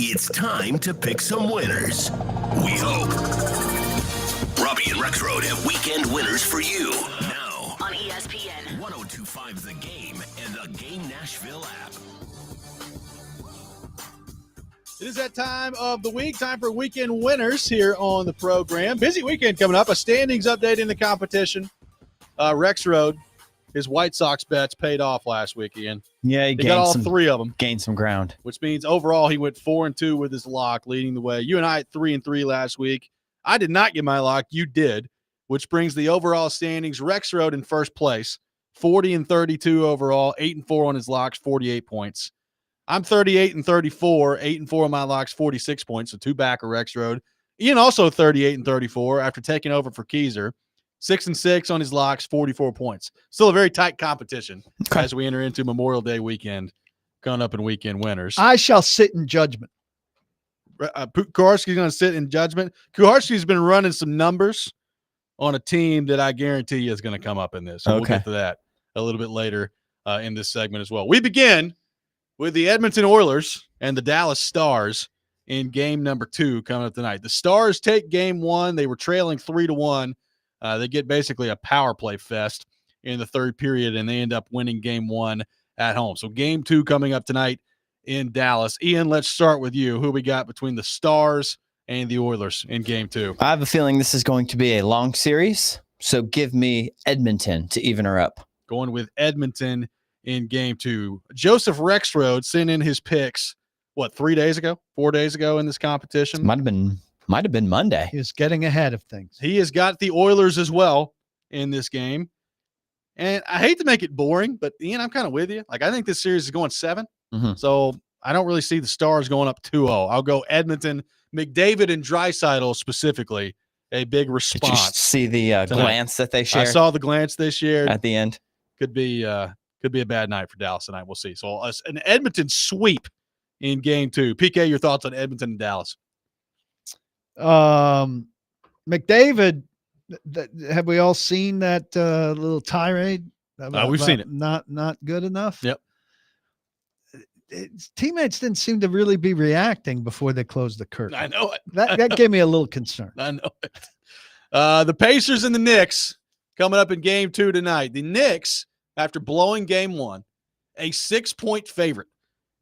It's time to pick some winners. We hope. Robby and Rexrode have weekend winners for you. Now on ESPN 1025 The Game and the Game Nashville app. It is that time of the week, time for weekend winners here on the program. Busy weekend coming up. A standings update in the competition. Rexrode, his White Sox bets paid off last week, Ian. Yeah, he got all three of them. Gained some ground. Which means overall he went 4-2 with his lock, leading the way. You and I at 3-3 last week. I did not get my lock. You did, which brings the overall standings. Rexrode in first place, 40-32 overall, 8-4 on his locks, 48 points. I'm 38-34, 8-4 on my locks, 46 points, so 2 back of Rexrode. Ian also 38-34 after taking over for Keyser, 6-6 on his locks, 44 points. Still a very tight competition as we enter into Memorial Day weekend, coming up in weekend winners. I shall sit in judgment. Kuharsky's going to sit in judgment. Kuharsky's been running some numbers on a team that I guarantee you is going to come up in this. So we'll get to that a little bit later in this segment as well. We begin with the Edmonton Oilers and the Dallas Stars in game number 2 coming up tonight. The Stars take game 1. They were trailing 3-1. They get basically a power play fest in the third period, and they end up winning game 1 at home. So game 2 coming up tonight in Dallas. Ian, let's start with you. Who we got between the Stars and the Oilers in game 2? I have a feeling this is going to be a long series, so give me Edmonton to even her up. Going with Edmonton in game 2. Joseph Rexrode sent in his picks, 4 days ago in this competition? Might have been Monday. He's getting ahead of things. He has got the Oilers as well in this game. And I hate to make it boring, but Ian, I'm kind of with you. Like, I think this series is going 7. So I don't really see the Stars going up 2-0. I'll go Edmonton, McDavid and Draisaitl specifically, a big response. Did you see the glance that they shared? I saw the glance they shared at the end. Could be a bad night for Dallas tonight. We'll see. So an Edmonton sweep in game 2. PK, your thoughts on Edmonton and Dallas? McDavid, have we all seen that little tirade? We've seen it. Not good enough. Yep. His teammates didn't seem to really be reacting before they closed the curtain. I know it. That gave me a little concern. I know it. The Pacers and the Knicks coming up in game 2 tonight. The Knicks, after blowing game 1, a 6-point favorite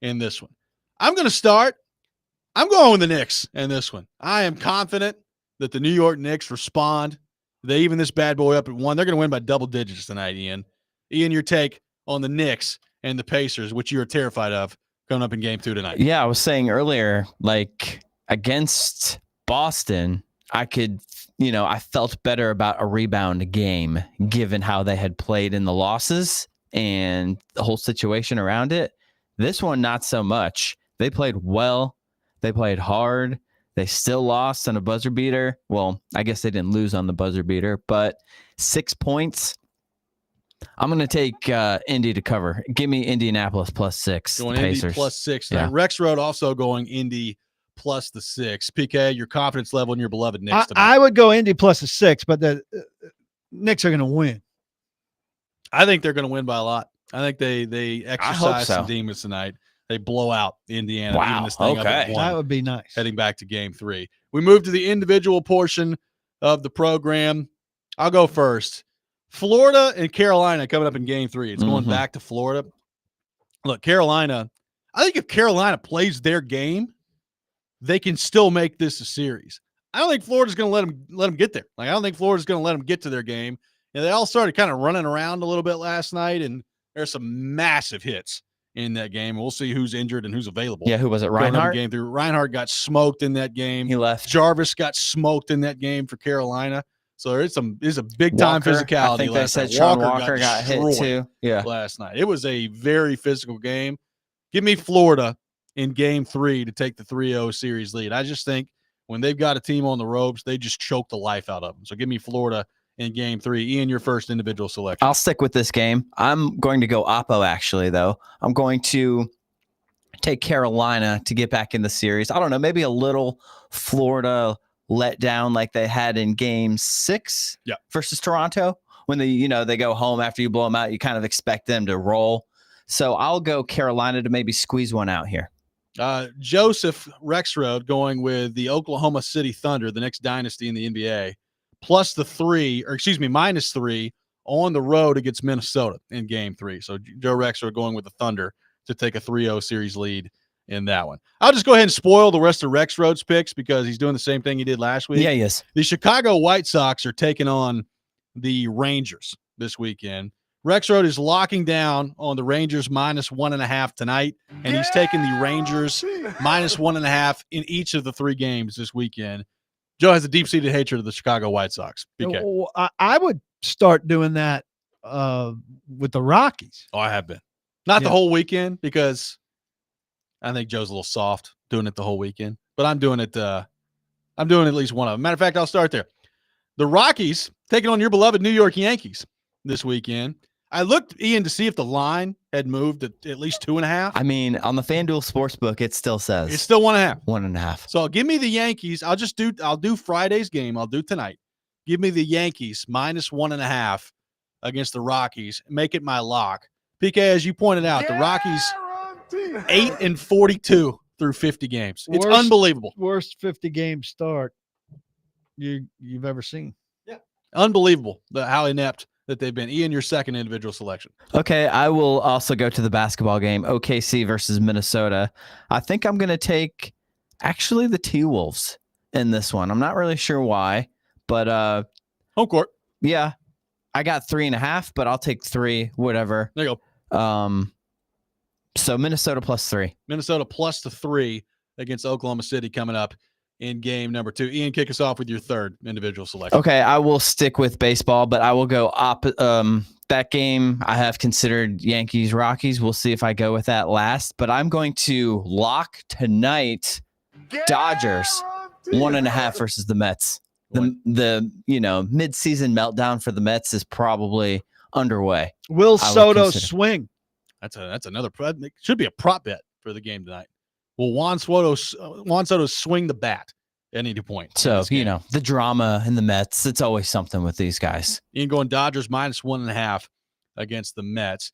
in this one. I'm going with the Knicks in this one. I am confident that the New York Knicks respond. They even this bad boy up at 1. They're going to win by double digits tonight, Ian. Ian, your take on the Knicks and the Pacers, which you're terrified of, coming up in game 2 tonight. Yeah, I was saying earlier, like against Boston, I felt better about a rebound game given how they had played in the losses and the whole situation around it. This one, not so much. They played well. They played hard. They still lost on a buzzer beater. Well, I guess they didn't lose on the buzzer beater, but 6 points. I'm going to take Indy to cover. Give me Indianapolis +6. Going Indy +6. Yeah. Rexrode also going Indy plus the 6. PK, your confidence level in your beloved Knicks tonight. I would go Indy +6, but the Knicks are going to win. I think they're going to win by a lot. I think they exercise some demons tonight. They blow out Indiana. Wow. Even this thing up at 1, that would be nice. Heading back to game 3. We move to the individual portion of the program. I'll go first. Florida and Carolina coming up in game 3. It's going back to Florida. Look, Carolina, I think if Carolina plays their game, they can still make this a series. I don't think Florida's going to let them get there. Like, I don't think Florida's going to let them get to their game. And they all started kind of running around a little bit last night, and there's some massive hits in that game. We'll see who's injured and who's available. Yeah, who was it? Reinhardt? Game 3. Reinhardt got smoked in that game. He left. Jarvis got smoked in that game for Carolina. So there's a big time physicality. I think they said Sean Walker got hit too. Yeah, last night it was a very physical game. Give me Florida in game 3 to take the 3-0 series lead. I just think when they've got a team on the ropes, they just choke the life out of them. So give me Florida in game 3. Ian, your first individual selection. I'll stick with this game. I'm going to go Oppo actually, though. I'm going to take Carolina to get back in the series. I don't know, maybe a little Florida let down like they had in game 6 versus Toronto. When they go home after you blow them out, you kind of expect them to roll. So I'll go Carolina to maybe squeeze one out here. Joseph Rexrode going with the Oklahoma City Thunder, the next dynasty in the NBA, minus 3 on the road against Minnesota in game 3. So Joe Rexrode going with the Thunder to take a 3-0 series lead in that one. I'll just go ahead and spoil the rest of Rexrode's picks because he's doing the same thing he did last week. Yeah, yes. The Chicago White Sox are taking on the Rangers this weekend. Rexrode is locking down on the Rangers minus 1.5 tonight, and he's taking the Rangers minus 1.5 in each of the 3 games this weekend. Joe has a deep-seated hatred of the Chicago White Sox. BK. I would start doing that with the Rockies. Oh, I have been. Not the whole weekend because I think Joe's a little soft doing it the whole weekend, but I'm doing it. I'm doing at least one of them. Matter of fact, I'll start there. The Rockies taking on your beloved New York Yankees this weekend. I looked, Ian, to see if the line had moved at least 2.5. I mean, on the FanDuel Sportsbook, it still says it's still 1.5. 1.5. So give me the Yankees. I'll do Friday's game. I'll do tonight. Give me the Yankees minus 1.5 against the Rockies. Make it my lock. PK, as you pointed out, the Rockies 8-42 through 50 games. It's unbelievable. Worst 50-game start you've ever seen. Yeah, unbelievable how inept that they've been. Ian, your second individual selection. Okay, I will also go to the basketball game, OKC versus Minnesota. I think I'm going to take actually the T-Wolves in this one. I'm not really sure why, but home court. Yeah, I got 3.5, but I'll take 3, whatever. There you go. So Minnesota plus 3. Minnesota plus the 3 against Oklahoma City coming up in game number 2. Ian, kick us off with your third individual selection. Okay, I will stick with baseball, but I will go that game I have considered Yankees-Rockies. We'll see if I go with that last, but I'm going to lock tonight Dodgers 1.5 versus the Mets. The mid-season meltdown for the Mets is probably underway. Will Soto swing? That's another it should be a prop bet for the game tonight. Will Juan Soto swing the bat at any point? So, the drama in the Mets, it's always something with these guys. Ian going Dodgers minus 1.5 against the Mets.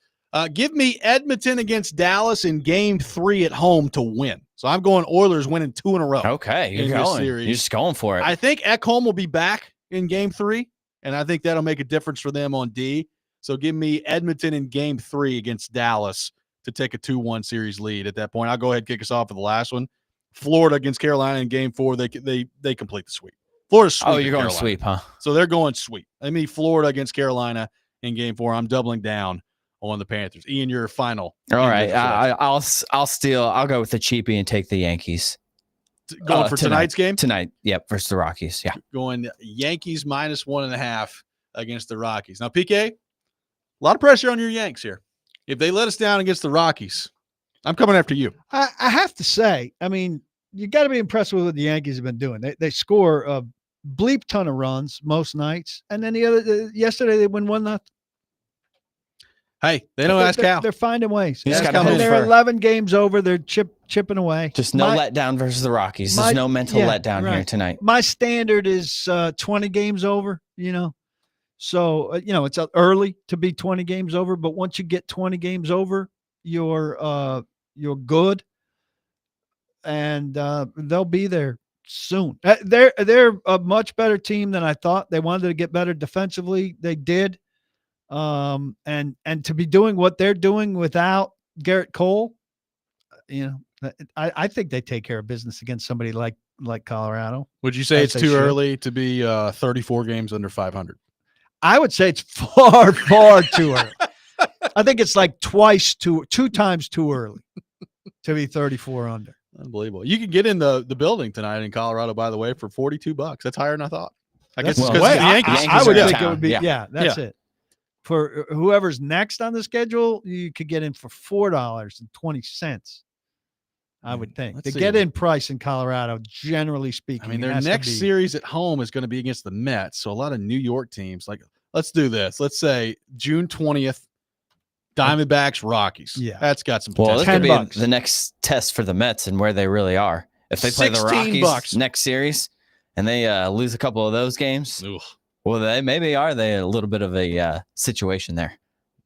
Give me Edmonton against Dallas in game 3 at home to win. So I'm going Oilers winning 2 in a row. Okay, you're just going for it. I think Ekholm will be back in game 3, and I think that'll make a difference for them on D. So give me Edmonton in game 3 against Dallas to take a 2-1 series lead at that point. I'll go ahead and kick us off with the last one. Florida against Carolina in game 4. They complete the sweep. Florida's sweep. Oh, you're going Carolina. sweep, huh? So they're going sweep. I mean, Florida against Carolina in game 4. I'm doubling down on the Panthers. Ian, your final. All right. I'll go with the cheapie and take the Yankees. Going for tonight's game? Tonight. Yep. Versus the Rockies. Yeah. Going Yankees minus 1.5 against the Rockies. Now, PK, a lot of pressure on your Yanks here. If they let us down against the Rockies, I'm coming after you. I have to say, I mean, you got to be impressed with what the Yankees have been doing. They score a bleep ton of runs most nights, and then yesterday they win 1-0. Hey, they don't ask how. They're finding ways. And they're 11 games over. They're chipping away. Just no letdown versus the Rockies. There's no mental letdown here tonight. My standard is 20 games over, So, it's early to be 20 games over, but once you get 20 games over, you're good, and they'll be there soon. They're a much better team than I thought. They wanted to get better defensively. They did. And to be doing what they're doing without Garrett Cole, I think they take care of business against somebody like Colorado. Would you say it's too early to be 34 games under 500? I would say it's far, far too early. I think it's like two times too early to be 34 under. Unbelievable. You can get in the building tonight in Colorado, by the way, for $42. That's higher than I thought. I guess it's because of the Yankees. I would think it would be. Yeah, that's it. For whoever's next on the schedule, you could get in for $4.20. I would think the get-in price in Colorado, generally speaking. I mean, their next series at home is going to be against the Mets. So a lot of New York teams, like, let's do this. Let's say June 20th, Diamondbacks, Rockies. Yeah, that's got some potential. Well, this could be the next test for the Mets and where they really are. If they play the Rockies next series and they lose a couple of those games, well, they maybe are they a little bit of a situation there.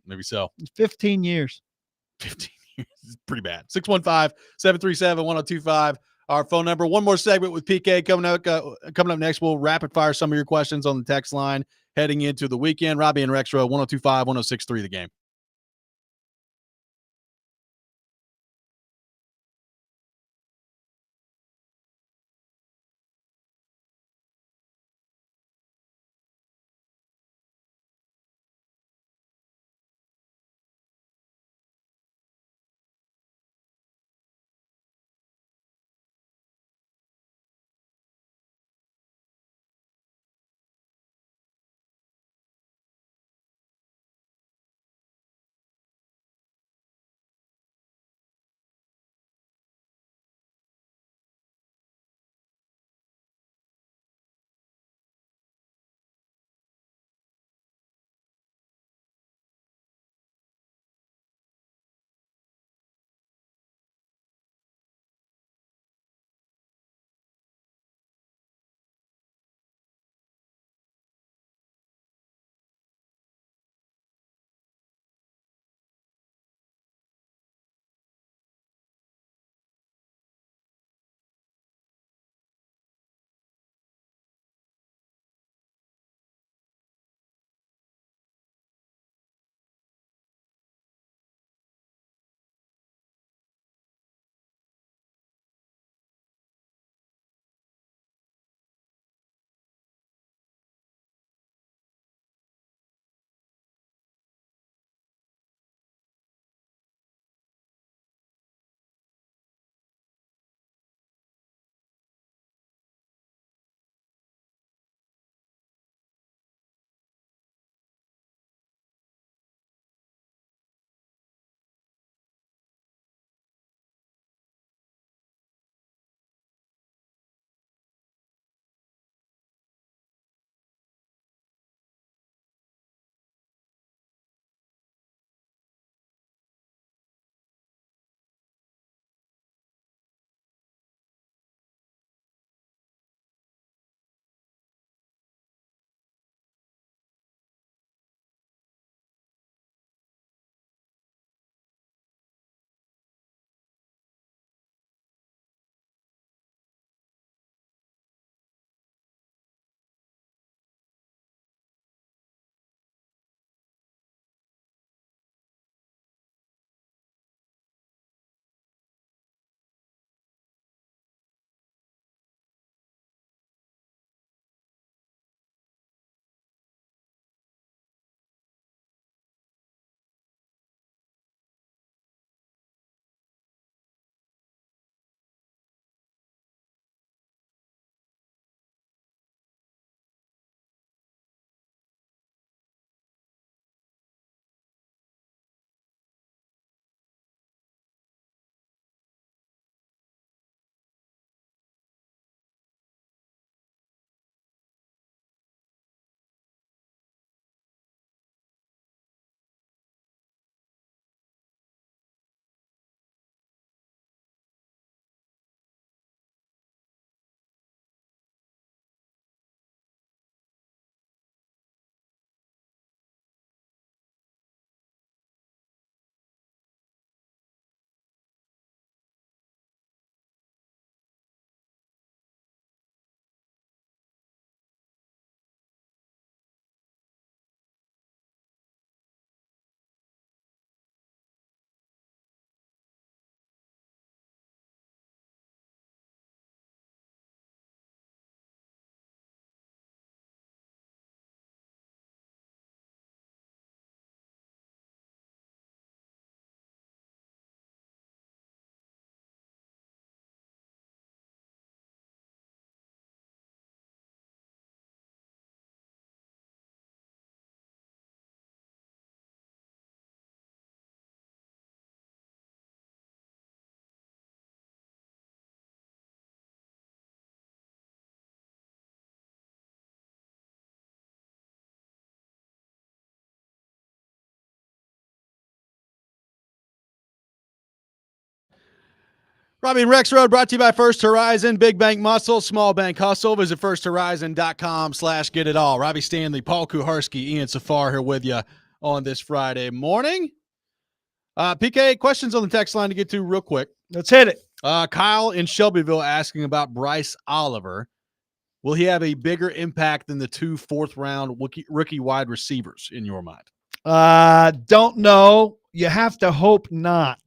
Maybe so. 15 years. 15 It's pretty bad. 615-737-1025. Our phone number. One more segment with PK coming up next. We'll rapid fire some of your questions on the text line heading into the weekend. Robby and Rexrode, 102.5, 106.3 The Game. Robby and Rexrode brought to you by First Horizon. Big bank muscle, small bank hustle. Visit firsthorizon.com/get it all. Robbie Stanley, Paul Kuharsky, Ian Safar here with you on this Friday morning. PK, questions on the text line to get to real quick. Let's hit it. Kyle in Shelbyville asking about Bryce Oliver. Will he have a bigger impact than the 2 fourth-round rookie wide receivers in your mind? Don't know. You have to hope not.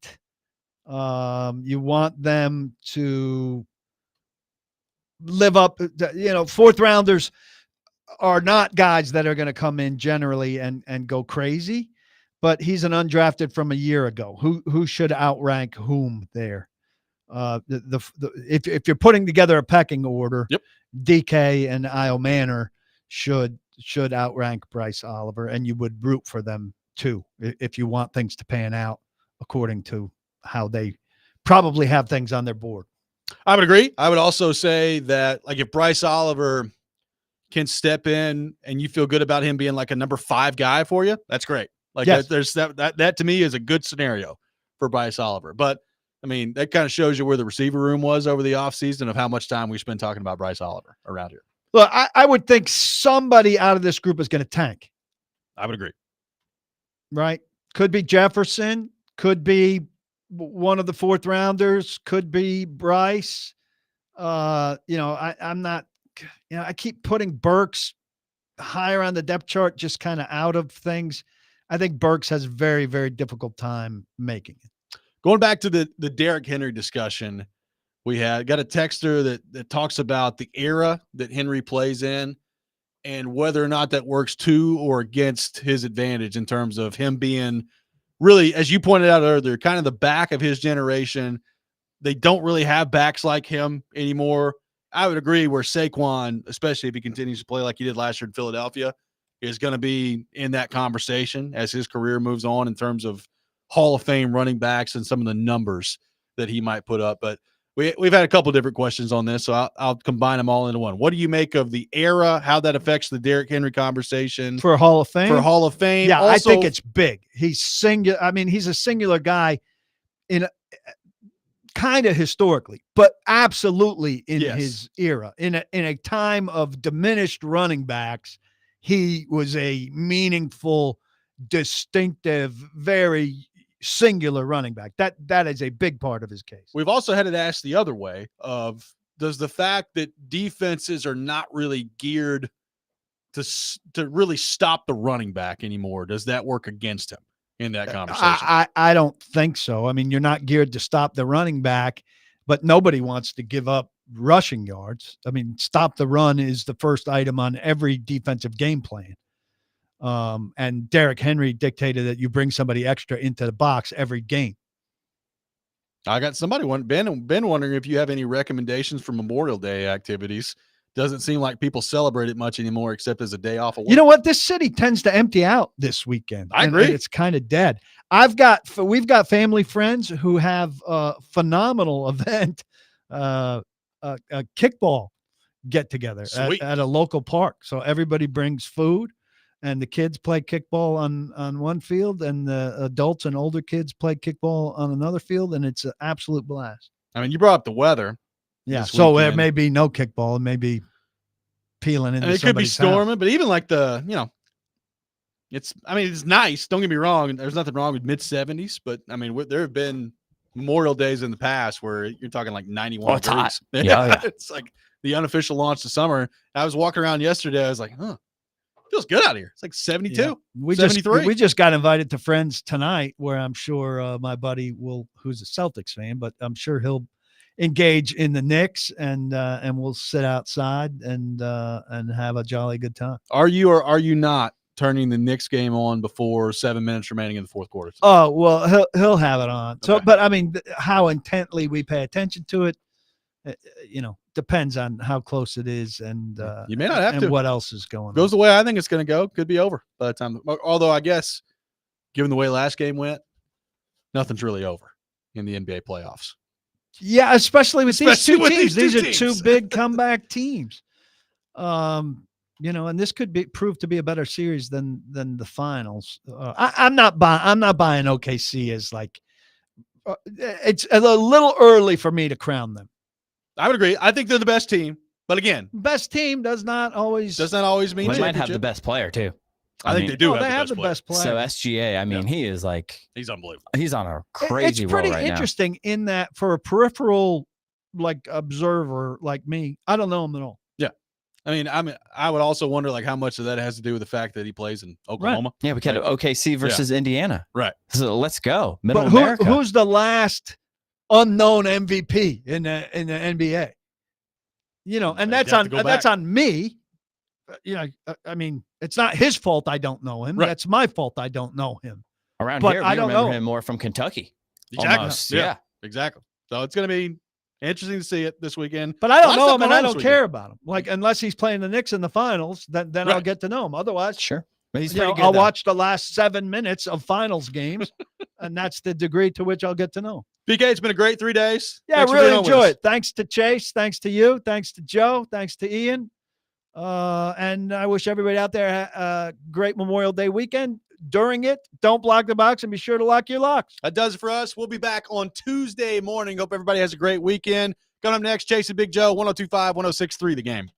You want them to live up. Fourth rounders are not guys that are going to come in generally and go crazy. But he's an undrafted from a year ago. Who should outrank whom there? If you're putting together a pecking order, yep. DK and Io Manor should outrank Bryce Oliver, and you would root for them too if you want things to pan out according to how they probably have things on their board. I would agree. I would also say that, like, if Bryce Oliver can step in and you feel good about him being like a number 5 guy for you, that's great. Like, yes. there's that to me is a good scenario for Bryce Oliver. But I mean, that kind of shows you where the receiver room was over the offseason of how much time we spent talking about Bryce Oliver around here. Look, I would think somebody out of this group is going to tank. I would agree. Right? Could be Jefferson, could be one of the fourth rounders, could be Bryce. I'm not, I keep putting Burks higher on the depth chart, just kind of out of things. I think Burks has a very, very difficult time making it. Going back to the Derrick Henry discussion, we got a texter that talks about the era that Henry plays in and whether or not that works to or against his advantage in terms of him being really, as you pointed out earlier, kind of the back of his generation. They don't really have backs like him anymore. I would agree where Saquon, especially if he continues to play like he did last year in Philadelphia, is going to be in that conversation as his career moves on in terms of Hall of Fame running backs and some of the numbers that he might put up. But we've had a couple different questions on this, so I'll combine them all into one. What do you make of the era, how that affects the Derrick Henry conversation? For Hall of Fame? For Hall of Fame. Yeah, also, I think it's big. He's singular. I mean, he's a singular guy in kind of historically, but absolutely in his era. In a time of diminished running backs, he was a meaningful, distinctive, very singular running back. That is a big part of his case. We've also had it asked the other way of, does the fact that defenses are not really geared to really stop the running back anymore, does that work against him in that conversation? I don't think so. I mean, you're not geared to stop the running back, but nobody wants to give up rushing yards. I mean, stop the run is the first item on every defensive game plan. And Derrick Henry dictated that you bring somebody extra into the box every game. I got somebody, Ben wondering if you have any recommendations for Memorial Day activities. Doesn't seem like people celebrate it much anymore, except as a day off of work. You know what? This city tends to empty out this weekend. I agree. And it's kind of dead. We've got family friends who have a phenomenal event, a kickball get together at a local park. So everybody brings food. And the kids play kickball on one field, and the adults and older kids play kickball on another field, and it's an absolute blast. I mean, you brought up the weather. Yeah, so there may be no kickball, it may be peeling into somebody's it could be storming, house. but even like it's nice. Don't get me wrong. There's nothing wrong with mid-70s, but I mean, there have been Memorial Days in the past where you're talking like 91 it's hot. degrees. Yeah. It's like the unofficial launch to summer. I was walking around yesterday. I was like, feels good out here. It's like 72, Yeah. 73. We just got invited to friends tonight where I'm sure my buddy who's a Celtics fan, but I'm sure he'll engage in the Knicks and we'll sit outside and have a jolly good time. Are you or are you not turning the Knicks game on before 7 minutes remaining in the fourth quarter? Oh, well, he'll have it on. So, Okay. but I mean, how intently we pay attention to it, depends on how close it is and you may not have to. What else is going on. Goes the way I think it's going to go. Could be over by the time. Although I guess, given the way last game went, nothing's really over in the NBA playoffs. Yeah, especially with these two teams. These are teams. two big comeback teams. And this could prove to be a better series than the finals. I'm not buying OKC as like it's a little early for me to crown them. I would agree. I think they're the best team, but again, best team does not always mean we might have the best player too. I think they do. They have the best player. So SGA, I mean, he is like he's unbelievable. He's on a crazy roll right now. It's pretty interesting in that for a peripheral like observer like me, I don't know him at all. Yeah. I would also wonder like how much of that has to do with the fact that he plays in Oklahoma. Right. Yeah, we had OKC versus Indiana. Right. So let's go. Middle But America. who's the last unknown MVP in the NBA? You know, and that's on me. You know, I mean, it's not his fault I don't know him. Right. That's my fault I don't know him. Around but here, we I don't remember know him more from Kentucky. Exactly. Almost. Yeah, exactly. So it's going to be interesting to see it this weekend. But I don't know him, and I don't care about him. Like, unless he's playing the Knicks in the finals, then I'll get to know him. Otherwise, sure. But he's pretty pretty good. I'll watch the last 7 minutes of finals games, and that's the degree to which I'll get to know him. BK, it's been a great 3 days. Yeah, Thanks I for being really on with enjoy us. it. Thanks to Chase. Thanks to you. Thanks to Joe. Thanks to Ian. And I wish everybody out there a great Memorial Day weekend. During it, don't block the box and be sure to lock your locks. That does it for us. We'll be back on Tuesday morning. Hope everybody has a great weekend. Coming up next, Chase and Big Joe, 102.5, 106.3 The Game.